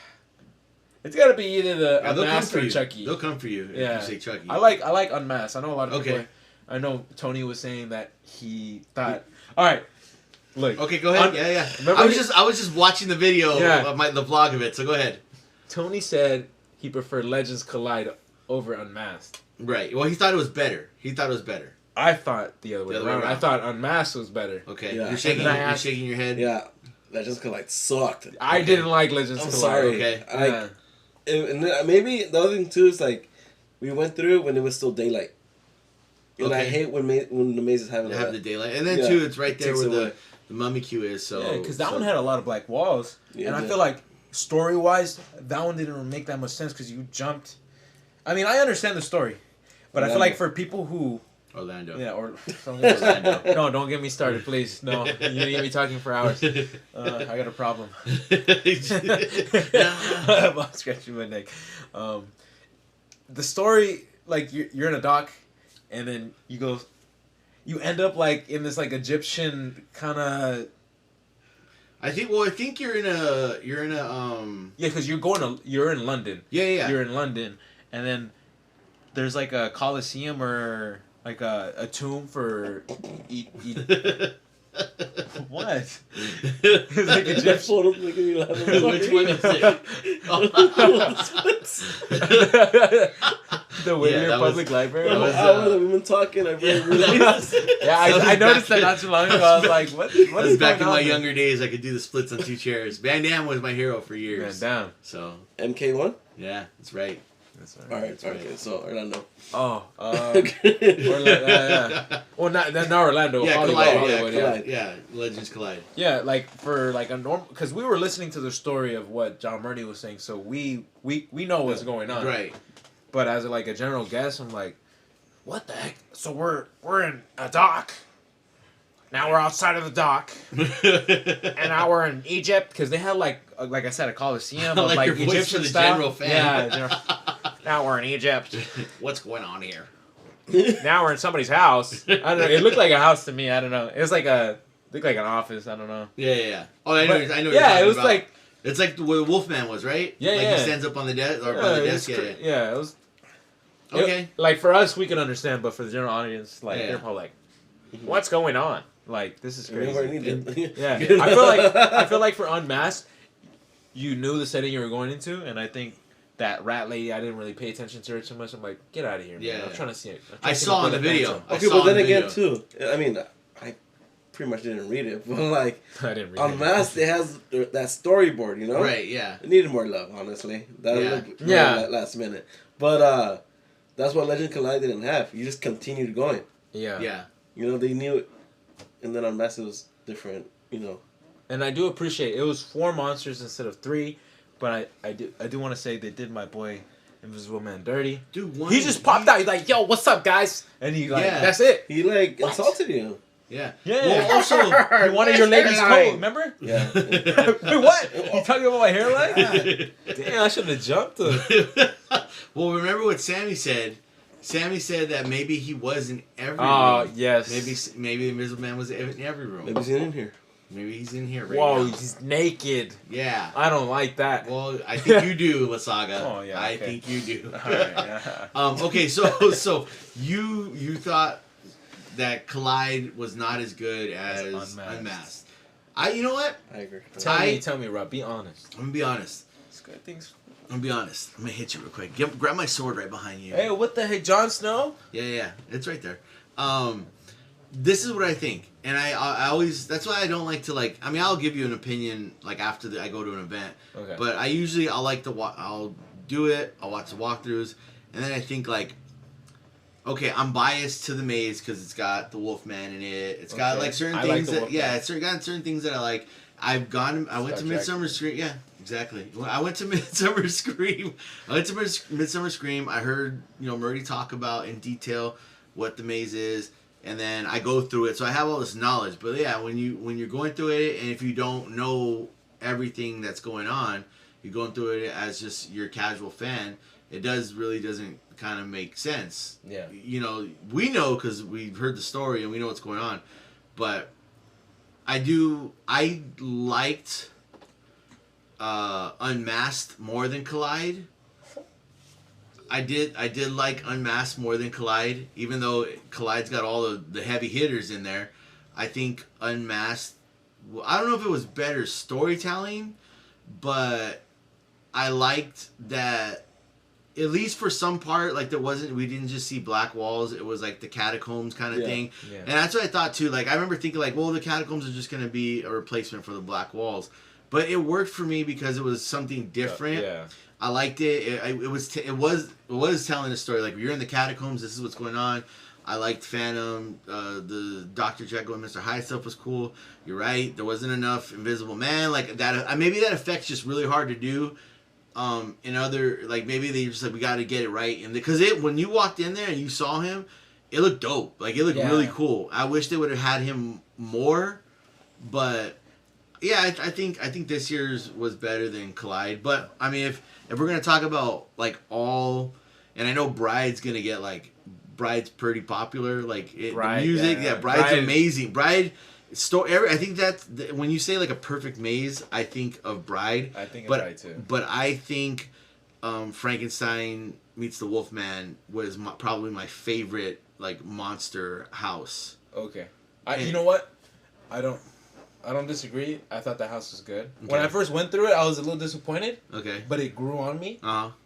Speaker 3: It's got to be either the Unmasked or Chucky.
Speaker 2: They'll come for you if you say Chucky.
Speaker 3: I like Unmasked. I know a lot of people... I know Tony was saying that he thought... Alright, look.
Speaker 2: Okay, go ahead. Yeah.
Speaker 3: Remember
Speaker 2: I was just watching the video of the vlog of it, so go ahead.
Speaker 3: Tony said he preferred Legends Collide over Unmasked.
Speaker 2: Right. Well, he thought it was better.
Speaker 3: I thought the other way around. I thought Unmasked was better.
Speaker 2: Okay.
Speaker 4: Yeah.
Speaker 2: You're shaking your head?
Speaker 4: Yeah. Legends Collide sucked.
Speaker 3: I didn't like Legends
Speaker 4: I'm
Speaker 3: Collide.
Speaker 4: sorry.
Speaker 2: Okay.
Speaker 4: And maybe the other thing too is we went through it when it was still daylight. And I hate when the mazes have
Speaker 2: the daylight, and then too, it's right there where the mummy queue is. So
Speaker 3: yeah, because that one had a lot of black walls, and I feel like story wise, that one didn't make that much sense because you jumped. I mean, I understand the story, but I feel like for people who
Speaker 2: Orlando.
Speaker 3: Yeah, or Orlando. No, don't get me started, please. No, you're gonna get me talking for hours. I got a problem. I'm scratching my neck. The story, like you're in a dock, and then you end up like in this like Egyptian kind of.
Speaker 2: I think you're in a
Speaker 3: Yeah, because you're in London.
Speaker 2: Yeah.
Speaker 3: You're in London, and then there's like a Colosseum or like a tomb for what? It's like Egyptian.
Speaker 2: Which one is it?
Speaker 3: The Whittier Public Library.
Speaker 4: We've been talking. I
Speaker 3: noticed that not too long ago. I was like, what is
Speaker 2: back in
Speaker 3: going on
Speaker 2: my
Speaker 3: there?
Speaker 2: younger days, I could do the splits on 2 chairs. Van Damme was my hero for years.
Speaker 3: Van Damme.
Speaker 2: So
Speaker 4: MK1.
Speaker 2: yeah, that's right.
Speaker 4: All right. Okay, so Orlando.
Speaker 3: Oh, Orlando, yeah. Well, not Orlando.
Speaker 2: Yeah,
Speaker 3: Hollywood,
Speaker 2: Collide. Yeah, Legends Collide.
Speaker 3: Yeah, like for like a normal, because we were listening to the story of what John Murney was saying, so we know what's going on.
Speaker 2: Right.
Speaker 3: But as like a general guess, I'm like, what the heck? So we're in a dock. Now we're outside of the dock, and now we're in Egypt because they had like I said, a Colosseum of like
Speaker 2: your voice
Speaker 3: Egyptian
Speaker 2: for the
Speaker 3: style.
Speaker 2: general fan.
Speaker 3: Yeah. Now we're in Egypt.
Speaker 2: What's going on here?
Speaker 3: Now we're in somebody's house. I don't know. It looked like a house to me. I don't know. It was like looked like an office. I don't know.
Speaker 2: Yeah. Oh, I know.
Speaker 3: But,
Speaker 2: I know.
Speaker 3: Yeah,
Speaker 2: it
Speaker 3: was about. Like.
Speaker 2: It's like where the Wolfman was, right?
Speaker 3: Yeah,
Speaker 2: like
Speaker 3: yeah.
Speaker 2: He stands up on the desk or by the desk.
Speaker 3: Yeah, it was.
Speaker 2: Okay.
Speaker 3: Like for us, we can understand, but for the general audience, like they're probably like, "What's going on? Like this is crazy." Yeah, I feel like for Unmasked, you knew the setting you were going into, and I think that rat lady, I didn't really pay attention to her too much. I'm like, get out of here, man.
Speaker 2: Yeah.
Speaker 3: I'm trying to see it.
Speaker 2: I saw in the video.
Speaker 4: Okay, but then again, too, I mean, I pretty much didn't read it, but like,
Speaker 3: I didn't read
Speaker 4: Unmasked, it has that storyboard, you know?
Speaker 2: Right, yeah.
Speaker 4: It needed more love, honestly. That last minute. But that's what Legend Collide didn't have. You just continued going.
Speaker 2: Yeah.
Speaker 4: You know, they knew it. And then Unmasked was different, you know.
Speaker 3: And I do appreciate it was 4 monsters instead of 3, but I do want to say they did my boy Invisible Man dirty.
Speaker 2: Dude,
Speaker 3: he just popped out. He's like, "Yo, what's up, guys?" And he like, that's it.
Speaker 4: He like insulted you.
Speaker 2: Yeah.
Speaker 3: Yeah.
Speaker 2: Well, also,
Speaker 3: he wanted your lady's coat. Remember?
Speaker 4: Yeah.
Speaker 3: Wait, what? You talking about my hairline? Damn, I should have jumped.
Speaker 2: Well, remember what Sammy said? Sammy said that maybe he was in every room.
Speaker 3: Oh, yes.
Speaker 2: Maybe the Invisible Man was in every room.
Speaker 4: Maybe he's in here.
Speaker 2: Maybe he's in here right
Speaker 3: Whoa,
Speaker 2: now.
Speaker 3: he's naked.
Speaker 2: Yeah.
Speaker 3: I don't like that.
Speaker 2: Well, I think you do, Lasaaga.
Speaker 3: Oh, yeah.
Speaker 2: I
Speaker 3: okay.
Speaker 2: think you do.
Speaker 3: All right, yeah.
Speaker 2: Okay, so you thought that Collide was not as good as Unmasked. You know what?
Speaker 4: I agree.
Speaker 3: Tell me, Rob. Be honest.
Speaker 2: I'm gonna be honest.
Speaker 3: It's good things.
Speaker 2: I'm gonna be honest. I'm gonna hit you real quick. Grab my sword right behind you.
Speaker 3: Hey, what the heck, Jon Snow?
Speaker 2: Yeah, it's right there. This is what I think, and I always, that's why I don't like to like. I mean, I'll give you an opinion like after I go to an event.
Speaker 3: Okay.
Speaker 2: But I'll like to I'll do it. I'll watch the walkthroughs, and then I think like, okay, I'm biased to the maze because it's got the Wolfman in it. It's got like certain things it's got certain things that I like. I went to Midsummer Scream. Yeah, exactly. I went to Midsummer Scream. Midsummer Scream. I heard Murray talk about in detail what the maze is. And then I go through it, so I have all this knowledge. But yeah, when you're going through it, and if you don't know everything that's going on, you're going through it as just your casual fan. It doesn't kind of make sense.
Speaker 3: Yeah.
Speaker 2: We know because we've heard the story and we know what's going on. But I liked Unmasked more than Collide. I did like Unmasked more than Collide, even though Collide's got all the heavy hitters in there. I think Unmasked, I don't know if it was better storytelling, but I liked that, at least for some part, like we didn't just see black walls, it was like the catacombs kind of thing. Yeah. And that's what I thought too. Like I remember thinking like, well, the catacombs are just going to be a replacement for the black walls. But it worked for me because it was something different.
Speaker 3: Yeah.
Speaker 2: I liked it. It was telling a story. Like, you're in the catacombs. This is what's going on. I liked Phantom. The Dr. Jekyll and Mr. Hyde stuff was cool. You're right. There wasn't enough Invisible Man. Like that. Maybe that effect's just really hard to do. In other, like, maybe they just like, we got to get it right. And because when you walked in there and you saw him, it looked dope. Like, it looked really cool. I wish they would have had him more, but yeah, I think this year's was better than Collide. But I mean, if we're gonna talk about like all, and I know Bride's gonna get like, Bride's pretty popular. Like the music, Bride's amazing. Bride. I think that's when you say like a perfect maze, I think of Bride.
Speaker 3: I think of Bride too.
Speaker 2: But I think Frankenstein meets the Wolfman was probably my favorite like monster house.
Speaker 3: Okay, you know what? I don't disagree. I thought the house was good. Okay. When I first went through it, I was a little disappointed.
Speaker 2: Okay,
Speaker 3: but it grew on me.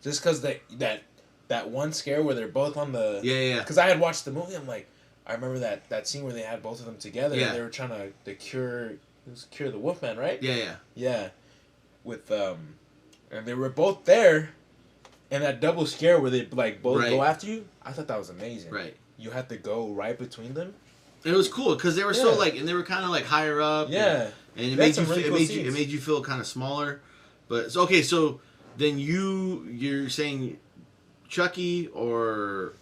Speaker 3: Just because that one scare where they're both on the Because I had watched the movie, I'm like. I remember that scene where they had both of them together and they were trying to cure the Wolfman, right? Yeah. With and they were both there, and that double scare where they like both go after you. I thought that was amazing.
Speaker 2: Right.
Speaker 3: You had to go right between them.
Speaker 2: And it was cool because they were so like, and they were kind of like higher up.
Speaker 3: Yeah.
Speaker 2: And it made you it made you feel kind of smaller, but okay. So then you're saying Chucky or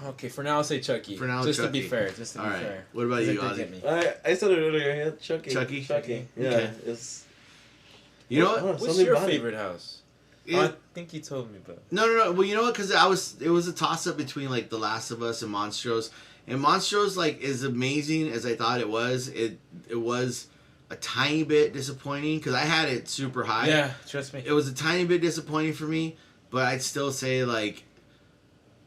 Speaker 3: okay, for now I'll say Chucky. For now, just Chucky. To be fair. All right. Fair.
Speaker 2: What about you, Ozzy?
Speaker 4: I said it earlier. Yeah, Chucky. Yeah.
Speaker 2: Okay.
Speaker 4: It's.
Speaker 3: You know what? What's your favorite house? I think you told me, but
Speaker 2: no. Well, you know what? Because it was a toss up between like The Last of Us and Monstros, and Monstros like as amazing as I thought it was. It was a tiny bit disappointing because I had it super high.
Speaker 3: Yeah, trust me.
Speaker 2: It was a tiny bit disappointing for me. But I'd still say, like,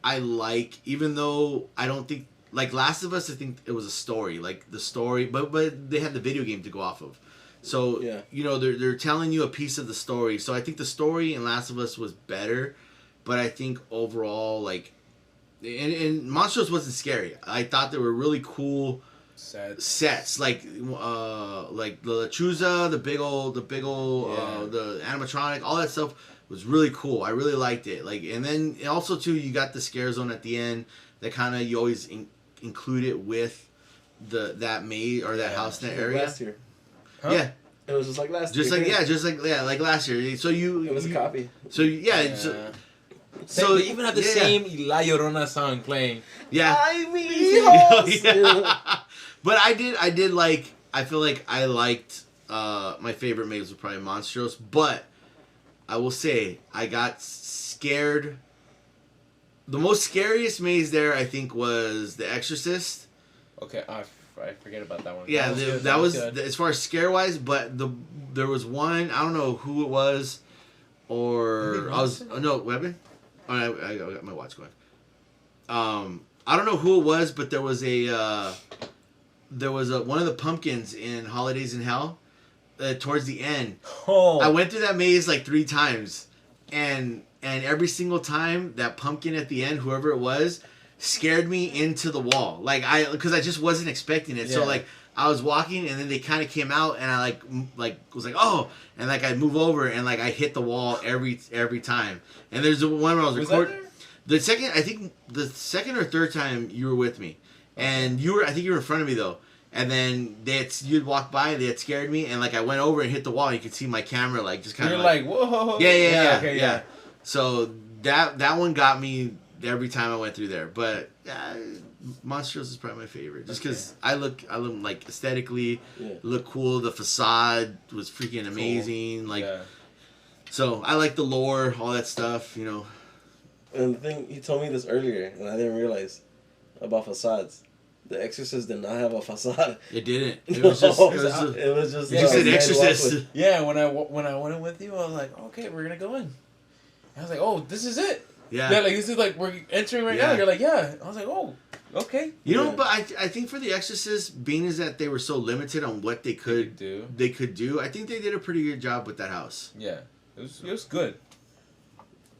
Speaker 2: even though I don't think, like, Last of Us, I think it was a story. Like, the story, but they had the video game to go off of. So, you know, they're telling you a piece of the story. So I think the story in Last of Us was better. But I think overall, like, and Monsters wasn't scary. I thought they were really cool sets. Like the Lechuza, the big old, the animatronic, all that stuff was really cool. I really liked it. Like, and then also too, you got the scare zone at the end that kind of you always include it with that maze or that house in that area.
Speaker 4: Last year.
Speaker 2: Huh? Yeah.
Speaker 4: It was just like last year.
Speaker 2: Like last year. So
Speaker 4: it was a copy.
Speaker 2: So yeah.
Speaker 3: So they even had the same La Llorona song playing.
Speaker 2: Yeah.
Speaker 4: Ay, mi hijos.
Speaker 2: Yeah. But I did like. I feel like I liked. My favorite maze was probably Monstros, but I will say I got scared. The most scariest maze there, I think, was The Exorcist.
Speaker 3: Okay, I forget about that one.
Speaker 2: Yeah, that was as far as scare wise. But there was one, I don't know who it was, or I was Weapon. Oh, I got my watch going. I don't know who it was, but there was a one of the pumpkins in Holidays in Hell. Towards the end, I went through that maze like 3 times, and every single time that pumpkin at the end, whoever it was, scared me into the wall. Like because I just wasn't expecting it. Yeah. So like I was walking, and then they kind of came out, and I like was like, oh, and like I move over, and like I hit the wall every time. And there's the one where I was recording. The second or third time you were with me, and I think you were in front of me though. And then you'd walk by, they had scared me, and like I went over and hit the wall, and you could see my camera like just kind of
Speaker 3: like whoa.
Speaker 2: Yeah. So that one got me every time I went through there. But Monsters is probably my favorite, just because I look like aesthetically look cool. The facade was freaking amazing. So I like the lore, all that stuff, you know.
Speaker 4: And the thing, he told me this earlier, and I didn't realize about facades. The Exorcist did not have a facade.
Speaker 2: It didn't. It was just.
Speaker 4: It was just.
Speaker 2: You just said Exorcist.
Speaker 3: Yeah, when I went in with you, I was like, okay, we're gonna go in. And I was like, oh, this is it.
Speaker 2: Yeah.
Speaker 3: Yeah, like this is like we're entering right now. You're like, yeah. I was like, oh, okay.
Speaker 2: You know, but I think for the Exorcist, being is that they were so limited on what they could do. I think they did a pretty good job with that house.
Speaker 3: Yeah, it was good.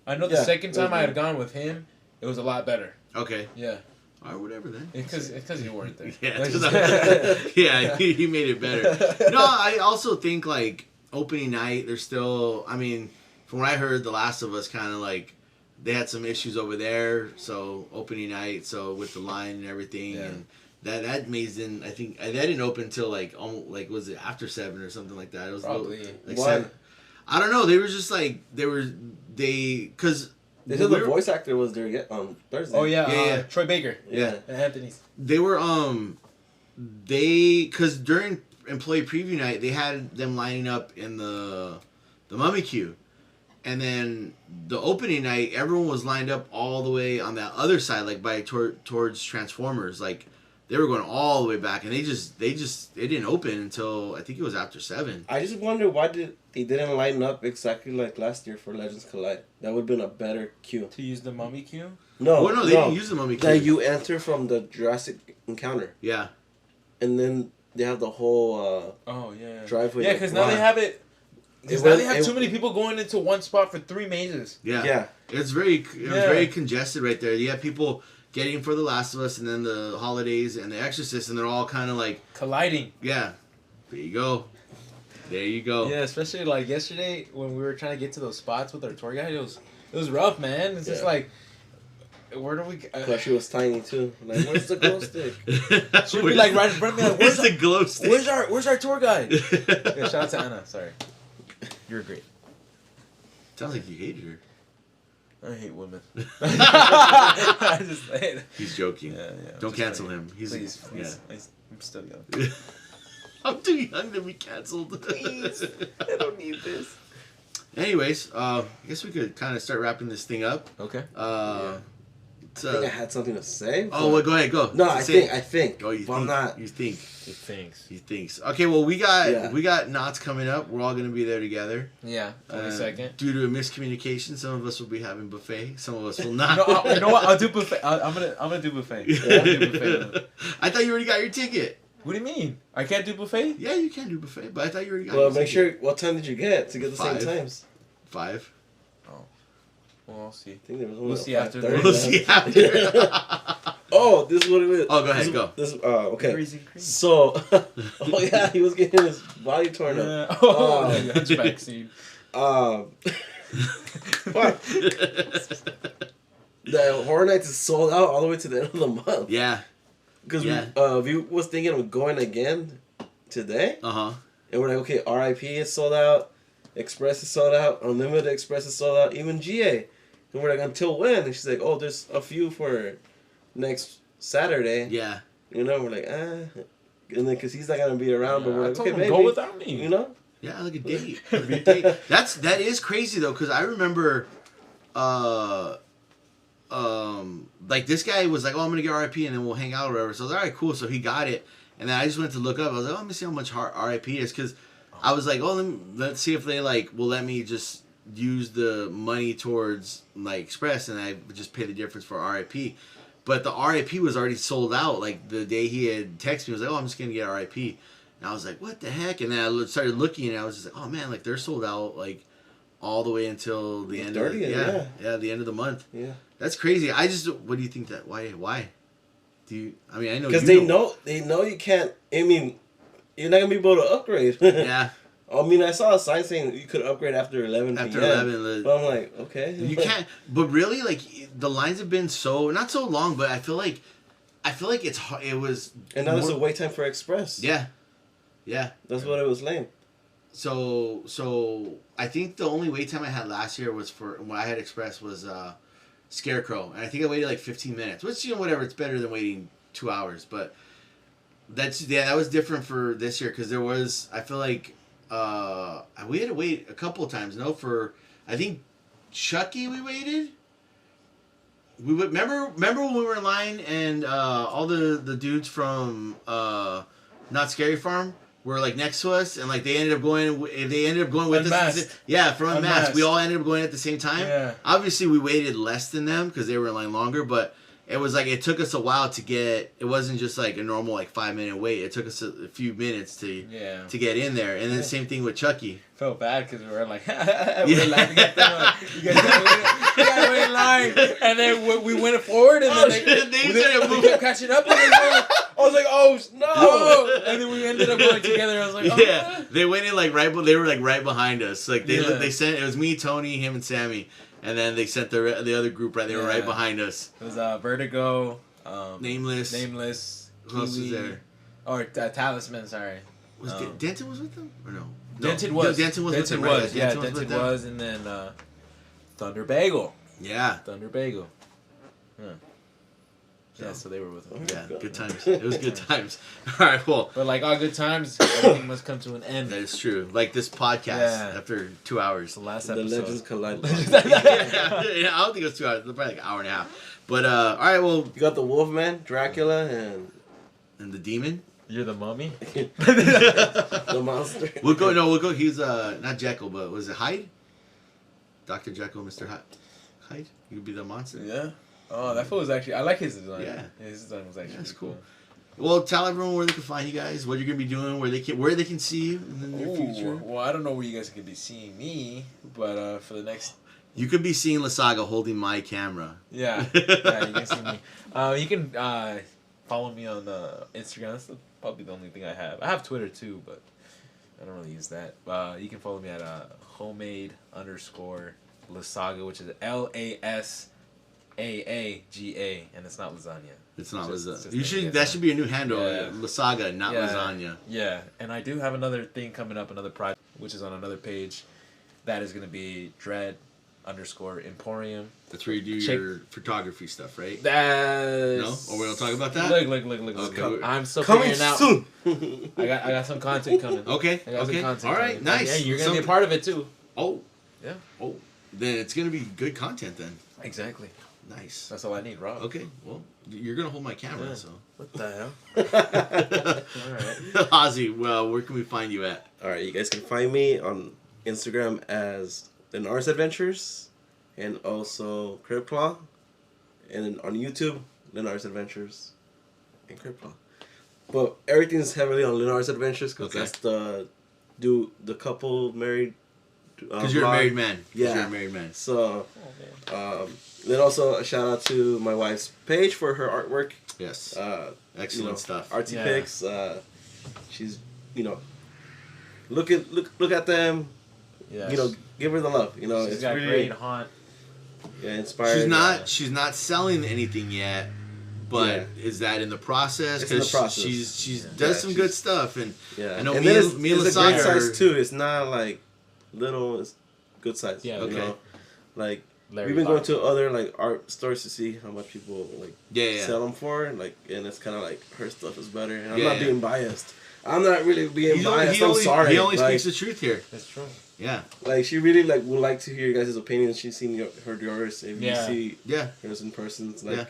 Speaker 3: I know the second time I had gone with him, it was a lot better.
Speaker 2: Okay.
Speaker 3: Yeah.
Speaker 2: Or whatever then.
Speaker 3: Because you weren't there.
Speaker 2: Yeah, he made it better. No, I also think like opening night, there's still. I mean, from what I heard, The Last of Us kind of like they had some issues over there. So opening night, so with the line and everything, and that maze didn't. I think that didn't open until like almost like was it after 7 or something like that? It was
Speaker 3: probably
Speaker 2: like 7. I don't know. They were just like because
Speaker 4: they said the voice actor was there yet on Thursday.
Speaker 3: Oh yeah. Troy Baker.
Speaker 2: Yeah.
Speaker 3: And Anthony's.
Speaker 2: They were because during employee preview night they had them lining up in the mummy queue, and then the opening night everyone was lined up all the way on that other side, like by towards Transformers. Like they were going all the way back, and they didn't open until I think it was after 7.
Speaker 4: I just wonder why they didn't line up exactly like last year for Legends Collide. That would have been a better queue.
Speaker 3: To use the mummy queue?
Speaker 2: No, they didn't use the mummy queue.
Speaker 4: That you enter from the Jurassic encounter.
Speaker 2: Yeah.
Speaker 4: And then they have the whole driveway.
Speaker 3: Yeah, because now they have it. Because now they have too many people going into one spot for 3 mazes.
Speaker 2: Yeah. It's very congested right there. You have people getting for The Last of Us, and then the Holidays and The Exorcist, and they're all kind of like
Speaker 3: colliding.
Speaker 2: Yeah. There you go.
Speaker 3: Yeah, especially like yesterday when we were trying to get to those spots with our tour guide. It was rough, man. It's just like, where do we?
Speaker 4: Plus, she was tiny too. Like, where's the glow stick?
Speaker 3: She'd be like right in front of me. Like,
Speaker 2: where's the glow stick?
Speaker 3: Where's our tour guide? Yeah, shout out to Anna. Sorry, you're great.
Speaker 2: Sounds like you hated her.
Speaker 3: I hate women. I just hate it.
Speaker 2: He's joking.
Speaker 3: Yeah.
Speaker 2: Don't cancel him.
Speaker 3: Please.
Speaker 2: Yeah.
Speaker 3: I'm still young.
Speaker 2: I'm too young to be canceled.
Speaker 3: Please. I don't need this.
Speaker 2: Anyways, I guess we could kind of start wrapping this thing up.
Speaker 3: Okay.
Speaker 4: I think I had something to say.
Speaker 2: Oh, well, go ahead, go.
Speaker 4: No, I think.
Speaker 2: Oh, you think?
Speaker 4: I'm not.
Speaker 2: You think?
Speaker 3: He
Speaker 2: thinks. Okay, well, we got Knots coming up. We're all gonna be there together.
Speaker 3: Yeah, 22nd.
Speaker 2: Due to a miscommunication, some of us will be having buffet. Some of us will not.
Speaker 3: No, you know what? I'll do buffet. I'm gonna do buffet. Yeah. I'll do buffet.
Speaker 2: I thought you already got your ticket.
Speaker 3: What do you mean? I can't do buffet?
Speaker 2: Yeah, you can do buffet, but I thought you already got.
Speaker 4: Well, make sure. What time did you get to get the
Speaker 2: 5.
Speaker 4: same times?
Speaker 2: 5.
Speaker 3: Well, I'll see.
Speaker 4: I think there was
Speaker 3: We'll see after.
Speaker 2: We'll see after.
Speaker 4: Oh, this is what it is.
Speaker 2: Oh, go ahead, go.
Speaker 4: Okay. So, oh yeah, he was getting his body torn up.
Speaker 3: Oh, the hunchback scene.
Speaker 4: Fuck. The Horror Nights is sold out all the way to the end of the month.
Speaker 2: Yeah.
Speaker 4: Because we was thinking of going again today. And we're like, okay, RIP is sold out. Express is sold out. Unlimited Express is sold out. Even GA. And we're like, until when? And she's like, oh, there's a few for next Saturday.
Speaker 2: Yeah.
Speaker 4: You know, we're like, And then, because he's not going to be around, but we're like, okay, maybe.
Speaker 3: Go without me.
Speaker 4: You know?
Speaker 2: Yeah, like a date. That is crazy, though, because I remember, like, this guy was like, oh, I'm going to get RIP, and then we'll hang out or whatever. So I was like, all right, cool. So he got it. And then I just went to look up. I was like, oh, let me see how much RIP is, because I was like, oh, let's see if they, like, will let me just use the money towards like Express, and I just pay the difference for RIP. But the RIP was already sold out. Like the day he had texted me, he was like, "Oh, I'm just gonna get RIP," and I was like, "What the heck?" And then I started looking, and I was just like, "Oh man, like they're sold out like all the way until the end 30th, of the end of the month."
Speaker 4: Yeah,
Speaker 2: that's crazy. What do you think that? Why? Do you? I mean, I know
Speaker 4: because they know you can't. I mean, you're not gonna be able to upgrade.
Speaker 2: Yeah.
Speaker 4: I mean, I saw a sign saying you could upgrade after 11
Speaker 2: After
Speaker 4: p.m.
Speaker 2: 11.
Speaker 4: But I'm like, okay.
Speaker 2: You can't. But really, like, the lines have been not so long, but I feel like it was...
Speaker 4: And now there's a wait time for Express.
Speaker 2: Yeah. Yeah.
Speaker 4: That's what it was lame.
Speaker 2: So I think the only wait time I had last year was for... When I had Express was Scarecrow. And I think I waited like 15 minutes. Which, whatever, it's better than waiting 2 hours. But that was different for this year, because there was... I feel like... we had to wait a couple of times. I think Chucky we waited. We would remember when we were in line and all the dudes from Not Scary Farm were like next to us, and like they ended up going with
Speaker 3: Unmasked.
Speaker 2: us. Yeah, from Unmasked.
Speaker 3: Unmasked.
Speaker 2: We all ended up going at the same time.
Speaker 3: Yeah.
Speaker 2: Obviously, we waited less than them because they were in line longer, but. It was like, it took us a while to get, it wasn't just like a normal like 5-minute wait. It took us a few minutes to get in there. And then the same thing with Chucky.
Speaker 3: Felt bad because we were like, we were laughing at them. You guys went in line. And then we went forward and then they kept catching up. And I was like, oh no. And then we ended up going together. I was like, oh.
Speaker 2: Yeah. They went in like they were like right behind us. Like they sent, it was me, Tony, him, and Sammy. And then they sent the other group right. They were right behind us.
Speaker 3: It was Vertigo.
Speaker 2: Nameless.
Speaker 3: Who
Speaker 2: else was there?
Speaker 3: Or Talisman. Sorry.
Speaker 2: Was Denton was with them or no?
Speaker 3: Denton was.
Speaker 2: Denton was with them.
Speaker 3: Was.
Speaker 2: Right?
Speaker 3: Yeah, Denton was, and then Thunder Bagel.
Speaker 2: Yeah.
Speaker 3: Thunder Bagel. Yeah, so they were with him.
Speaker 2: Yeah, good times. It was good times. All right, well.
Speaker 3: But like all good times, everything must come to an end.
Speaker 2: That is true. Like this podcast after 2 hours.
Speaker 3: The last
Speaker 4: The
Speaker 3: episode.
Speaker 4: legends collide.
Speaker 2: Yeah, I don't think it was 2 hours. Probably like an hour and a half. But all right, well.
Speaker 4: You got the Wolfman, Dracula,
Speaker 2: and the demon.
Speaker 3: You're the mummy.
Speaker 4: The monster.
Speaker 2: We'll go. He's not Jekyll, but was it Hyde? Dr. Jekyll, Mr. Hyde. You could be the monster.
Speaker 3: Yeah. Oh, that fool was actually. I like his design.
Speaker 2: Yeah,
Speaker 3: his design was actually.
Speaker 2: That's cool. Well, tell everyone where they can find you guys, what you're gonna be doing, where they can see you in the near future.
Speaker 3: Well, I don't know where you guys could be seeing me, but for the next.
Speaker 2: You could be seeing Lasaaga holding my camera.
Speaker 3: Yeah, you can see me. You can follow me on Instagram. That's probably the only thing I have. I have Twitter too, but I don't really use that. You can follow me at homemade_Lasaaga, which is LASAAGA, and it's not lasagna.
Speaker 2: It's not lasagna.
Speaker 3: Just
Speaker 2: That should be a new handle.
Speaker 3: Yeah.
Speaker 2: Lasaaga, not lasagna.
Speaker 3: Yeah, and I do have another thing coming up, another project, which is on another page. That is going to be Dread_Emporium.
Speaker 2: That's where you do your photography stuff, right?
Speaker 3: That's...
Speaker 2: No? Or we don't talk about that?
Speaker 3: Look.
Speaker 2: Okay.
Speaker 3: I'm still
Speaker 4: Coming
Speaker 3: figuring out.
Speaker 4: soon.
Speaker 3: I got some content coming.
Speaker 2: Okay.
Speaker 3: I got some content
Speaker 2: All right.
Speaker 3: coming.
Speaker 2: Nice.
Speaker 3: Yeah, you're gonna be a part of it too.
Speaker 2: Oh.
Speaker 3: Yeah.
Speaker 2: Oh. Then it's gonna be good content then.
Speaker 3: Exactly.
Speaker 2: Nice.
Speaker 3: That's all I need, Rob.
Speaker 2: Okay. Well, you're gonna hold my camera,
Speaker 3: Yeah.
Speaker 2: so.
Speaker 3: What the hell? All right.
Speaker 2: Ozzy, well, where can we find you at?
Speaker 4: All right, you guys can find me on Instagram as Lenars Adventures, and also Cripclaw, and then on YouTube, Lenars Adventures, and Cripclaw. But everything's heavily on Lenars Adventures because that's the couple married.
Speaker 2: Because you're a married man.
Speaker 4: Yeah,
Speaker 2: you're a married man.
Speaker 4: So, then also a shout out to my wife's page for her artwork.
Speaker 2: Yes. Excellent stuff.
Speaker 4: Artsy pics. She's look at them.
Speaker 3: Yeah.
Speaker 4: Give her the love.
Speaker 3: She's
Speaker 4: it's
Speaker 3: got
Speaker 4: really
Speaker 3: great haunt.
Speaker 4: Yeah, inspired.
Speaker 2: She's not selling anything yet, but is that in the process?
Speaker 4: It's in the process.
Speaker 2: She does some good stuff, and
Speaker 4: yeah,
Speaker 2: I know
Speaker 4: and
Speaker 2: me
Speaker 4: then
Speaker 2: and
Speaker 4: it's a
Speaker 2: Lasaaga
Speaker 4: great size too. It's not like little. It's good size.
Speaker 3: Yeah.
Speaker 2: Okay.
Speaker 4: Like
Speaker 3: Larry
Speaker 4: we've been
Speaker 3: Lark.
Speaker 4: going to other like art stores to see how much people
Speaker 2: Yeah.
Speaker 4: sell them for, and it's kind of like her stuff is better. And I'm
Speaker 2: Yeah,
Speaker 4: not being biased. I'm not really being biased. I'm sorry.
Speaker 2: He only
Speaker 4: like,
Speaker 2: speaks the truth here.
Speaker 3: That's true.
Speaker 2: Yeah.
Speaker 4: Like she really would like to hear your guys' opinions. She's seen her yours. If you see
Speaker 2: Yeah.
Speaker 4: hers in person, it's like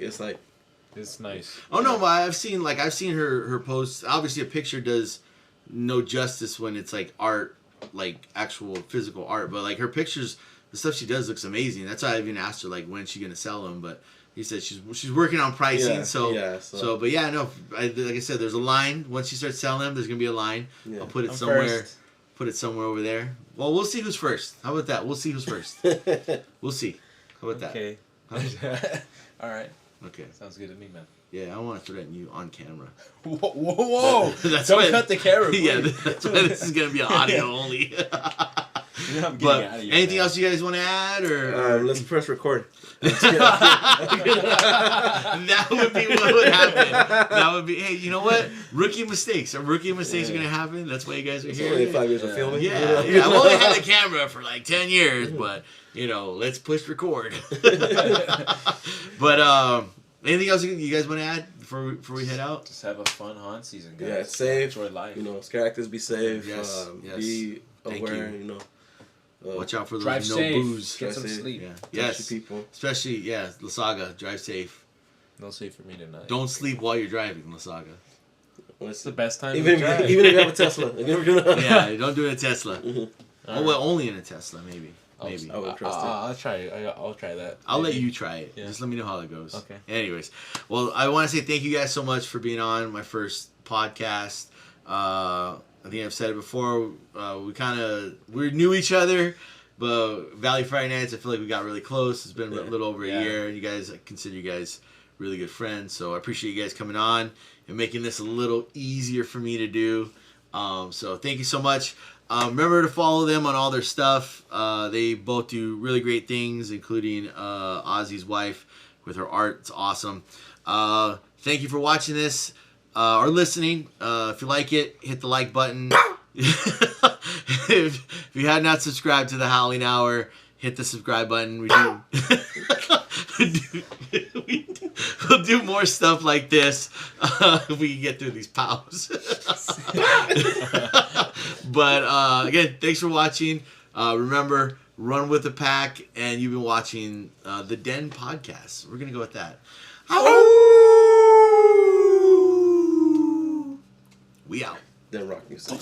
Speaker 3: It's nice.
Speaker 2: Oh no, but I've seen her posts. Obviously, a picture does no justice when it's like art, like actual physical art. But like her pictures, the stuff she does looks amazing. That's why I even asked her like when's she gonna sell them. But he said she's working on pricing. But yeah, no. Like I said, there's a line. Once she starts selling them, there's gonna be a line. Yeah. I'll put it somewhere.
Speaker 3: First.
Speaker 2: Put it somewhere over there. Well, we'll see who's first. How about that? We'll see who's first. We'll see. How about that?
Speaker 3: Okay. All right.
Speaker 2: Okay.
Speaker 3: Sounds good to me, man.
Speaker 2: Yeah, I want to threaten you on camera.
Speaker 3: Whoa!
Speaker 2: That's
Speaker 3: Don't
Speaker 2: why,
Speaker 3: cut the camera. Please.
Speaker 2: Yeah, that's why this is gonna be audio only.
Speaker 3: I'm
Speaker 2: But
Speaker 3: out of here,
Speaker 2: anything
Speaker 3: man.
Speaker 2: else you guys want to add, or
Speaker 4: let's press record.
Speaker 2: that would be what would happen. That would be, hey, you know what? Rookie mistakes. Rookie mistakes are gonna happen. That's why you guys are
Speaker 4: It's
Speaker 2: here.
Speaker 4: only 5 years of filming.
Speaker 2: Yeah, I've only had the camera for like 10 years, but let's push record. But anything else you guys want to add before we head out?
Speaker 3: Just have a fun haunt season, guys.
Speaker 4: Yeah, it's safe.
Speaker 3: Enjoy life.
Speaker 4: Scare actors, be safe.
Speaker 2: Yes, yes.
Speaker 4: Be
Speaker 2: Thank
Speaker 4: aware.
Speaker 2: you. Watch out for those
Speaker 3: Drive
Speaker 2: no
Speaker 3: safe.
Speaker 2: booze.
Speaker 3: Get some
Speaker 4: Drive safe.
Speaker 3: sleep.
Speaker 2: Yeah.
Speaker 4: Touchy
Speaker 2: Yes.
Speaker 4: people.
Speaker 2: Especially Lasaaga. Drive safe.
Speaker 3: No sleep for me tonight.
Speaker 2: Don't sleep while you're driving, Lasaaga.
Speaker 3: It's the best time
Speaker 4: Even
Speaker 3: to drive.
Speaker 4: if you have a Tesla.
Speaker 2: Yeah, don't do it in a Tesla.
Speaker 4: Mhm.
Speaker 2: Oh well, only in a Tesla, maybe. Maybe.
Speaker 4: I would trust it.
Speaker 3: I'll try it. I'll try that.
Speaker 2: I'll let
Speaker 3: Maybe.
Speaker 2: you try it.
Speaker 3: Yeah.
Speaker 2: Just let me know how it goes.
Speaker 3: Okay.
Speaker 2: Anyways, well, I want to say thank you guys so much for being on my first podcast. I think I've said it before. We knew each other, but Valley Friday Nights, I feel like we got really close. It's been a little over a year. You guys, I consider you guys really good friends. So I appreciate you guys coming on and making this a little easier for me to do. So thank you so much. Remember to follow them on all their stuff. They both do really great things, including Ozzy's wife with her art. It's awesome. Thank you for watching this or listening. If you like it, hit the like button. If you have not subscribed to the Howling Hour, hit the subscribe button. We'll do more stuff like this if we can get through these pows. But again, thanks for watching. Remember, run with the pack, and you've been watching the Den Podcast. We're gonna go with that. We out.
Speaker 4: Then rock music.